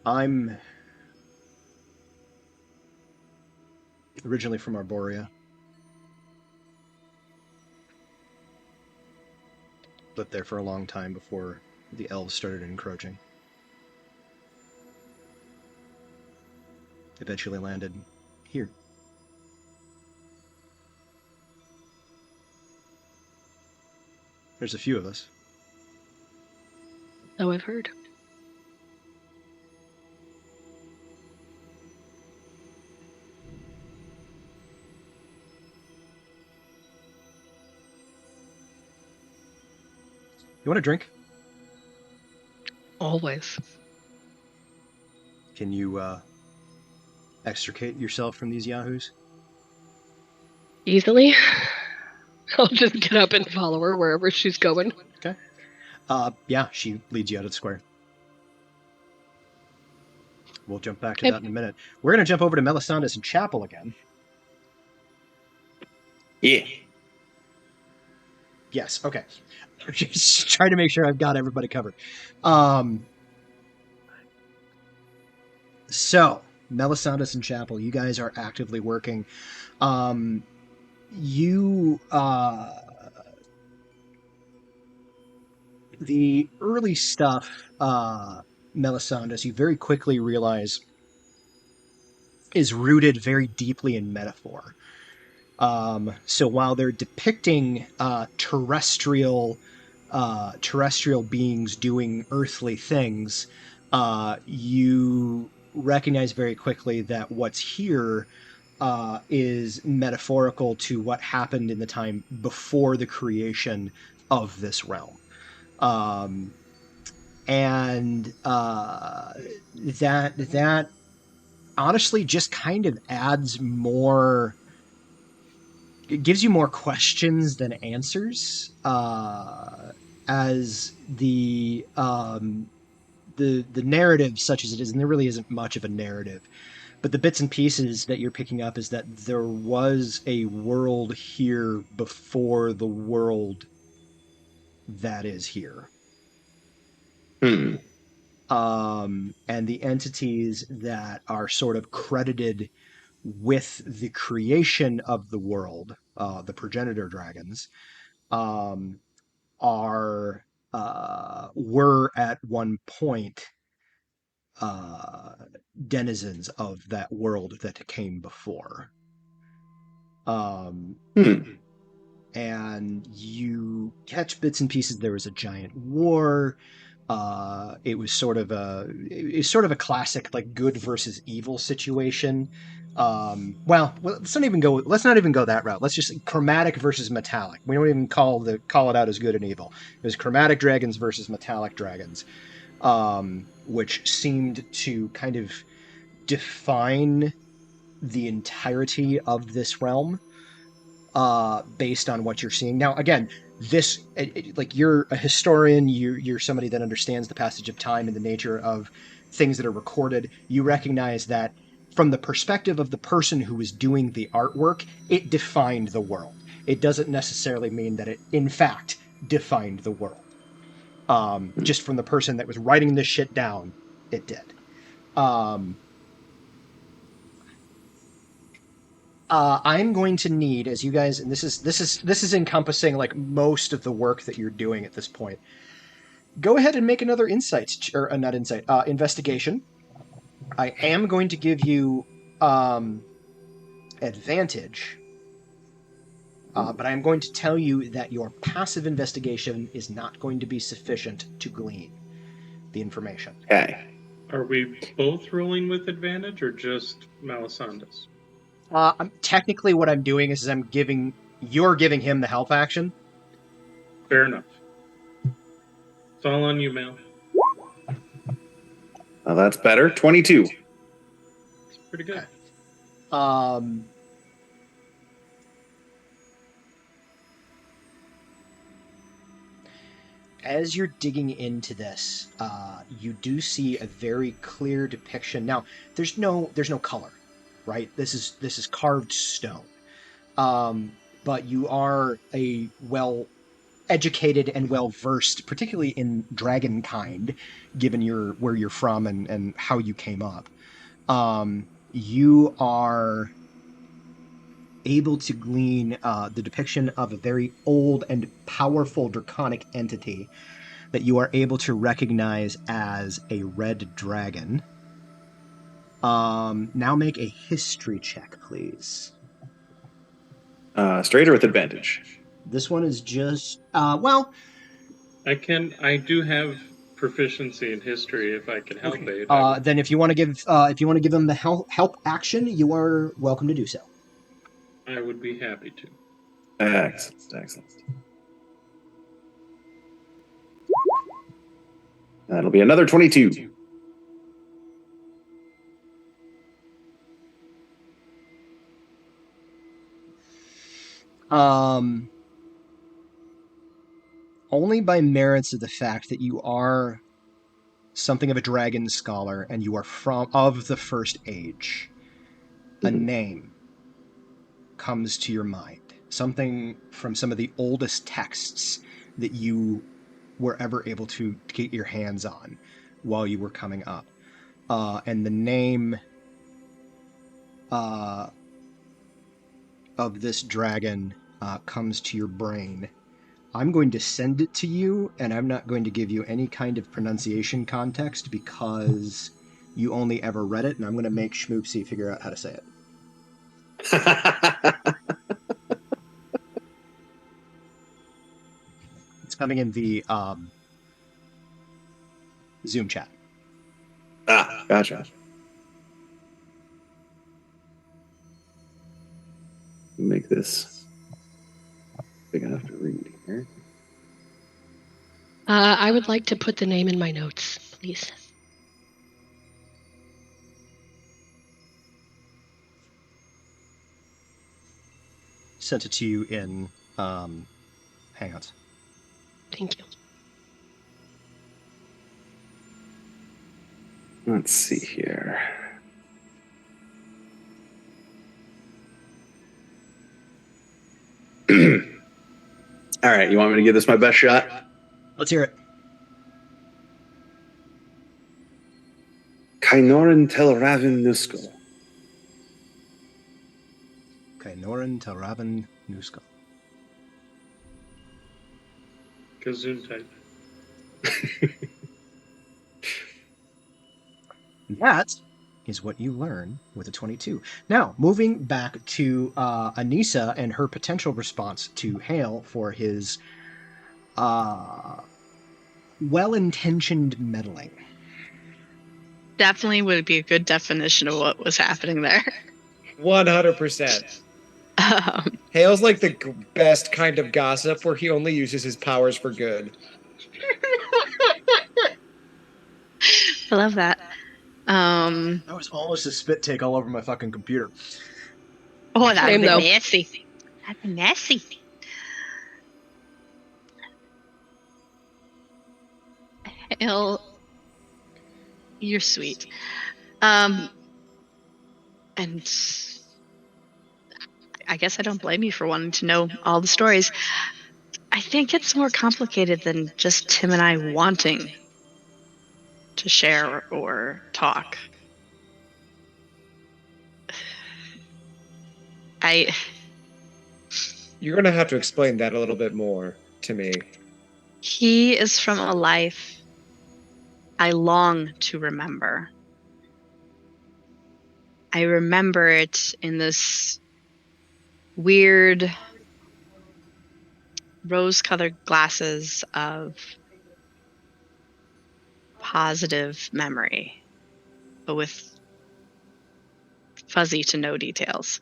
I'm originally from Arborea. Lived there for a long time before the elves started encroaching. Eventually landed here. There's a few of us. Oh, I've heard. You want a drink? Always. Can you extricate yourself from these yahoos? Easily. I'll just get up and follow her wherever she's going. Okay. Yeah, she leads you out of the square. We'll jump back to that in a minute. We're going to jump over to Melisandre's and Chapel again. Yeah. Yes, okay. Just trying to make sure I've got everybody covered. So, Melisandre's and Chapel, you guys are actively working. The early stuff, Melisandre, you very quickly realize is rooted very deeply in metaphor. So while they're depicting terrestrial beings doing earthly things, you recognize very quickly that what's here is metaphorical to what happened in the time before the creation of this realm. That honestly just kind of adds more. It gives you more questions than answers, as the narrative, such as it is, and there really isn't much of a narrative, but the bits and pieces that you're picking up is that there was a world here before the world that is here. And the entities that are sort of credited with the creation of the world, the progenitor dragons, are were at one point denizens of that world that came before. And you catch bits and pieces. There was a giant war. It was sort of a classic like good versus evil situation. Well, let's not even go that route. Let's just chromatic versus metallic. We don't even call it out as good and evil. It was chromatic dragons versus metallic dragons, which seemed to kind of define the entirety of this realm, based on what you're seeing. Now, again, this like you're a historian, you're somebody that understands the passage of time and the nature of things that are recorded. You recognize that from the perspective of the person who was doing the artwork, it defined the world. It doesn't necessarily mean that it, in fact, defined the world. Just from the person that was writing this shit down, it did. I'm going to need, as you guys, and this is encompassing like most of the work that you're doing at this point. Go ahead and make another investigation. I am going to give you advantage, but I'm going to tell you that your passive investigation is not going to be sufficient to glean the information. Okay. Are we both rolling with advantage or just Malisandas? Technically, what I'm doing is you're giving him the help action. Fair enough. It's all on you, Mal. Well, that's better. 22. It's pretty good. Okay. As you're digging into this, you do see a very clear depiction. Now, there's no color, right? This is carved stone. But you are a well-educated and well-versed, particularly in dragonkind, given where you're from and how you came up. You are able to glean the depiction of a very old and powerful draconic entity that you are able to recognize as a red dragon. Now make a history check, please. Straight or with advantage? This one is just well. I do have proficiency in history if I can help Okay. aid. Then if you want to give them the help action, you are welcome to do so. I would be happy to. Excellent. That'll be another 22. Only by merits of the fact that you are something of a dragon scholar and you are of the first age, a name comes to your mind. Something from some of the oldest texts that you were ever able to get your hands on while you were coming up. And the name of this dragon comes to your brain. I'm going to send it to you, and I'm not going to give you any kind of pronunciation context because you only ever read it, and I'm going to make Schmoopsy figure out how to say it. It's coming in the Zoom chat. Gotcha. Make this big enough to read here. I would like to put the name in my notes, please. Sent it to you in Hangouts. Thank you. Let's see here. All right, you want me to give this my best shot? Let's hear it. Kainoran Telraven Nusko. Kainoran Telraven Nusko. Gesundheit. That is what you learn with a 22. Now, moving back to Anissa and her potential response to Hale for his well-intentioned meddling. Definitely would be a good definition of what was happening there. 100%. Hale's like the best kind of gossip where he only uses his powers for good. I love that. That was almost a spit take all over my fucking computer. Oh, that would Same, be though. nasty. That'd be nasty. Hale, you're sweet. And I guess I don't blame you for wanting to know all the stories. I think it's more complicated than just Tim and I wanting to share or talk. You're going to have to explain that a little bit more to me. He is from a life I long to remember. I remember it in this weird rose-colored glasses of positive memory, but with fuzzy to no details.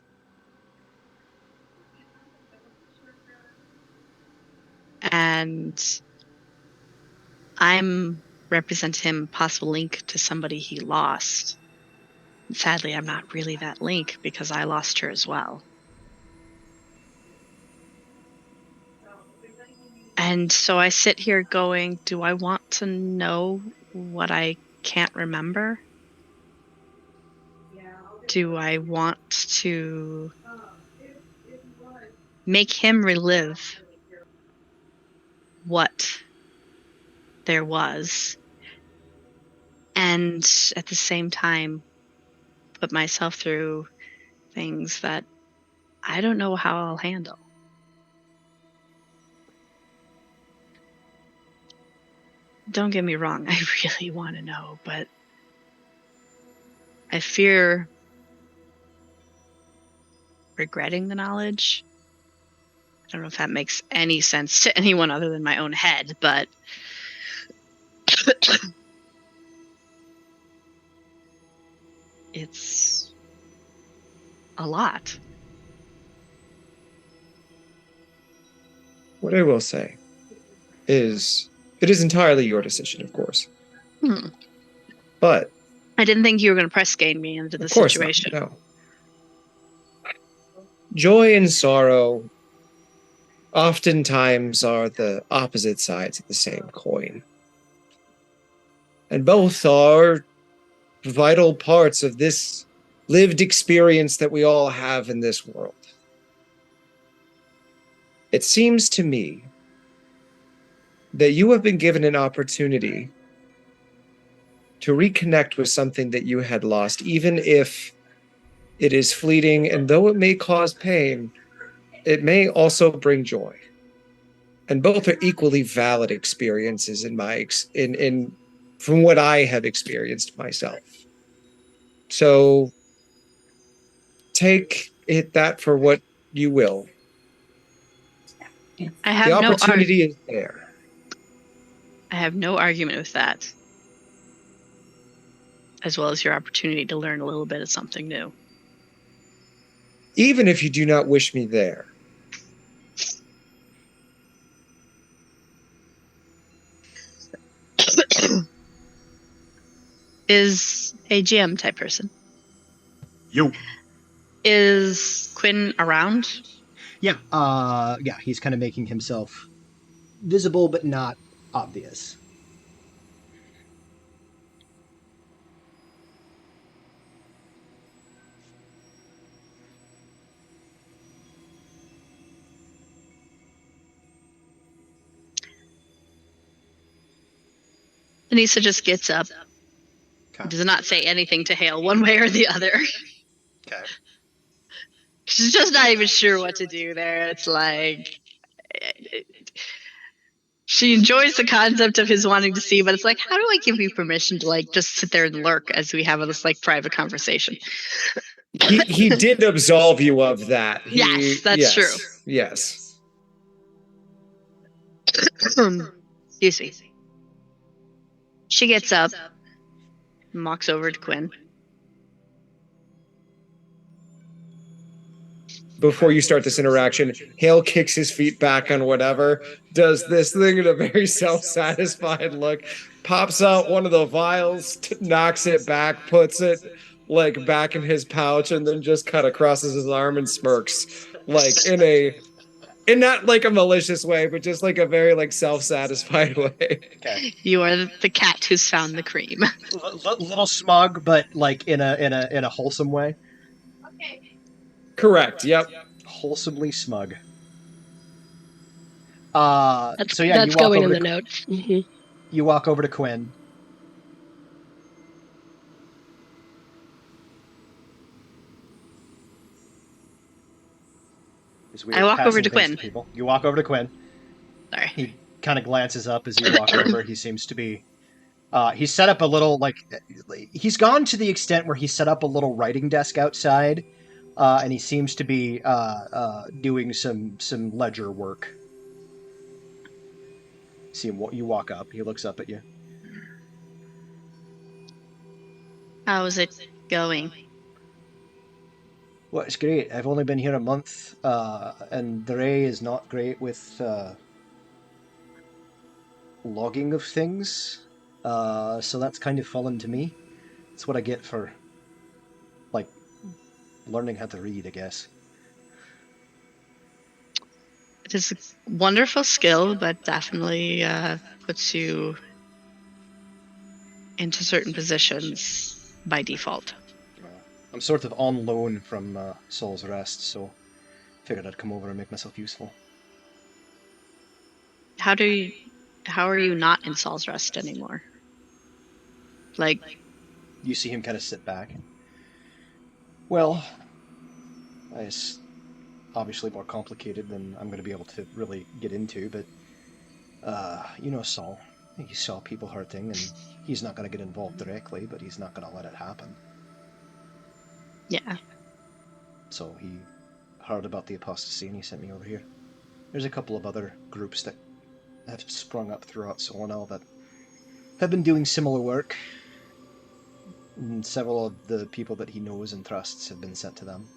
And I'm represent him possible link to somebody he lost. Sadly, I'm not really that link because I lost her as well. And so I sit here going, do I want to know what I can't remember? Do I want to make him relive what there was, and at the same time put myself through things that I don't know how I'll handle? Don't get me wrong, I really want to know, but I fear regretting the knowledge. I don't know if that makes any sense to anyone other than my own head, but it's a lot. What I will say is it is entirely your decision, of course. But I didn't think you were going to press game me into the situation. Not, no. Joy and sorrow oftentimes are the opposite sides of the same coin. And both are vital parts of this lived experience that we all have in this world. It seems to me that you have been given an opportunity to reconnect with something that you had lost, even if it is fleeting, and though it may cause pain, it may also bring joy. And both are equally valid experiences from what I have experienced myself. So take that for what you will. I have the opportunity is there. I have no argument with that, as well as your opportunity to learn a little bit of something new. Even if you do not wish me there. Is a GM type person. You. Is Quinn around? Yeah, he's kind of making himself visible but not obvious. Anissa just gets up. Okay. Does not say anything to Hale one way or the other. Okay. She's just not even sure what to do there. It's like, She enjoys the concept of his wanting to see, but it's like, how do I give you permission to like just sit there and lurk as we have this like private conversation? He did absolve you of that. Yes, that's true. Yes. Excuse me. She gets up, walks over to Quinn. Before you start this interaction, Hale kicks his feet back on whatever, does this thing in a very self-satisfied look, pops out one of the vials, knocks it back, puts it like back in his pouch, and then just kind of crosses his arm and smirks, like in not like a malicious way, but just like a very like self-satisfied way. Okay. You are the cat who's found the cream. Little smug, but like in a wholesome way. Correct. Yep. Wholesomely smug. That's so yeah, that's going in the notes. Mm-hmm. You walk over to Quinn. I walk over to Quinn. People. You walk over to Quinn. Sorry. He kind of glances up as you walk over. He seems to be. He's set up a little like. He's gone to the extent where he set up a little writing desk outside, and he seems to be doing some ledger work. See him. You walk up. He looks up at you. How's it going? Well, it's great. I've only been here a month, and the Ray is not great with logging of things, so that's kind of fallen to me. It's what I get for, like, learning how to read, I guess. It is a wonderful skill, but definitely puts you into certain positions by default. I'm sort of on loan from Saul's Rest, so figured I'd come over and make myself useful. How are you not in Saul's Rest anymore? Like, you see him kind of sit back. Well, it's obviously more complicated than I'm going to be able to really get into, but you know Saul. He saw people hurting, and he's not going to get involved directly, but he's not going to let it happen. yeah. So he heard about the apostasy and he sent me over here. There's a couple of other groups that have sprung up throughout Solonel that have been doing similar work. And several of the people that he knows and trusts have been sent to them.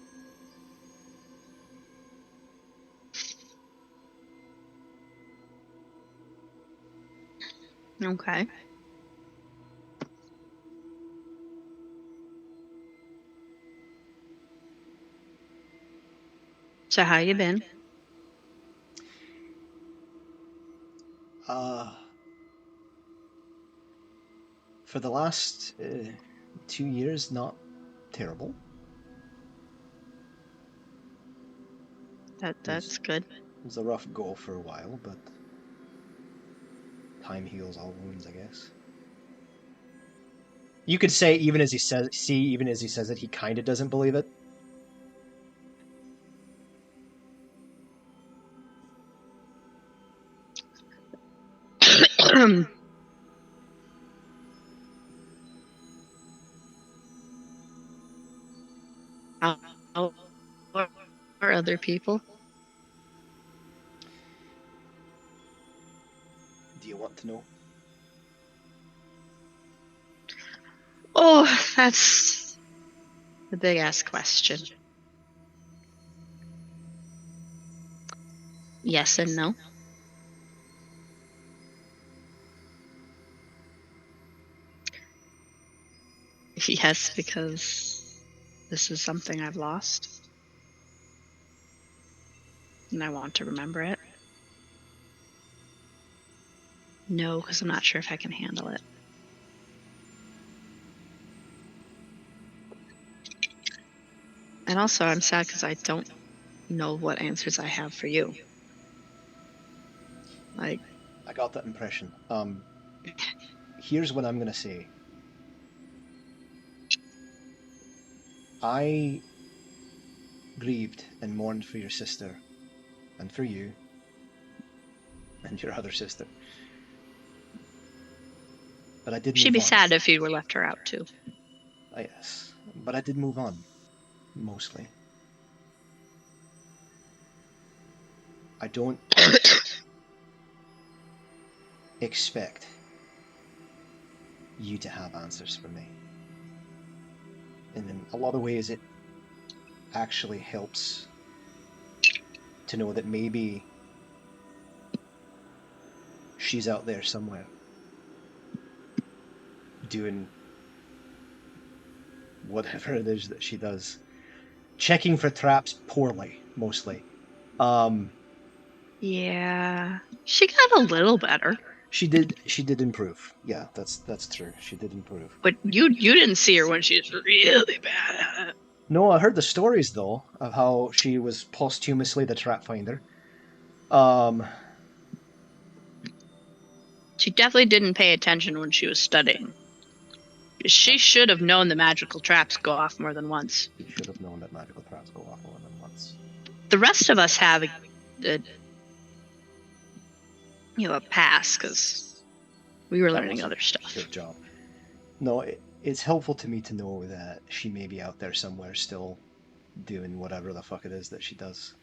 Okay. So how you been? For the last 2 years, not terrible. That's good. It was a rough go for a while, but time heals all wounds, I guess. You could say even as he says it, he kind of doesn't believe it. How are other people? Do you want to know? Oh, that's the big ass question. Yes and no. Yes, because this is something I've lost. And I want to remember it. No, because I'm not sure if I can handle it. And also, I'm sad because I don't know what answers I have for you. Like, I got that impression. Here's what I'm gonna say. I grieved and mourned for your sister and for you and your other sister. But I did She'd move be on. sad if you were left her out too. Yes, but I did move on, mostly. I don't expect you to have answers for me. And in a lot of ways, it actually helps to know that maybe she's out there somewhere doing whatever it is that she does. Checking for traps poorly, mostly. Yeah, she got a little better. She did improve. Yeah, that's true. She did improve. But you didn't see her when she was really bad at it. No, I heard the stories though of how she was posthumously the trap finder. She definitely didn't pay attention when she was studying. She should have known the magical traps go off more than once. She should have known that magical traps go off more than once. The rest of us have a pass because we were learning other stuff. Good job. No, it's helpful to me to know that she may be out there somewhere still doing whatever the fuck it is that she does.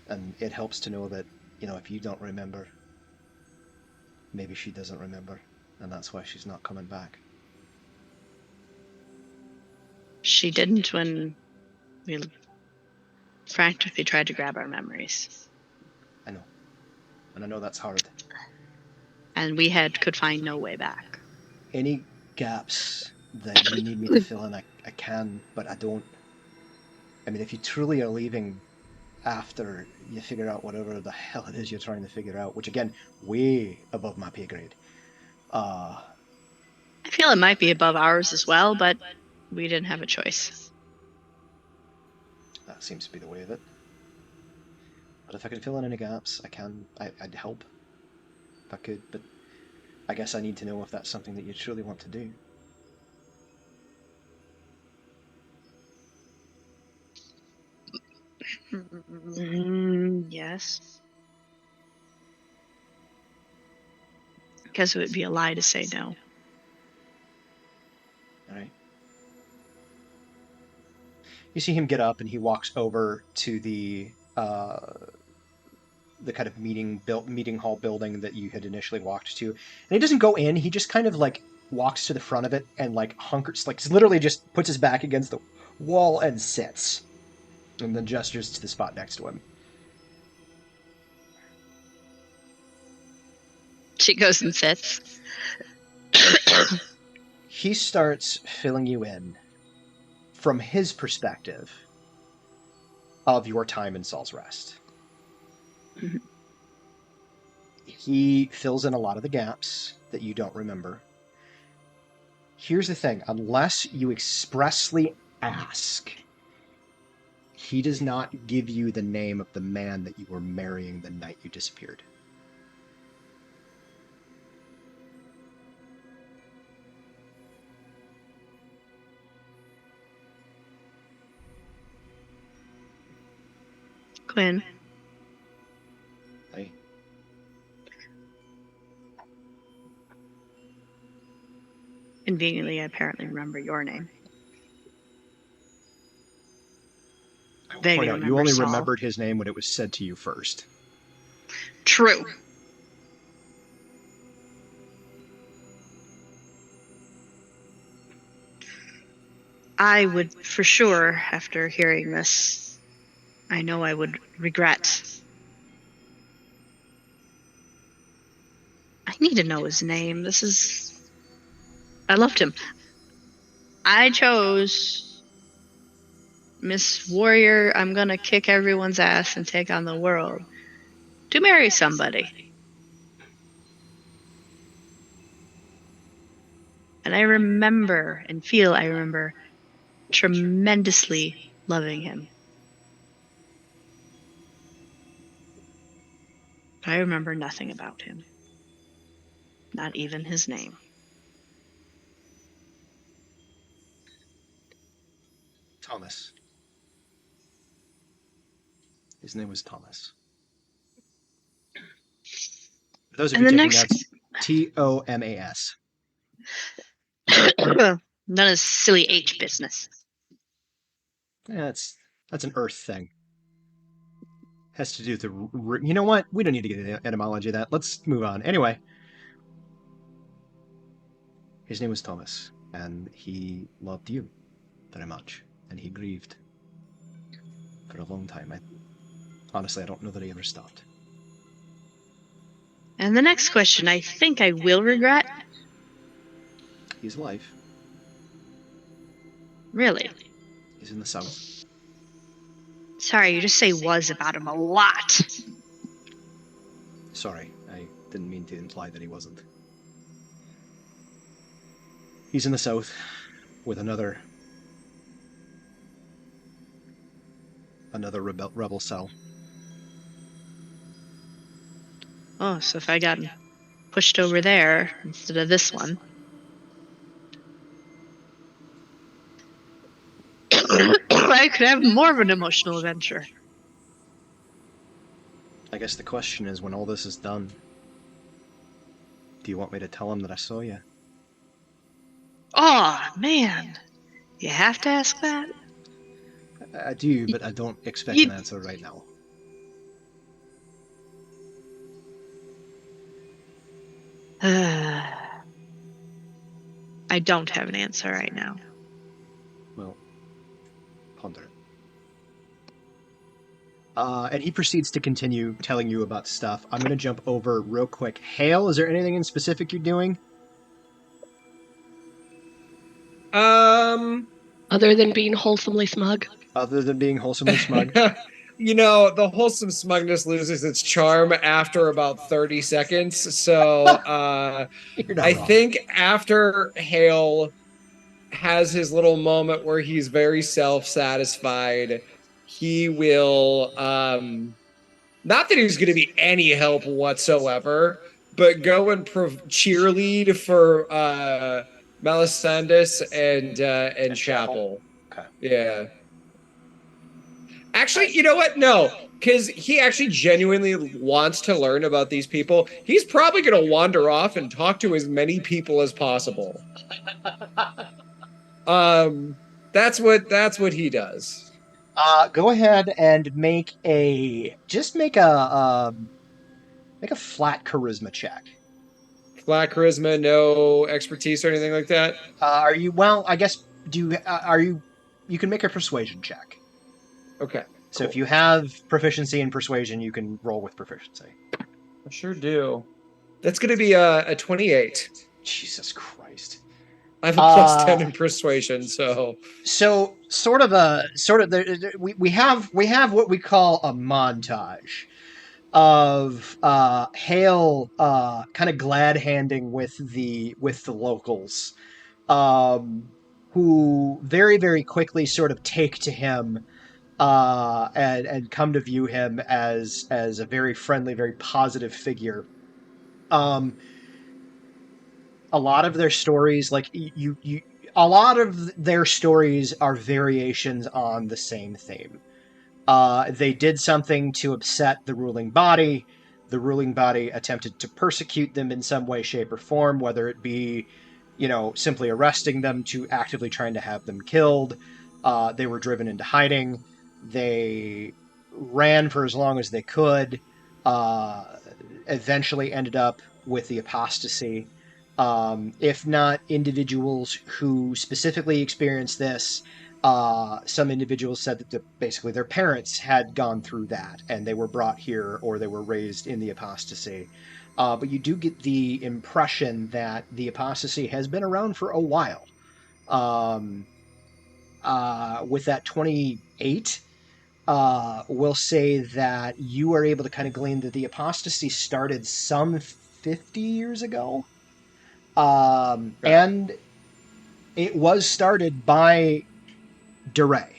And it helps to know that, if you don't remember, maybe she doesn't remember, and that's why she's not coming back. She didn't when we frantically tried to grab our memories. I know. And I know that's hard. And we could find no way back. Any gaps that you need me to fill in, I can, but I don't. I mean, if you truly are leaving after you figure out whatever the hell it is you're trying to figure out, which again, way above my pay grade. I feel it might be above ours as well, but we didn't have a choice. That seems to be the way of it. But if I can fill in any gaps, I can. I'd help if I could, but I guess I need to know if that's something that you truly want to do. Yes. Because it would be a lie to say no. All right. You see him get up and he walks over to the kind of meeting hall building that you had initially walked to, and he doesn't go in. He just kind of like walks to the front of it and like hunkers, like literally just puts his back against the wall and sits, and then gestures to the spot next to him. She goes and sits. He starts filling you in from his perspective of your time in Saul's Rest. Mm-hmm. He fills in a lot of the gaps that you don't remember. Here's the thing, unless you expressly ask, he does not give you the name of the man that you were marrying the night you disappeared. Quinn. Hey. Conveniently, I apparently remember your name. I will Vaguely point out, you remember only Saul. remembered his name when it was said to you first. True. I would, for sure, after hearing this, I know I would regret. I need to know his name. I loved him. I chose Miss Warrior, I'm gonna kick everyone's ass and take on the world, to marry somebody. And I remember tremendously loving him. But I remember nothing about him. Not even his name. Thomas. His name was Thomas. For those of And you the taking next- notes, Tomas. None of silly H business. Yeah, that's an Earth thing. Has to do with the. You know what? We don't need to get into the etymology of that. Let's move on. Anyway, his name was Thomas, and he loved you very much, and he grieved for a long time. Honestly, I don't know that he ever stopped. And the next question, I think I will regret. He's alive. Really? He's in the south. Sorry, you just say was about him a lot. Sorry, I didn't mean to imply that he wasn't. He's in the south with another rebel cell. Oh, so if I got pushed over there instead of this one. I could have more of an emotional adventure. I guess the question is, when all this is done, do you want me to tell him that I saw you? Oh, man. You have to ask that? I do, but I don't expect an answer right now. I don't have an answer right now. Well, ponder it. And he proceeds to continue telling you about stuff. I'm going to jump over real quick. Hale, is there anything in specific you're doing? Other than being wholesomely smug? Other than being wholesomely smug? You know, the wholesome smugness loses its charm after about 30 seconds. So I think after Hale has his little moment where he's very self-satisfied, he will, not that he's going to be any help whatsoever, but go and cheerlead for Melisandus and Chapel. Okay. Yeah. Actually, you know what? No, because he actually genuinely wants to learn about these people. He's probably going to wander off and talk to as many people as possible. That's what he does. Go ahead and make a flat charisma check. Flat charisma, no expertise or anything like that. Are you? Well, I guess are you? You can make a persuasion check. Okay. So if you have proficiency in persuasion, you can roll with proficiency. I sure do. That's going to be a 28. Jesus Christ. I have a plus 10 in persuasion, so we have what we call a montage of Hale kind of glad handing with the locals, who very, very quickly sort of take to him and come to view him as a very friendly, very positive figure. A lot of their stories, a lot of their stories are variations on the same theme. They did something to upset the ruling body. The ruling body attempted to persecute them in some way, shape, or form, whether it be, simply arresting them to actively trying to have them killed. They were driven into hiding. They ran for as long as they could. Eventually ended up with the apostasy. If not individuals who specifically experienced this, some individuals said that basically their parents had gone through that and they were brought here or they were raised in the apostasy. But you do get the impression that the apostasy has been around for a while. With that 28, we'll say that you are able to kind of glean that the apostasy started some 50 years ago. And it was started by DeRay.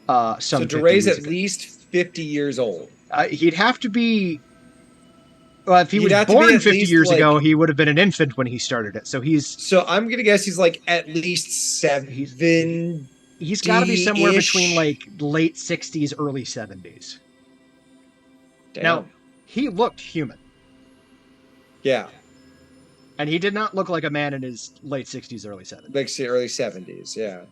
So DeRay's at least 50 years old. He'd have to be. Well, if he was born 50 years ago, he would have been an infant when he started it. So I'm gonna guess he's at least 7. He's got to be somewhere between late 60s, early 70s. Damn. Now, he looked human. Yeah. And he did not look like a man in his late 60s, early 70s. Like the early 70s, yeah.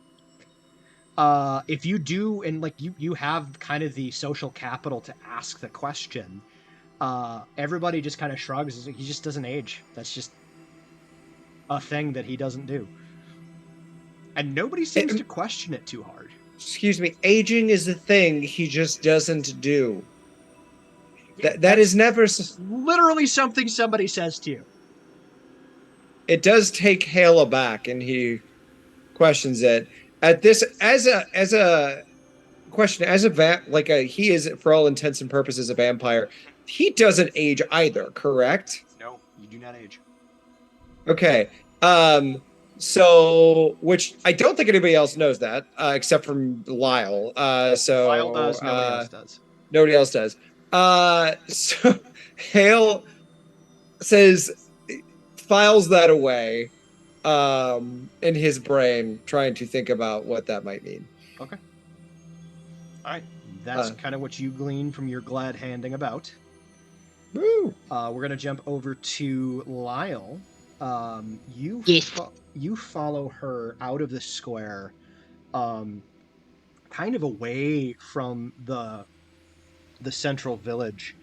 If you do, and like you have kind of the social capital to ask the question, everybody just kind of shrugs. He just doesn't age. That's just a thing that he doesn't do. And nobody seems to question it too hard. Excuse me, aging is a thing he just doesn't do. Yeah, that is never literally something somebody says to you. It does take Hale aback, and he questions it at this as a question, as he is, for all intents and purposes, a vampire. He doesn't age either, correct? No, you do not age. Okay. So, which I don't think anybody else knows that, except from Lyle. So Lyle does. Nobody else does. Nobody else does. So Hale files that away, in his brain, trying to think about what that might mean. Okay. All right. That's kind of what you glean from your glad handing about. Woo! We're gonna jump over to Lyle. You follow her out of the square, kind of away from the central village.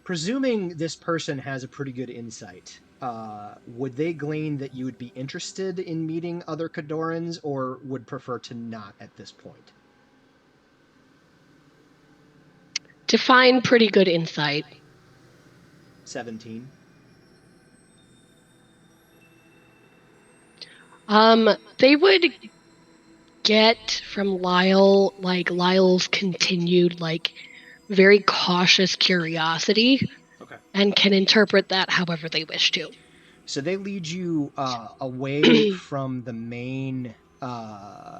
Presuming this person has a pretty good insight, would they glean that you would be interested in meeting other Khadorans, or would prefer to not at this point? Define pretty good insight. 17. They would get from Lyle, like, Lyle's continued, like, very cautious curiosity. Okay. And can interpret that however they wish to. So they lead you away from the main.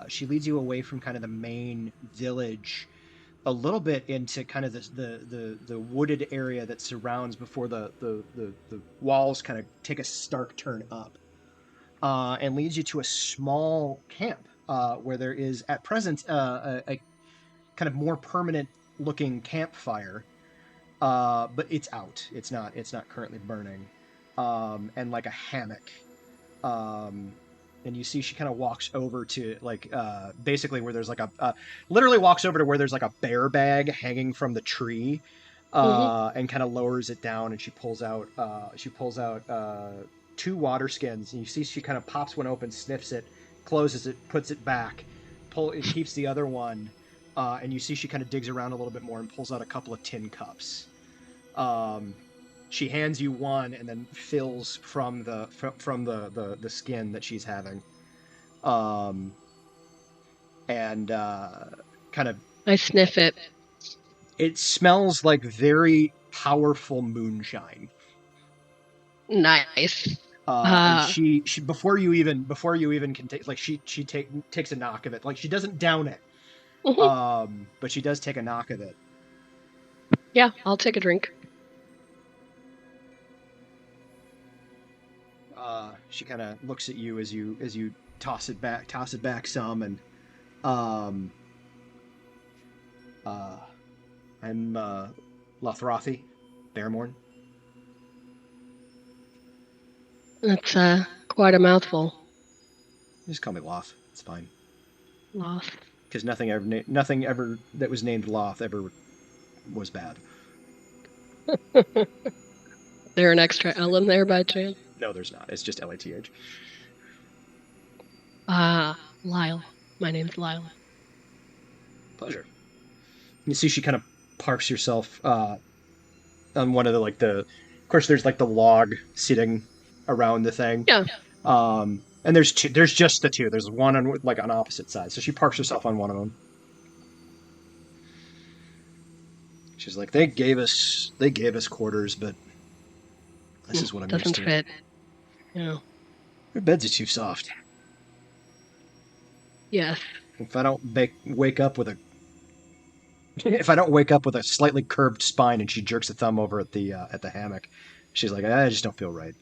She leads you away from kind of the main village, a little bit into kind of the wooded area that surrounds before the walls kind of take a stark turn up, and leads you to a small camp where there is at present a kind of more permanent looking campfire. But it's out. It's not currently burning. And like a hammock. And you see she kind of walks over to like basically where there's like literally walks over to where there's like a bear bag hanging from the tree, and kind of lowers it down, and she pulls out 2 water skins, and you see she kind of pops one open, sniffs it, closes it, puts it back, keeps the other one. And you see she kind of digs around a little bit more and pulls out a couple of tin cups. She hands you one and then fills from the skin that she's having. And kind of... I sniff it. It smells like very powerful moonshine. Nice. And she before you even can take, like, she takes a knock of it. Like, she doesn't down it. But she does take a knock of it. Yeah, I'll take a drink. She kind of looks at you as you toss it back some, and I'm Lothrothi, Bearmorn. That's quite a mouthful. Just call me Loth. It's fine. Loth. Because nothing ever that was named Loth ever was bad. There an extra L in there by chance? No, there's not. It's just L-A-T-H. Lyle. My name's Lyle. Pleasure. You see she kind of parks herself on one of the of course there's like the log sitting around the thing. Yeah. And there's just the 2. There's one on like on opposite sides. So she parks herself on one of them. She's like, they gave us quarters, but this is what I'm used to. Doesn't fit. Yeah. Your beds are too soft. Yes. If I don't wake up with a slightly curved spine, and she jerks a thumb over at the hammock, she's like, I just don't feel right.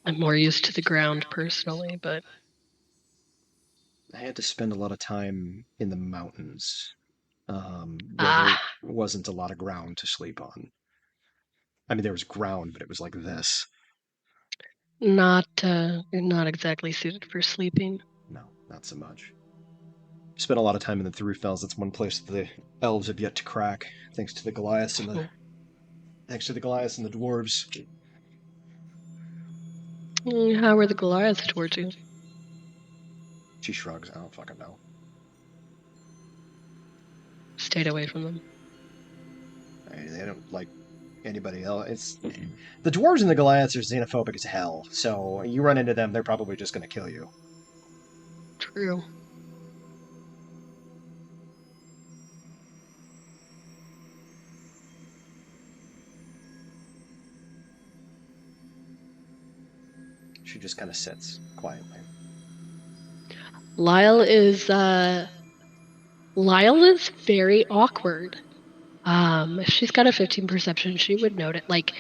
I'm more used to the ground personally, but I had to spend a lot of time in the mountains, where there wasn't a lot of ground to sleep on. I mean, there was ground, but it was like this. Not exactly suited for sleeping. No, not so much. Spent a lot of time in the Thrufells. That's one place that the elves have yet to crack, thanks to the Goliaths and the dwarves. How were the Goliaths towards you? She shrugs. I don't fucking know. Stayed away from them. They don't like anybody else. It's the dwarves and the Goliaths are xenophobic as hell. So you run into them, they're probably just going to kill you. True. She just kind of sits quietly. Lyle is very awkward. If she's got a 15 perception, she would note it. Like,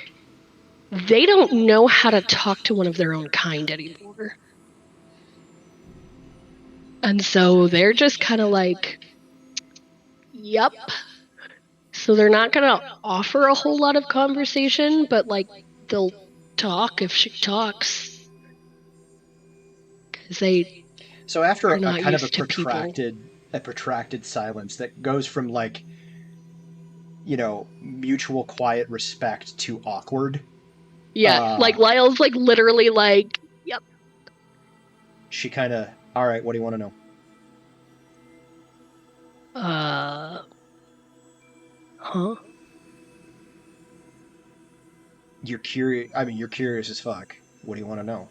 they don't know how to talk to one of their own kind anymore. And so they're just kind of like, yep. So they're not going to offer a whole lot of conversation, but like they'll talk if she talks. Because they So after are a not kind of used to people. a protracted silence that goes from like, mutual quiet respect to awkward. Yeah, like Lyle's like literally like, yep. She kind of, all right, what do you want to know? Huh? You're curious. I mean, you're curious as fuck. What do you want to know?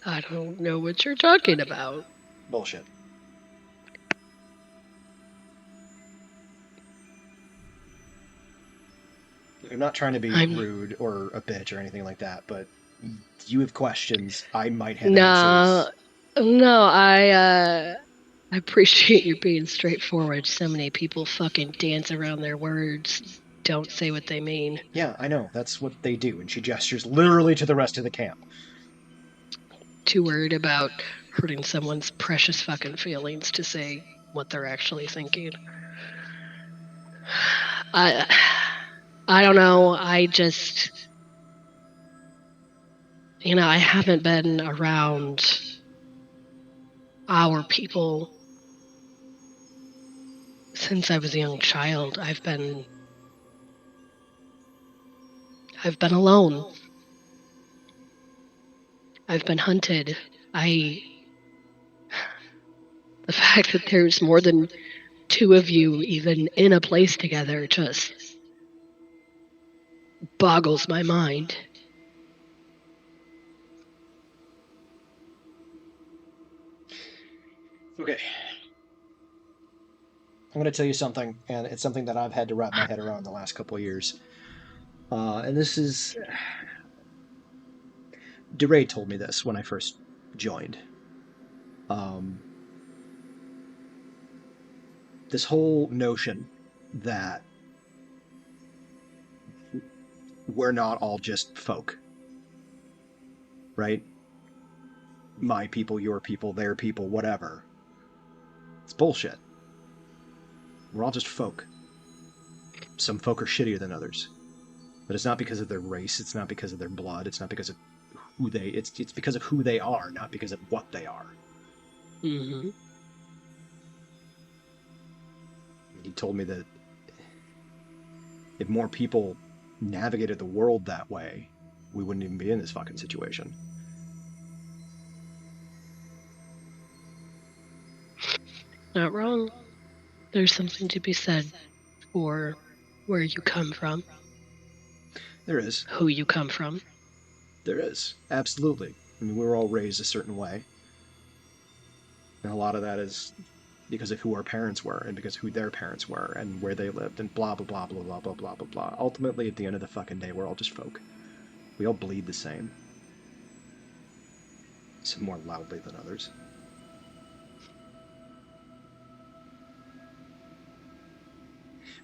I don't know what you're talking about. Bullshit. I'm not trying to be rude or a bitch or anything like that, but you have questions. I might have answers. No, I appreciate you being straightforward. So many people fucking dance around their words, don't say what they mean. Yeah, I know. That's what they do. And she gestures literally to the rest of the camp. Too worried about hurting someone's precious fucking feelings to say what they're actually thinking. I don't know. I just, I haven't been around our people since I was a young child. I've been alone. I've been hunted. The fact that there's more than two of you even in a place together just boggles my mind. Okay. I'm going to tell you something, and it's something that I've had to wrap my head around the last couple of years. And this is... DeRay told me this when I first joined. This whole notion that we're not all just folk, right? My people, your people, their people, whatever. It's bullshit. We're all just folk. Some folk are shittier than others. But it's not because of their race, it's not because of their blood, it's not because of who they... It's because of who they are, not because of what they are. Mm-hmm. He told me that if more people navigated the world that way, we wouldn't even be in this fucking situation. Not wrong. There's something to be said for where you come from. There is. Who you come from. There is. Absolutely. I mean, we were all raised a certain way. And a lot of that is because of who our parents were, and because of who their parents were, and where they lived, and blah, blah, blah, blah, blah, blah, blah, blah, blah. Ultimately, at the end of the fucking day, we're all just folk. We all bleed the same. Some more loudly than others.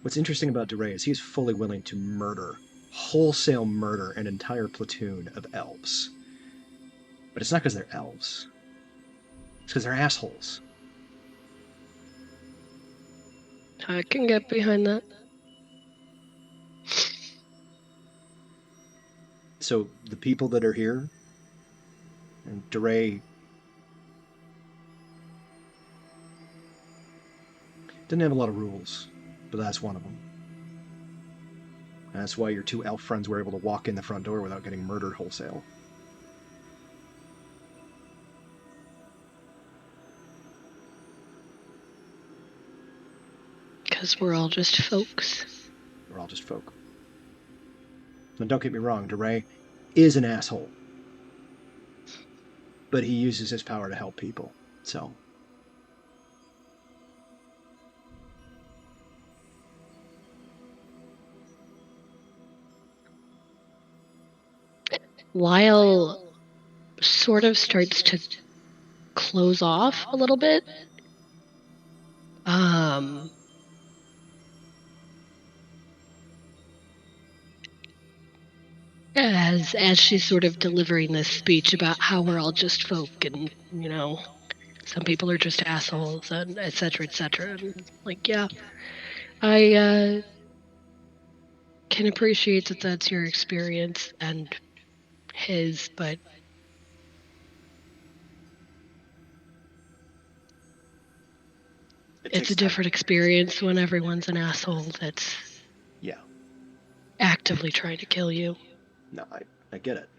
What's interesting about DeRay is he's fully willing to wholesale murder an entire platoon of elves. But it's not because they're elves. It's because they're assholes. I can get behind that. So the people that are here, and DeRay didn't have a lot of rules, but that's one of them. And that's why your two elf friends were able to walk in the front door without getting murdered wholesale. Because we're all just folks. We're all just folk. And don't get me wrong, DeRay is an asshole. But he uses his power to help people, so... Lyle sort of starts to close off a little bit. As she's sort of delivering this speech about how we're all just folk and, you know, some people are just assholes and et cetera, and like, yeah, I can appreciate that that's your experience and his, but it's a different experience when everyone's an asshole that's actively trying to kill you. No, I get it.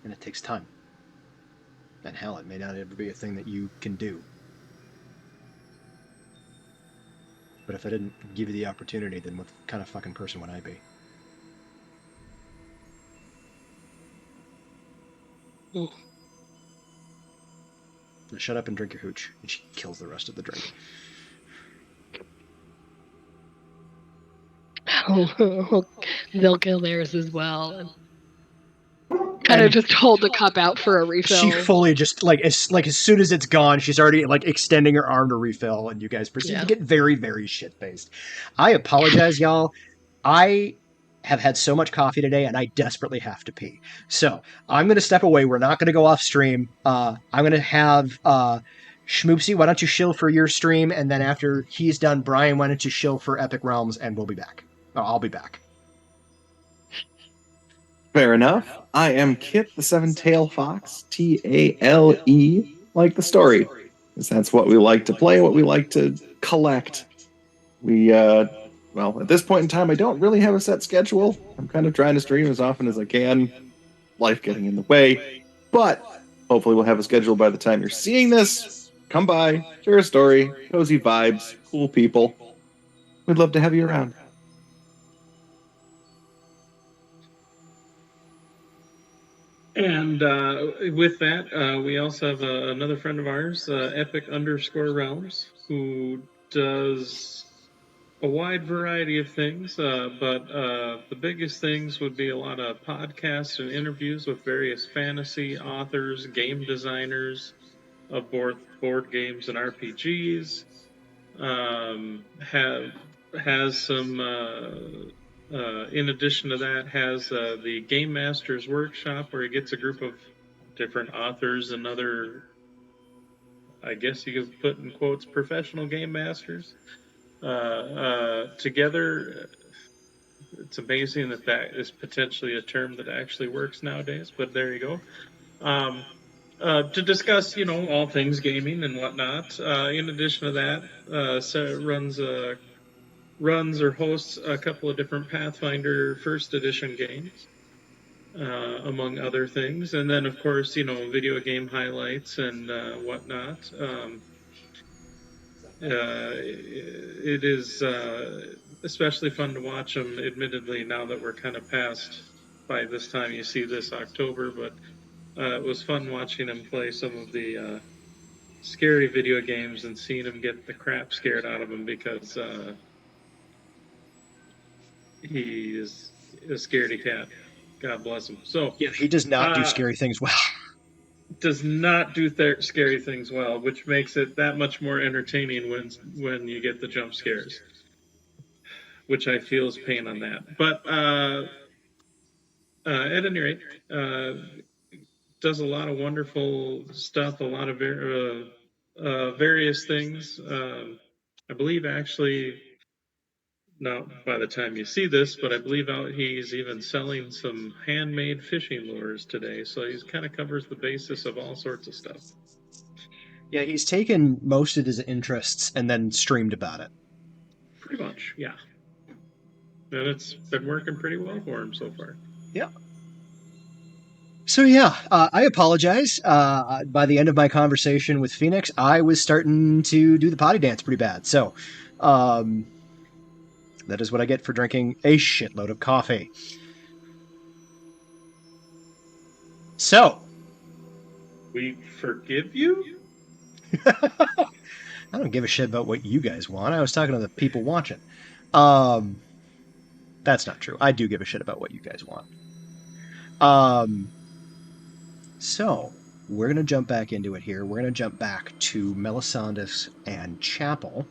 And it takes time. And hell, it may not ever be a thing that you can do. But if I didn't give you the opportunity, then what kind of fucking person would I be? Now shut up and drink your hooch. And she kills the rest of the drink. They'll kill theirs as well. And kind of just hold the cup out for a refill. She fully just, as soon as it's gone, she's already, extending her arm to refill, and you guys proceed to get very, very shit-faced. I apologize, y'all. I have had so much coffee today, and I desperately have to pee. So, I'm going to step away. We're not going to go off stream. I'm going to have... Schmoopsy, why don't you shill for your stream, and then after he's done, Brian, why don't you shill for Epic Realms, and we'll be back. I'll be back. Fair enough. I am Kit the Seven-Tailed Fox, Tale, like the story. Because that's what we like to play, what we like to collect. We, at this point in time, I don't really have a set schedule. I'm kind of trying to stream as often as I can. Life getting in the way. But hopefully we'll have a schedule by the time you're seeing this. Come by, share a story, cozy vibes, cool people. We'd love to have you around. And with that, we also have another friend of ours, Epic_Realms, who does a wide variety of things, but the biggest things would be a lot of podcasts and interviews with various fantasy authors, game designers of board games and RPGs. Has some... in addition to that, has the Game Masters Workshop, where he gets a group of different authors and other, I guess you could put in quotes, professional game masters together. It's amazing that is potentially a term that actually works nowadays, but there you go. To discuss, all things gaming and whatnot. In addition to that, runs or hosts a couple of different Pathfinder First Edition games, among other things. And then, of course, video game highlights and whatnot. It is especially fun to watch them, admittedly, now that we're kind of past, by this time you see this, October, but it was fun watching him play some of the scary video games and seeing him get the crap scared out of him because he is a scaredy cat. God bless him. So yeah, he does not do scary things well. Does not do scary things well, which makes it that much more entertaining when you get the jump scares, which I feel is pain on that. But at any rate, does a lot of wonderful stuff, a lot of various things. I believe actually, not by the time you see this, but I believe he's even selling some handmade fishing lures today. So he kind of covers the basis of all sorts of stuff. Yeah, he's taken most of his interests and then streamed about it. Pretty much, yeah. And it's been working pretty well for him so far. Yeah. So yeah, I apologize. By the end of my conversation with Phoenix, I was starting to do the potty dance pretty bad. So that is what I get for drinking a shitload of coffee. So. We forgive you? I don't give a shit about what you guys want. I was talking to the people watching. That's not true. I do give a shit about what you guys want. So, we're going to jump back into it here. We're going to jump back to Melisandus and Chapel.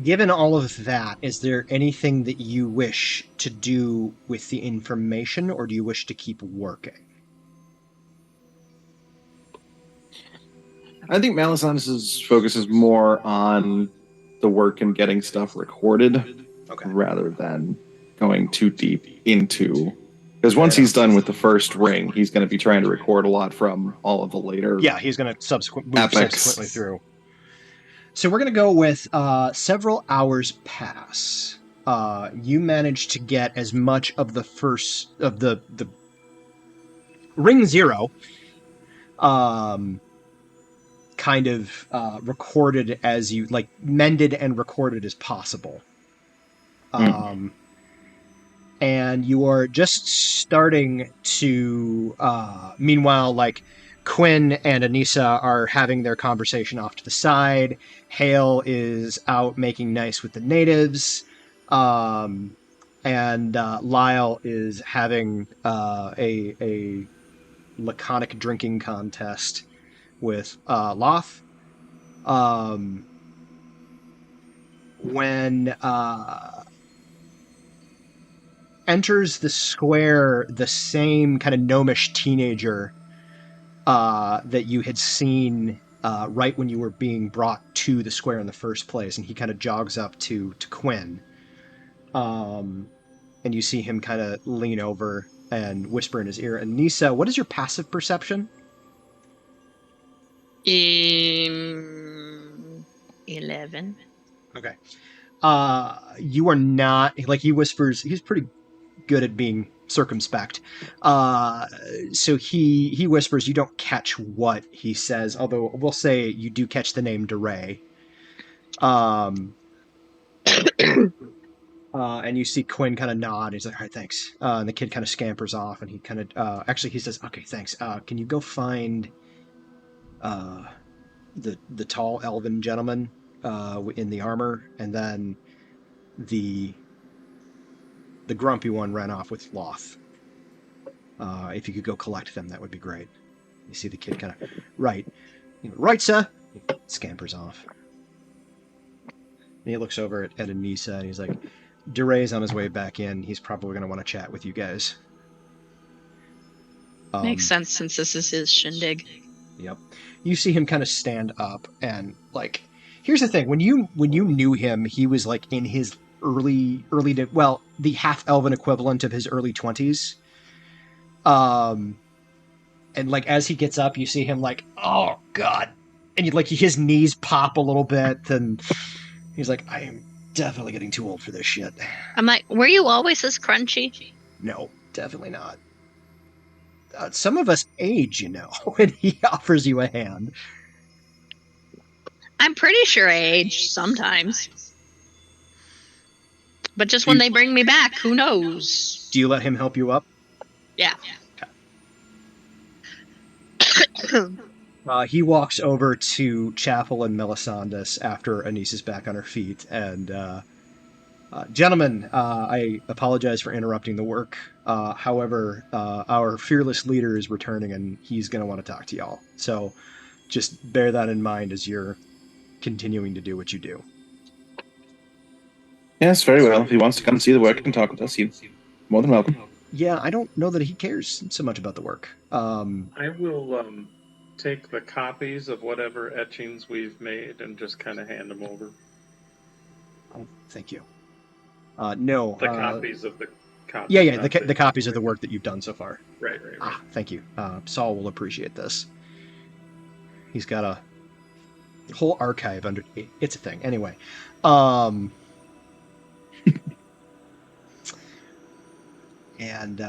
Given all of that, is there anything that you wish to do with the information, or do you wish to keep working? I think Melisandus's focus is more on the work and getting stuff recorded, rather than going too deep into. Because once he's done with the first ring, he's going to be trying to record a lot from all of the later. Yeah, he's going to subsequently through. So we're going to go with several hours pass. You manage to get as much of the first of the ring 0 kind of recorded as you like mended and recorded as possible. And you are just starting to meanwhile, like Quinn and Anissa are having their conversation off to the side. Hale is out making nice with the natives. And Lyle is having a laconic drinking contest with Loth. When enters the square the same kind of gnomish teenager that you had seen right when you were being brought to the square in the first place, and he kind of jogs up to Quinn. And you see him kind of lean over and whisper in his ear. Anissa, what is your passive perception? 11. Okay. You are not, like, he whispers, he's pretty good at being circumspect. So he whispers, you don't catch what he says, although we'll say you do catch the name DeRay. And you see Quinn kind of nod. He's like, all right, thanks. And the kid kind of scampers off, and he kind of, actually he says, okay, thanks. Can you go find the tall elven gentleman in the armor, and then the grumpy one ran off with Loth. If you could go collect them, that would be great. You see the kid kind of, right. Right, sir. He scampers off. And he looks over at Anissa, and he's like, DeRay's on his way back in. He's probably going to want to chat with you guys. Makes sense, since this is his shindig. Yep. You see him kind of stand up, and, like, here's the thing. When you knew him, he was, like, in his the half-elven equivalent of his early 20s. And, like, as he gets up, you see him, like, oh, God. And, like, his knees pop a little bit, and he's like, I am definitely getting too old for this shit. I'm like, were you always this crunchy? No, definitely not. Some of us age, and he offers you a hand. I'm pretty sure I age sometimes. But just when they bring me back, who knows? Do you let him help you up? Yeah. Okay. He walks over to Chapel and Melisandus after Anissa's back on her feet, and gentlemen, I apologize for interrupting the work. However, our fearless leader is returning, and he's going to want to talk to y'all. So just bear that in mind as you're continuing to do what you do. Yes, very well. If he wants to come see the work and talk with us, he's more than welcome. Yeah, I don't know that he cares so much about the work. I will take the copies of whatever etchings we've made and just kind of hand them over. Oh, thank you. No. The copies of the copies. Yeah, the copies of the work that you've done so far. Right. Thank you. Saul will appreciate this. He's got a whole archive under. It's a thing. Anyway. And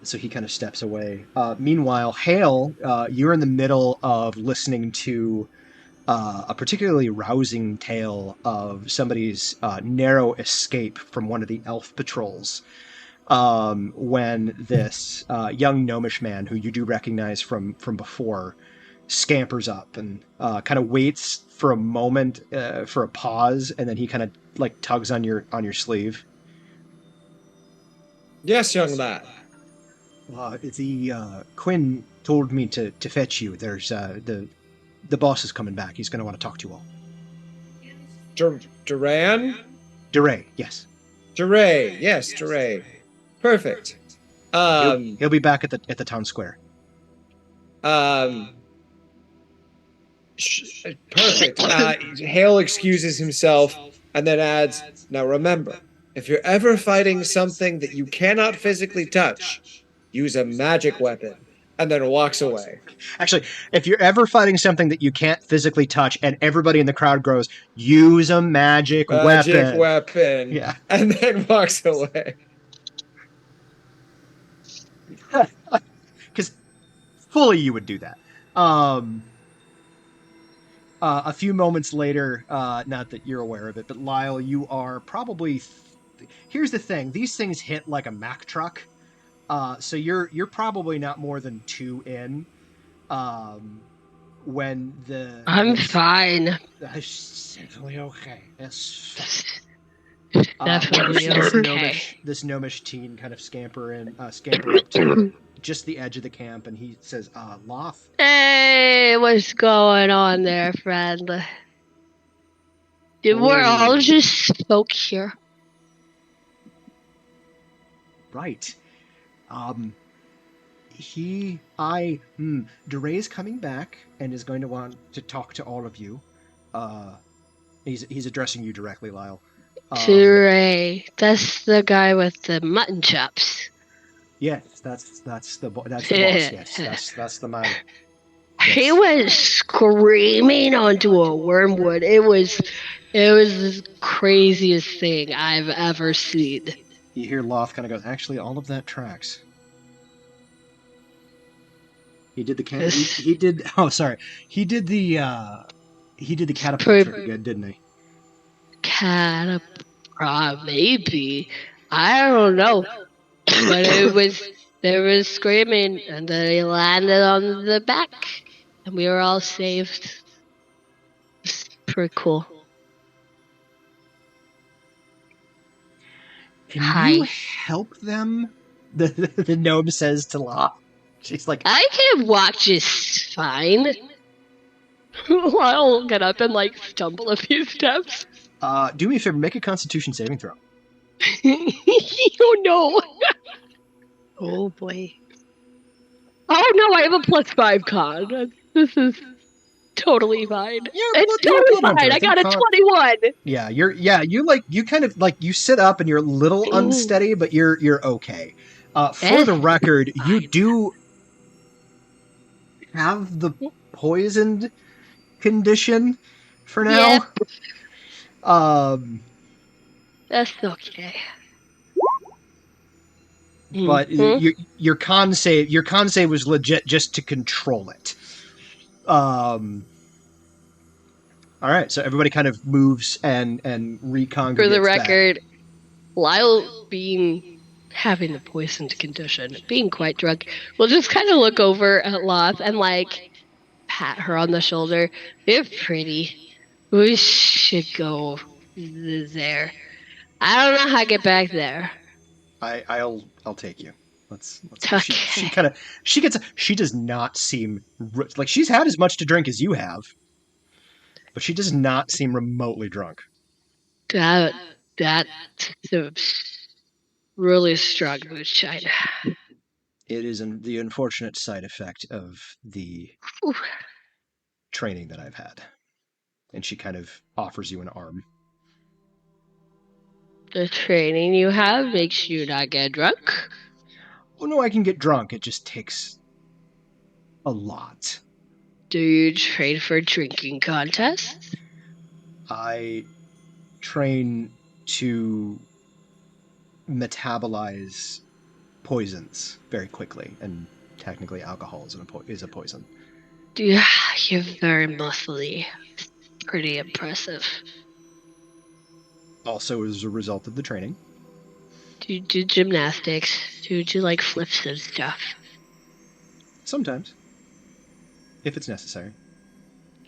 so he kind of steps away. Meanwhile, Hale, you're in the middle of listening to a particularly rousing tale of somebody's narrow escape from one of the elf patrols. When this young gnomish man, who you do recognize from before, scampers up and kind of waits for a moment, for a pause, and then he kind of like tugs on your sleeve. Yes, young lad. Quinn told me to fetch you. There's the boss is coming back. He's going to want to talk to you all. Duran? DeRay, yes. DeRay, yes, DeRay. Perfect. He'll be back at the town square. Perfect. Hale excuses himself and then adds, "Now remember, if you're ever fighting something that you cannot physically touch, use a magic weapon," and then walks away. Actually, if you're ever fighting something that you can't physically touch and everybody in the crowd goes, use a magic weapon. Yeah. And then walks away. Because fully you would do that. A few moments later, not that you're aware of it, but Lyle, you are probably... Here's the thing. These things hit like a Mack truck. So you're probably not more than 2 in. When the... I'm fine. Definitely okay. Definitely okay. This gnomish teen kind of scamper up to just the edge of the camp, and he says, Loth. Hey, what's going on there, friend? We're all just folk here. Right. DeRay's coming back and is going to want to talk to all of you. He's addressing you directly, Lyle. DeRay, that's the guy with the mutton chops. Yes, that's the boss. Yes, that's the man. Yes. He went screaming onto a wormwood. It was the craziest thing I've ever seen. You hear Loth kind of goes, actually, all of that tracks. He did the he did. Oh, sorry. He did the catapult trick again, didn't he? Maybe. I don't know. But there was screaming, and then he landed on the back, and we were all saved. It's pretty cool. Can you help them? The gnome says to La. She's like, I can walk just fine. I'll get up and stumble a few steps. Do me a favor, make a Constitution saving throw. Oh no! Oh boy! Oh no! I have a +5 con. This is totally fine. It's totally fine. I got a 21. Yeah, you kind of you sit up and you're a little unsteady, but you're okay. For the record, you do have the poisoned condition for now. Yep. That's okay. But your con save was legit just to control it. All right, so everybody kind of moves and recongregates. For the record, Lyle having the poisoned condition, being quite drunk, will just kind of look over at Loth and pat her on the shoulder. You're pretty. We should go there. I don't know how to get back there. I'll take you. Let's Okay. She does not seem like she's had as much to drink as you have, but she does not seem remotely drunk. That's a really strong moonshine. It is the unfortunate side effect of the Ooh. training that I've had. And she kind of offers you an arm. The training you have makes you not get drunk? Oh no, I can get drunk. It just takes a lot. Do you train for drinking contests? I train to metabolize poisons very quickly, and technically alcohol is a poison. Yeah, you're very muscly. Pretty impressive. Also as a result of the training. Do you do gymnastics? Do you do like flips and stuff? Sometimes. If it's necessary.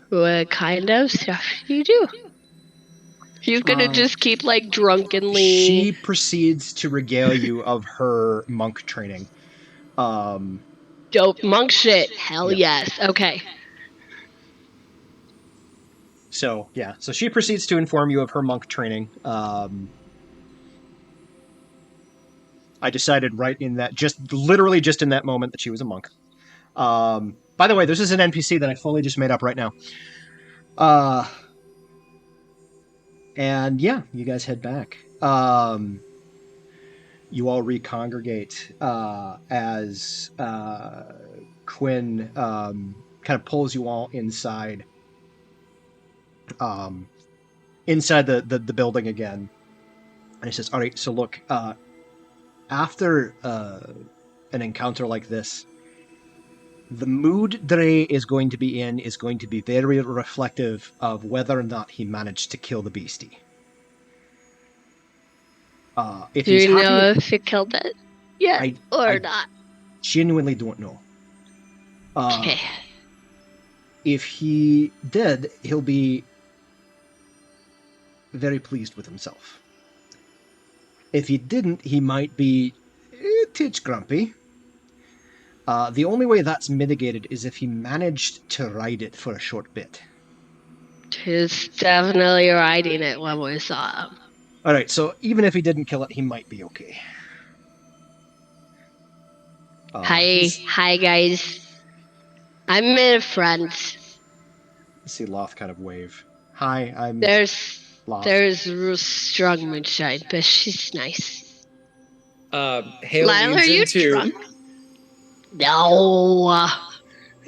What kind of stuff do you do? She's gonna just keep like drunkenly. She proceeds to regale you of her monk training. Dope monk shit. Hell yes. Okay. So she proceeds to inform you of her monk training. I decided right in that, literally just in that moment, that she was a monk. By the way, this is an NPC that I fully just made up right now. And yeah, you guys head back. You all recongregate as Quinn kind of pulls you all inside. Inside the building again. And he says, all right, so look, after an encounter like this, the mood Dre is going to be in is going to be very reflective of whether or not he managed to kill the beastie. Do you know if he killed it yet or not? Genuinely don't know. Okay. If he did, he'll be very pleased with himself. If he didn't, he might be a titch grumpy. The only way that's mitigated is if he managed to ride it for a short bit. He's definitely riding it when we saw him. Alright, so even if he didn't kill it, he might be okay. Hi guys. I'm a friend. I see Loth kind of wave. Hi, I'm Loth. There's real strong moonshine, but she's nice. Hale Lyle, are you drunk? No.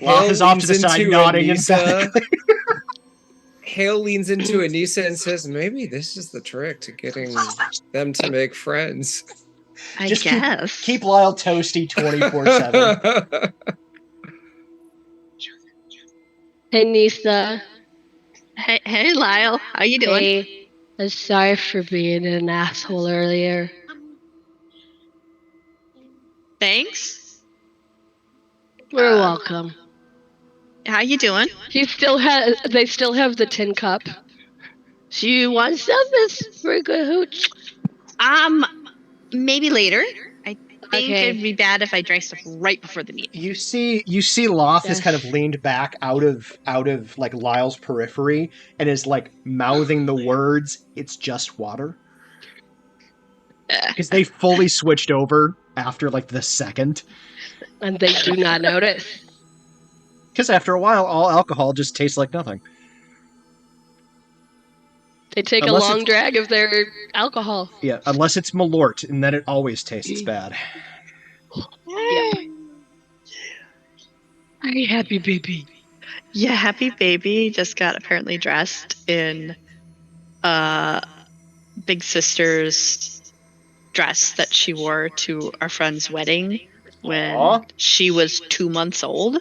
Loth is off to the side, nodding emphatically. Hale leans into Anissa and says, maybe this is the trick to getting them to make friends. I guess. Keep Lyle toasty 24/7. Hey, Nisa. Hey, Lyle. How you doing? Hey, I'm sorry for being an asshole earlier. Thanks. You're welcome. How you doing? They still have the tin cup. Do you want some? It's for a good hooch. Maybe later. I think it'd be bad if I drank stuff right before the meeting. You see Loth is kind of leaned back out of like Lyle's periphery and is like mouthing the words, "It's just water." Because they fully switched over after like the second. And they do not notice. Because after a while, all alcohol just tastes like nothing. They take a long drag of their alcohol. Yeah, unless it's Malort, and then it always tastes bad. Yep. Are you happy, baby? Yeah, happy baby just got apparently dressed in Big Sister's dress that she wore to our friend's wedding when she was 2 months old.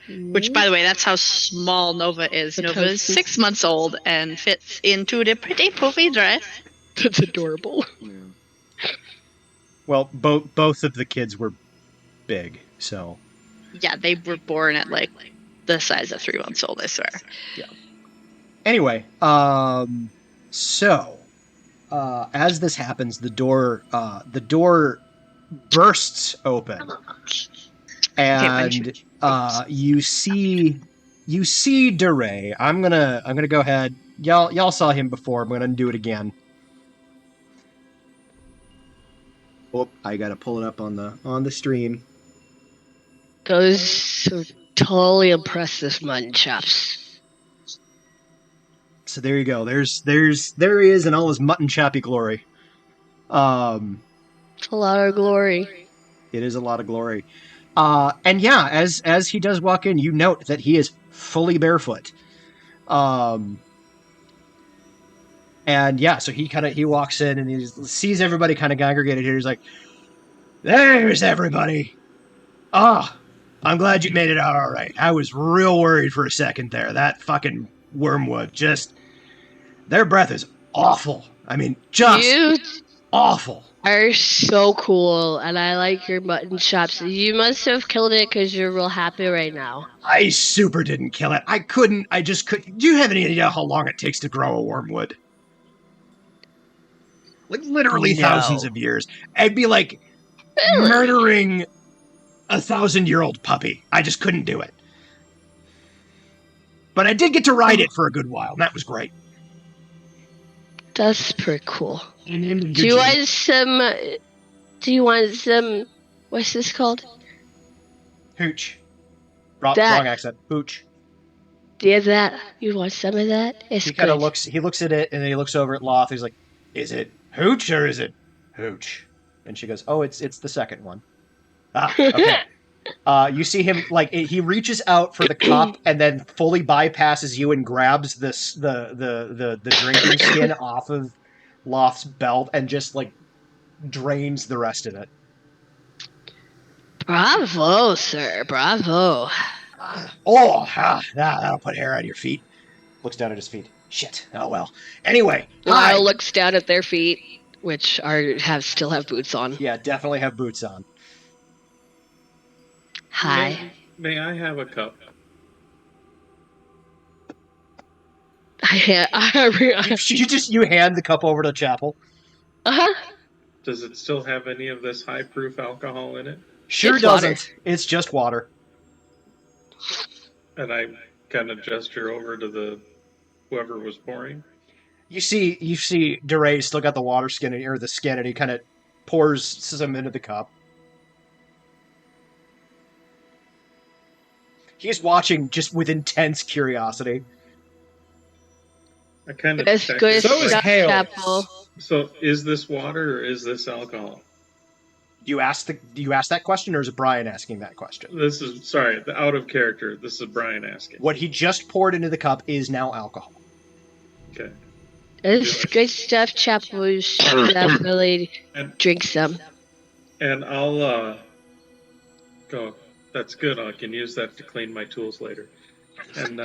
Which, by the way, that's how small Nova is. Nova is 6 months old and fits into the pretty poofy dress. That's adorable. Yeah. Well, both of the kids were big, so... Yeah, they were born at, like, the size of 3 months old, I swear. Yeah. Anyway, so... as this happens, the door bursts open. And you see DeRay. I'm gonna go ahead. Y'all saw him before. I'm gonna do it again. Oh, I gotta pull it up on the stream. Those are totally impressive mutton chops. So there you go. There he is in all his mutton choppy glory. It's a lot of glory. It is a lot of glory. And yeah, as he does walk in, you note that he is fully barefoot. And yeah, so he walks in and he sees everybody kind of congregated here. He's like, "There's everybody. Ah, I'm glad you made it out all right. I was real worried for a second there. That fucking wormwood, just their breath is awful. I mean, just awful." Are so cool, and I like your mutton chops. You must have killed it because you're real happy right now. I super didn't kill it. I just couldn't. Do you have any idea how long it takes to grow a wormwood? Like literally thousands of years. I'd be like murdering a 1,000-year-old puppy. I just couldn't do it. But I did get to ride it for a good while, and that was great. That's pretty cool. Do you want some? Do you want some? What's this called? Hooch. Wrong accent. Hooch. Do you have that? You want some of that? It's he kind of looks. He looks at it, and then he looks over at Loth. He's like, "Is it hooch or is it hooch?" And she goes, "Oh, it's the second one." Ah, okay. You see him like he reaches out for the cup and then fully bypasses you and grabs the drinking skin off of Loth's belt and just like drains the rest of it. Bravo, sir. Bravo. That'll put hair on your feet. Looks down at his feet. Shit. Oh well. Anyway, Lyle looks down at their feet, which still have boots on. Yeah, definitely have boots on. Hi. May I have a cup? You hand the cup over to Chapel. Does it still have any of this high proof alcohol in it? Sure it's doesn't. Water. It's just water. And I kind of gesture over to whoever was pouring. You see DeRay still got the water skin or the skin, and he kind of pours some into the cup. He's watching just with intense curiosity. I kind of check it. So is Hale. So is this water or is this alcohol? Do you ask that question, or is it Brian asking that question? This is out of character. This is Brian asking. What he just poured into the cup is now alcohol. Okay. It's good stuff, Chapel. You should definitely drink some. And I'll go. That's good. I can use that to clean my tools later. And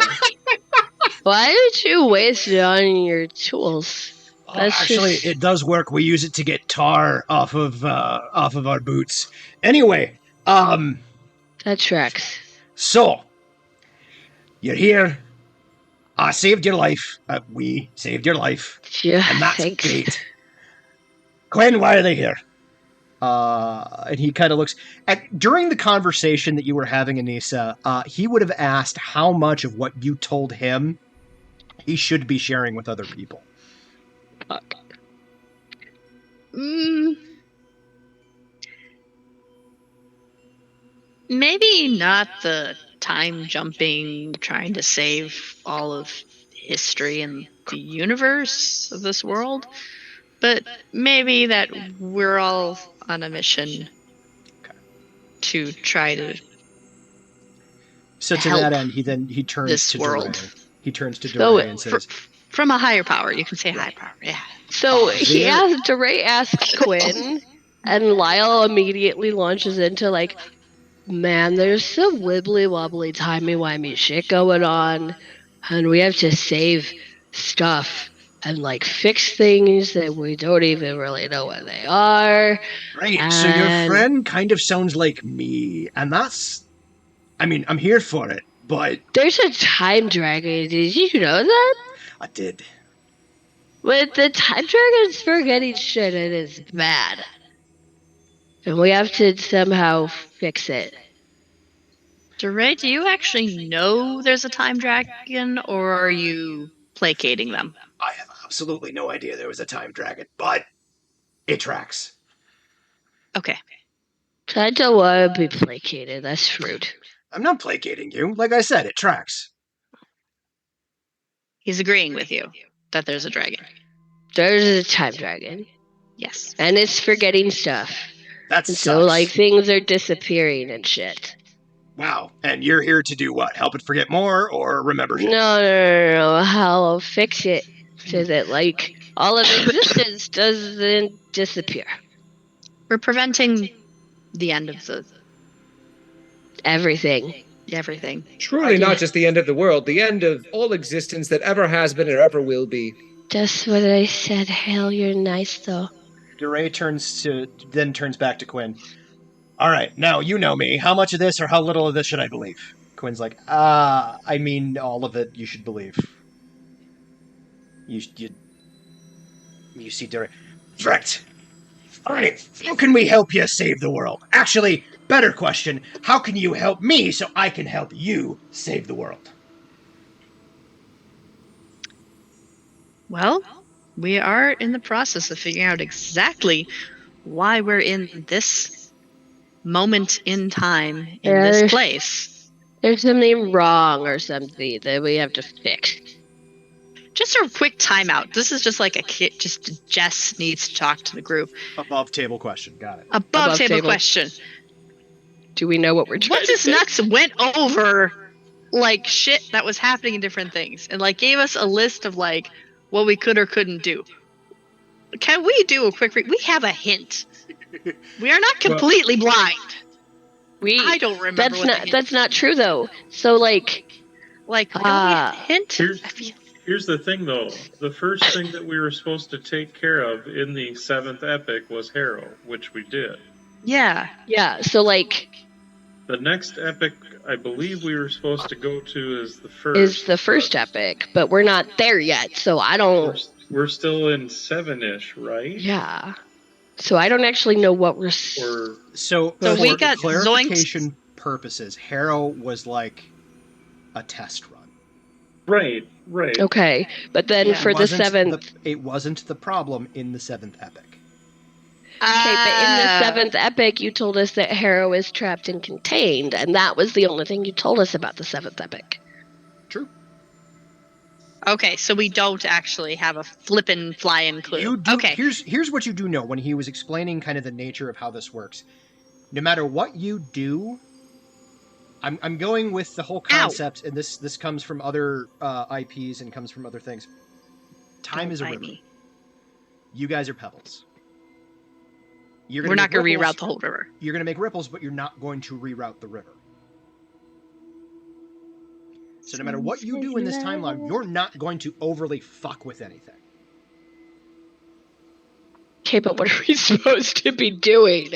why did you waste it on your tools? Actually, it does work. We use it to get tar off of our boots. Anyway, that tracks. So, you're here. I saved your life. We saved your life. Yeah, and that's thanks. great. Quinn, why are they here? And he kind of looks during the conversation that you were having, Anissa, he would have asked how much of what you told him he should be sharing with other people. Fuck. Maybe not the time jumping, trying to save all of history and the universe of this world, but maybe that we're all on a mission to try to. So to that end, he turns to world. DeRay. He turns to DeRay and says, "From a higher power, you can say high power." Yeah. So DeRay asks Quinn, and Lyle immediately launches into like, "Man, there's some wibbly wobbly timey wimey shit going on, and we have to save stuff and like fix things that we don't even really know what they are." Right. So your friend kind of sounds like me, and that's. I mean, I'm here for it, but there's a time dragon. Did you know that? I did. But the time dragon's forgetting shit, and it's bad. And we have to somehow fix it. DeRay, do you actually know there's a time dragon, or are you placating them? I have absolutely no idea there was a time dragon, but it tracks. Okay. I don't want to be placated. That's rude. I'm not placating you. Like I said, it tracks. He's agreeing with you that there's a dragon. There's a time dragon. Yes. And it's forgetting stuff. That And sucks. so, like, things are disappearing and shit. Wow. And you're here to do what? Help it forget more or remember shit? No. I'll fix it so that, like, all of existence doesn't disappear. We're preventing the end of Everything. everything. Truly not just the end of the world, the end of all existence that ever has been or ever will be. Just what I said. Hell, you're nice, though. DeRay then turns back to Quinn. All right, now you know me. How much of this or how little of this should I believe? Quinn's like, I mean, all of it you should believe. You see DeRay. Direct. All right, how can we help you save the world? Actually, better question, how can you help me so I can help you save the world? Well, we are in the process of figuring out exactly why we're in this moment in time in this place. There's something wrong or something that we have to fix. Just a quick timeout. This is just like a kid. Just Jess needs to talk to the group. Above table question. Got it. Above table question. Do we know what we're trying What's his nuts went over like shit that was happening in different things and like gave us a list of like what we could or couldn't do. Can we do a quick we have a hint. We are not completely blind. I don't remember. That's not true though. So like hint. Here's the thing though. The first thing that we were supposed to take care of in the 7th epic was Harrow, which we did. Yeah. Yeah. So like the next epic I believe we were supposed to go to is the first epic, but we're not there yet. So I don't. We're still in 7-ish, right? Yeah. So I don't actually know what we're. So we got clarification purposes. Harrow was like a test run. Right. Okay, but then for the 7th, it wasn't the problem in the 7th epic. Okay, but in the 7th epic, you told us that Harrow is trapped and contained, and that was the only thing you told us about the 7th epic. True. Okay, so we don't actually have a flippin' flying clue. You do, okay. Here's what you do know when he was explaining kind of the nature of how this works. No matter what you do, I'm going with the whole concept, and this comes from other IPs and comes from other things. Time is a river. You guys are pebbles. We're not going to reroute the whole river. You're going to make ripples, but you're not going to reroute the river. So no matter what you do in this timeline, you're not going to overly fuck with anything. Okay, but what are we supposed to be doing?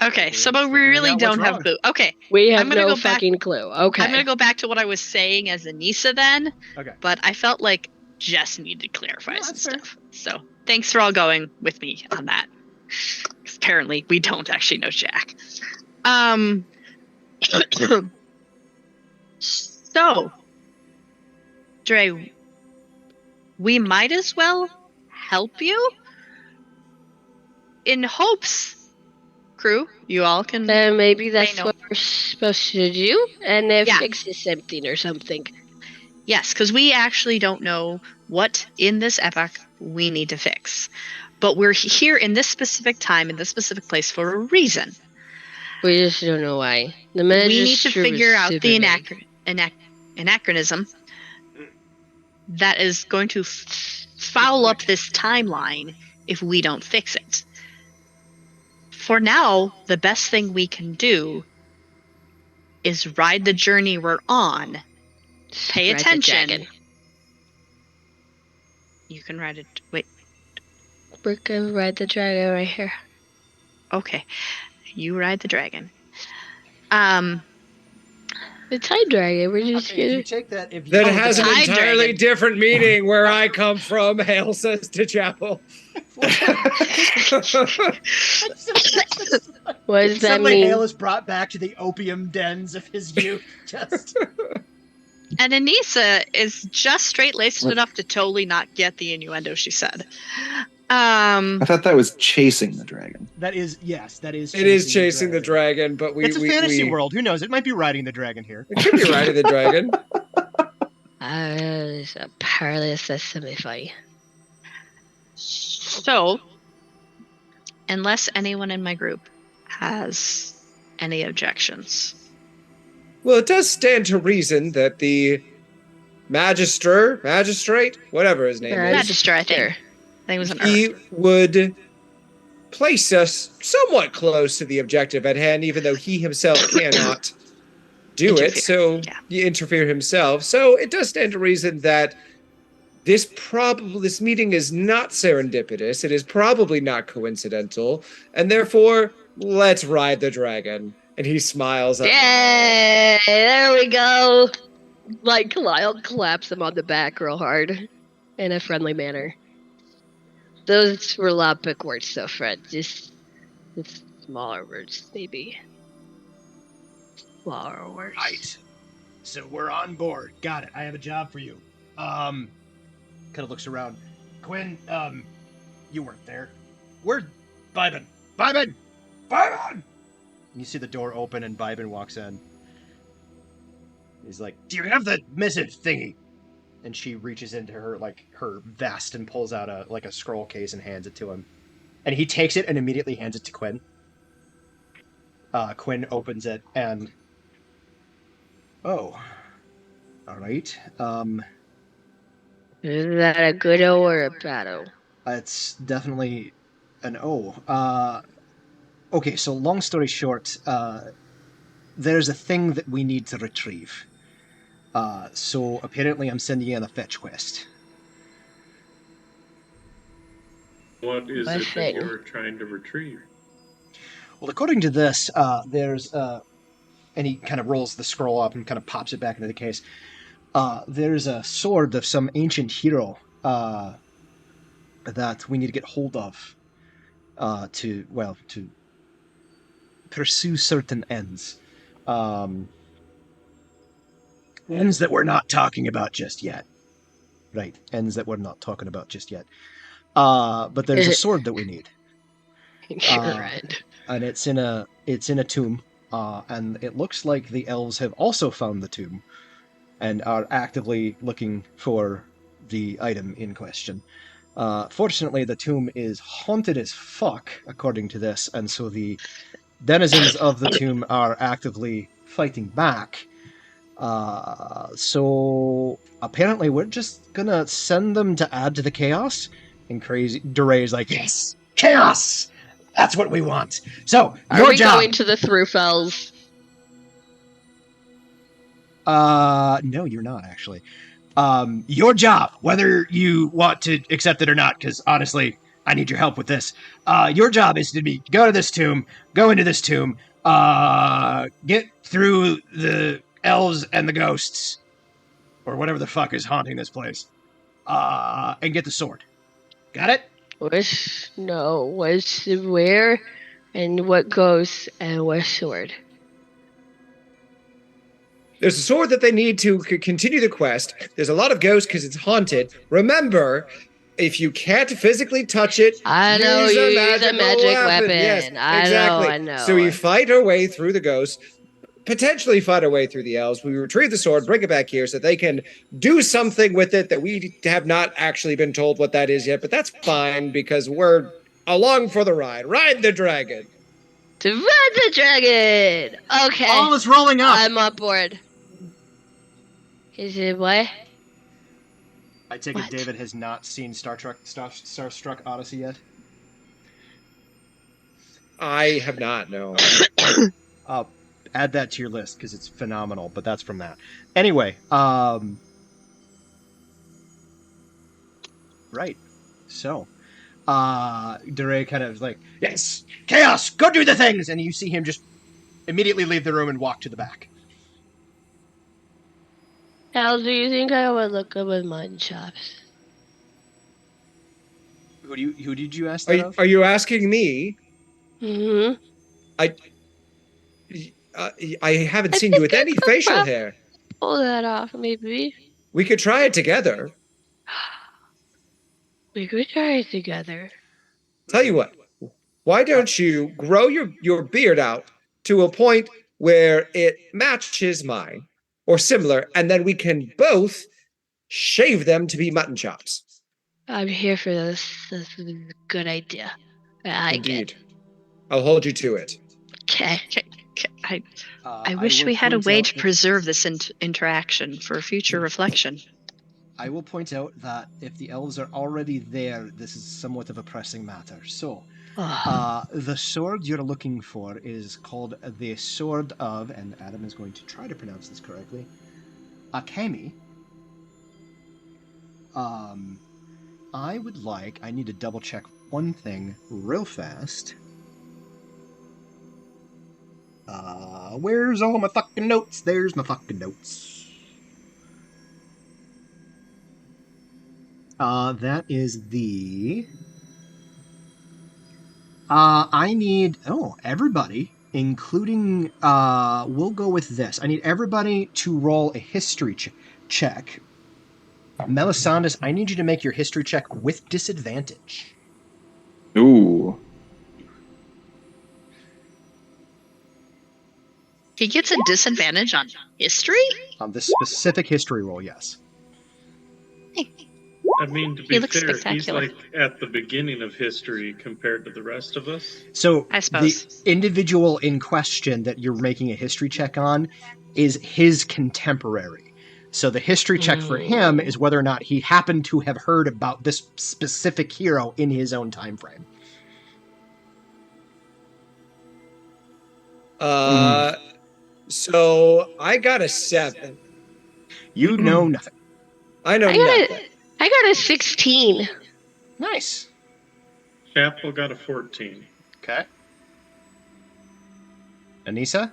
Okay, so but we really don't have a clue. Okay. We have no fucking clue. Okay. I'm going to go back to what I was saying as Anissa then. Okay. But I felt like Jess needed to clarify some stuff. So thanks for all going with me on that. Apparently, we don't actually know Jack. So, Dre, we might as well help you in hopes, crew, you all can... Then maybe that's what we're supposed to do, and then fix something or something. Yes, because we actually don't know what in this epoch we need to fix. But we're here in this specific time, in this specific place for a reason. We just don't know why. We need to figure out the anachronism that is going to foul up this timeline if we don't fix it. For now, the best thing we can do is ride the journey we're on. Pay attention. You can ride it. Wait. We're gonna ride the dragon right here. Okay. You ride the dragon. The time dragon. We're just gonna... you take that. That has an entirely different meaning where I come from. Hail says to Chapel. What does that Suddenly mean? Hale is brought back to the opium dens of his youth. Just. And Anissa is just straight-laced enough to totally not get the innuendo she said. I thought that was chasing the dragon. That is, yes, that is. It is chasing the dragon, but it's a fantasy world. Who knows? It might be riding the dragon here. It could be riding the dragon. It's a perilous semi-fight. So, unless anyone in my group has any objections. Well, it does stand to reason that the magistrate, whatever his name is. Magister, I think. I think it was an He would place us somewhat close to the objective at hand, even though he himself cannot do it. So he interfere himself. So it does stand to reason that this meeting is not serendipitous. It is probably not coincidental, and therefore, let's ride the dragon. And he smiles at Yay! There we go. Like Lyle claps him on the back real hard in a friendly manner. Those were a lot of big words, though, Fred. Just smaller words, maybe. Smaller words. Right. So we're on board. Got it. I have a job for you. Kind of looks around. Quinn, you weren't there. Where's Bybin? Bybin! Bybin! You see the door open and Bybin walks in. He's like, "Do you have the missive thingy?" And she reaches into her vest and pulls out a scroll case and hands it to him. And he takes it and immediately hands it to Quinn. Quinn opens it and oh. Alright. Is that a good O or a bad O? It's definitely an O. Okay, so long story short, there's a thing that we need to retrieve. So apparently I'm sending you on a fetch quest. What is it that you're trying to retrieve? Well, according to this, there's and he kind of rolls the scroll up and kind of pops it back into the case. There's a sword of some ancient hero that we need to get hold of to pursue certain ends. Ends that we're not talking about just yet. Right, ends that we're not talking about just yet. But there's a sword that we need. Right. And it's in a tomb. And it looks like the elves have also found the tomb and are actively looking for the item in question. Fortunately, the tomb is haunted as fuck, according to this, and so the denizens of the tomb are actively fighting back. So apparently we're just gonna send them to add to the chaos. And crazy Duray's like, yes, chaos! That's what we want. So, Are we going to the Thrufells? No, you're not, actually. Your job, whether you want to accept it or not, because honestly, I need your help with this. Your job is to go to this tomb, go into this tomb, get through the elves and the ghosts, or whatever the fuck is haunting this place, and get the sword. Got it? Where and what ghosts and what sword? There's a sword that they need to continue the quest. There's a lot of ghosts because it's haunted. Remember, if you can't physically touch it, use a magic weapon. Yes, exactly. I know. So we fight our way through the ghosts, potentially fight our way through the elves. We retrieve the sword, bring it back here so they can do something with it that we have not actually been told what that is yet, but that's fine because we're along for the ride. Ride the dragon. To ride the dragon! Okay. All is rolling up. I'm on board. Is it what? I take it David has not seen Starstruck Odyssey yet? I have not, no. Add that to your list because it's phenomenal, but that's from that. Anyway, right. So, Duray kind of like, yes, chaos, go do the things, and you see him just immediately leave the room and walk to the back. How do you think I would look good with mutton chops? Who did you ask that of? Are you asking me? Mm-hmm. I haven't seen you with any facial hair. Pull that off, maybe. We could try it together. We could try it together. Tell you what, why don't you grow your beard out to a point where it matches mine or similar, and then we can both shave them to be mutton chops. I'm here for this. This is a good idea. Indeed. I'll hold you to it. Okay. I wish we had a way to preserve this interaction for future reflection. I will point out that if the elves are already there, this is somewhat of a pressing matter. So, the sword you're looking for is called the Sword of, and Adam is going to try to pronounce this correctly, Akemi. I need to double check one thing real fast. Where's all my fucking notes? There's my fucking notes. That is the... I need... Oh, everybody, including... we'll go with this. I need everybody to roll a history check. Melisandus, I need you to make your history check with disadvantage. Ooh. He gets a disadvantage on history? On this specific history roll, yes. I mean, to be fair, he's like at the beginning of history compared to the rest of us. So I suppose the individual in question that you're making a history check on is his contemporary. So the history check for him is whether or not he happened to have heard about this specific hero in his own time frame. So I got a 7. You know nothing. I know nothing. I got a 16. Nice. Chapel got a 14. Okay. Anissa?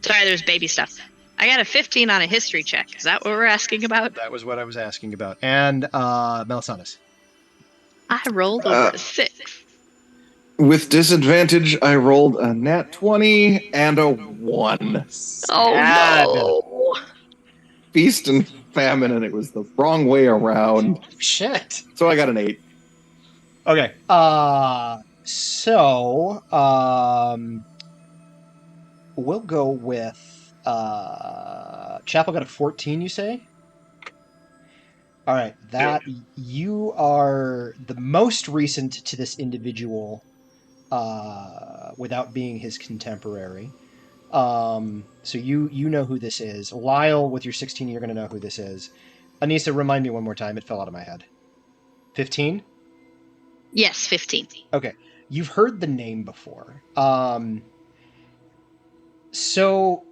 Sorry, there's baby stuff. I got a 15 on a history check. Is that what we're asking about? That was what I was asking about. And Melisandus? I rolled over a 6. With disadvantage, I rolled a nat 20 and a 1. Oh, no. Feast and famine, and it was the wrong way around. Shit. So I got an 8. Okay. We'll go with Chapel got a 14, you say? All right, you are the most recent to this individual without being his contemporary. So you know who this is. Lyle, with your 16, you're going to know who this is. Anissa, remind me one more time. It fell out of my head. 15? Yes, 15. Okay. You've heard the name before. So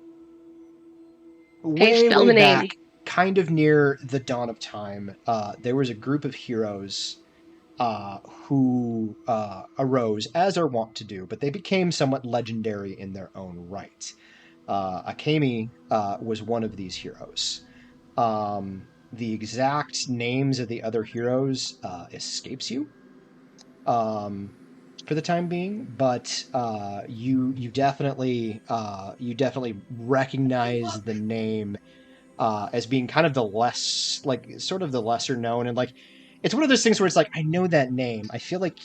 way back, kind of near the dawn of time, there was a group of heroes who arose, as are wont to do, but they became somewhat legendary in their own right. Akemi was one of these heroes. The exact names of the other heroes escapes you for the time being, but you definitely recognize the name as being kind of the lesser known, and like it's one of those things where it's like, I know that name. I feel like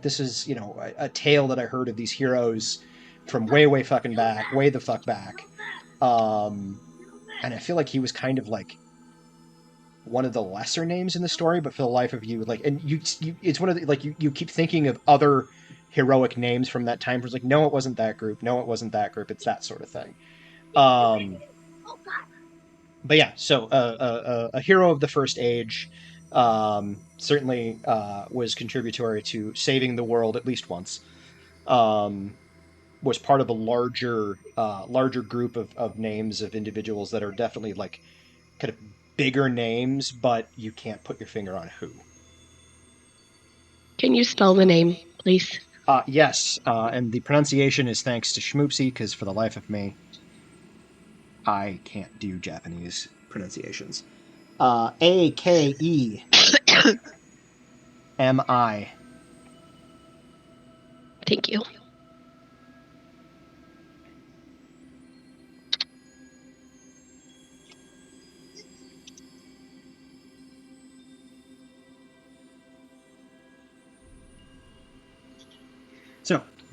this is, a tale that I heard of these heroes from way the fuck back. And I feel like he was kind of like one of the lesser names in the story, but for the life of you, like, and you it's one of the, like, you keep thinking of other heroic names from that time. It's like, no, it wasn't that group. No, it wasn't that group. It's that sort of thing. But yeah, so a hero of the First Age, certainly was contributory to saving the world at least once. Was part of a larger group of names of individuals that are definitely like kind of bigger names, but you can't put your finger on who. Can you spell the name, please? Yes, and the pronunciation is thanks to Schmoopsy, because for the life of me, I can't do Japanese pronunciations. Akemi. Thank you.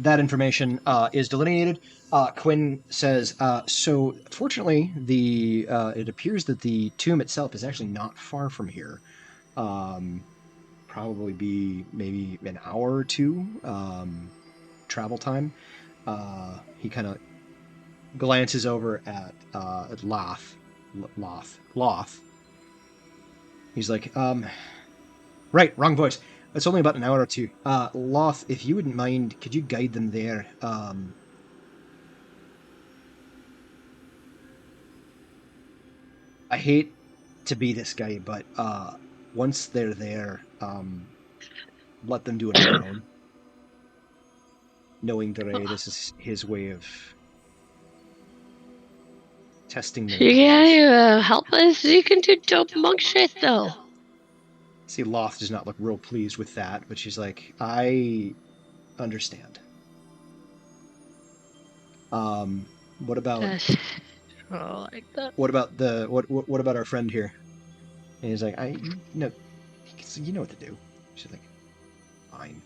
that information is delineated. Quinn says, so fortunately, it appears that the tomb itself is actually not far from here. Probably be maybe an hour or two travel time. He kind of glances over at Loth. He's like, right, wrong voice. It's only about an hour or two. Loth, if you wouldn't mind, could you guide them there? I hate to be this guy, but once they're there, let them do it on their own. Knowing Dre, this is his way of testing their Yeah, help us. You can do dope monk shit, though. See, Loth does not look real pleased with that, but she's like, I understand. What about like that. what about what about our friend here? And he's like, you know what to do. She's like, fine.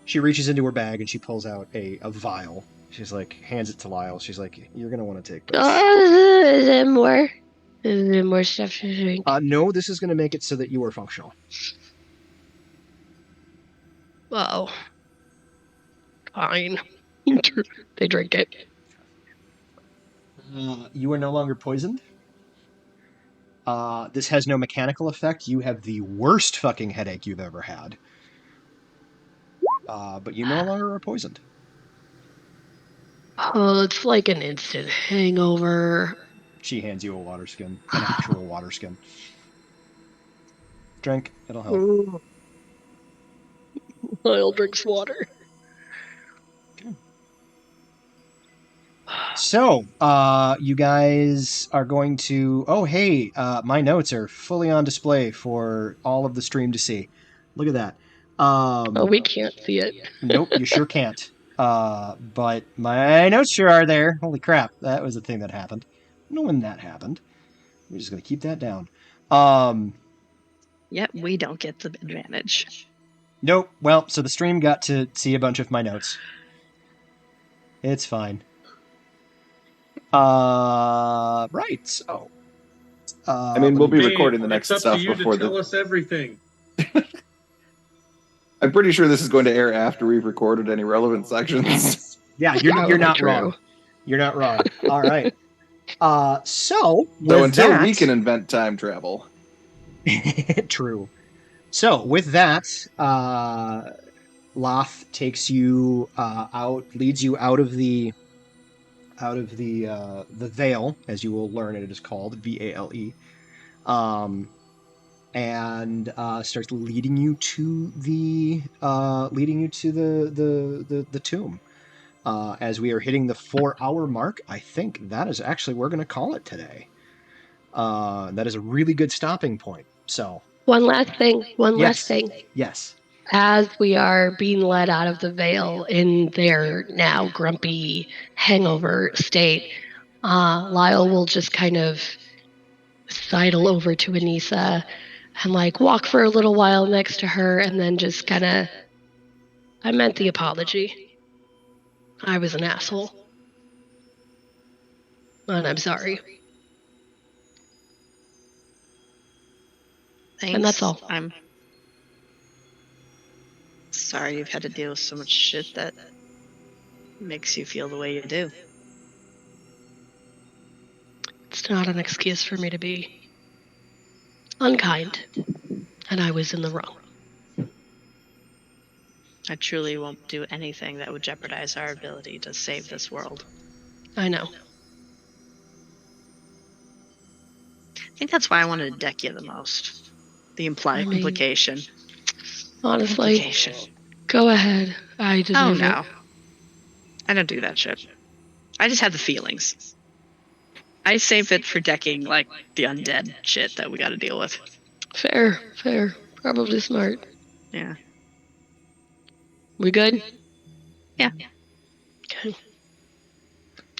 She reaches into her bag and she pulls out a vial. She's like, hands it to Lyle. She's like, you're gonna want to take this. Is there more? Is there more stuff to drink? No, this is gonna make it so that you are functional. Whoa. Fine. They drink it. You are no longer poisoned. This has no mechanical effect. You have the worst fucking headache you've ever had. But you no longer are poisoned. Oh, it's like an instant hangover. She hands you a water skin, an actual water skin. Drink, it'll help. Lyle drinks water. Okay. So, you guys are going to... Oh, hey, my notes are fully on display for all of the stream to see. Look at that. We can't see it. Nope, you sure can't. But my notes sure are there. Holy crap, that was a thing that happened. I don't know when that happened. We're just going to keep that down. Yet we don't get the advantage. Nope. Well, so the stream got to see a bunch of my notes. It's fine. Right, so... I mean, we'll be recording the next stuff stuff to you before to tell us everything. I'm pretty sure this is going to air after we've recorded any relevant sections. Yeah, you're not wrong. You're not wrong. All right. So until we can invent time travel. True. So with that, Loth takes you out, leads you out of the Vale, as you will learn it is called, Vale, and starts leading you to the tomb. As we are hitting the 4-hour mark, I think that is actually we're going to call it today. That is a really good stopping point. So one last thing. Yes. As we are being led out of the Vale in their now grumpy hangover state, Lyle will just kind of sidle over to Anissa and like walk for a little while next to her and then just kind of, I meant the apology. I was an asshole. And I'm sorry. Thanks. And that's all. I'm sorry you've had to deal with so much shit that makes you feel the way you do. It's not an excuse for me to be unkind, and I was in the wrong. I truly won't do anything that would jeopardize our ability to save this world. I know. I think that's why I wanted to deck you the most. The implication. Honestly, go ahead. I deserve it. No. I don't do that shit. I just have the feelings. I save it for decking, like, the undead shit that we gotta deal with. Fair. Probably smart. Yeah. We good? Yeah. Okay.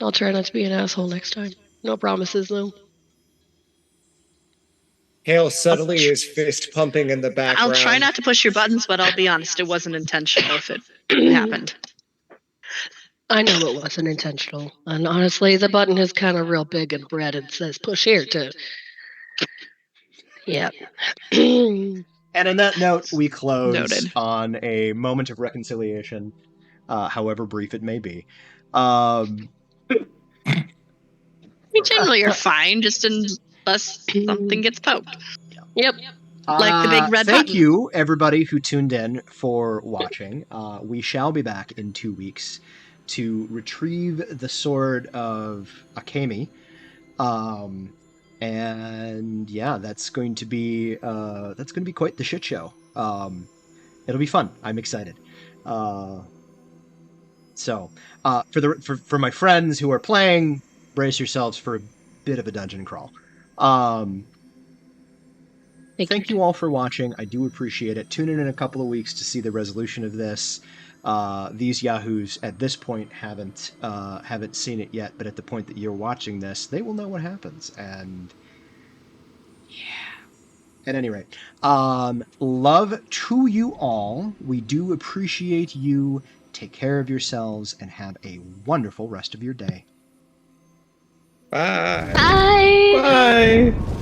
I'll try not to be an asshole next time. No promises, though. Hale subtly is fist pumping in the background. I'll try not to push your buttons, but I'll be honest, it wasn't intentional if it happened. I know it wasn't intentional. And honestly, the button is kind of real big and red and says push here too. Yep. And on that note, we close Noted. on a moment of reconciliation, however brief it may be. We generally are fine, just unless something gets poked. Yep. Like the big red Thank button. you, everybody who tuned in for watching. We shall be back in 2 weeks to retrieve the sword of Akemi. And yeah, that's going to be quite the shit show. It'll be fun. I'm excited. So for my friends who are playing, brace yourselves for a bit of a dungeon crawl. Thank you all for watching. I do appreciate it. Tune in a couple of weeks to see the resolution of this. These yahoos at this point haven't seen it yet, but at the point that you're watching this, they will know what happens. And yeah. At any rate, love to you all. We do appreciate you. Take care of yourselves and have a wonderful rest of your day. Bye. Bye. Bye.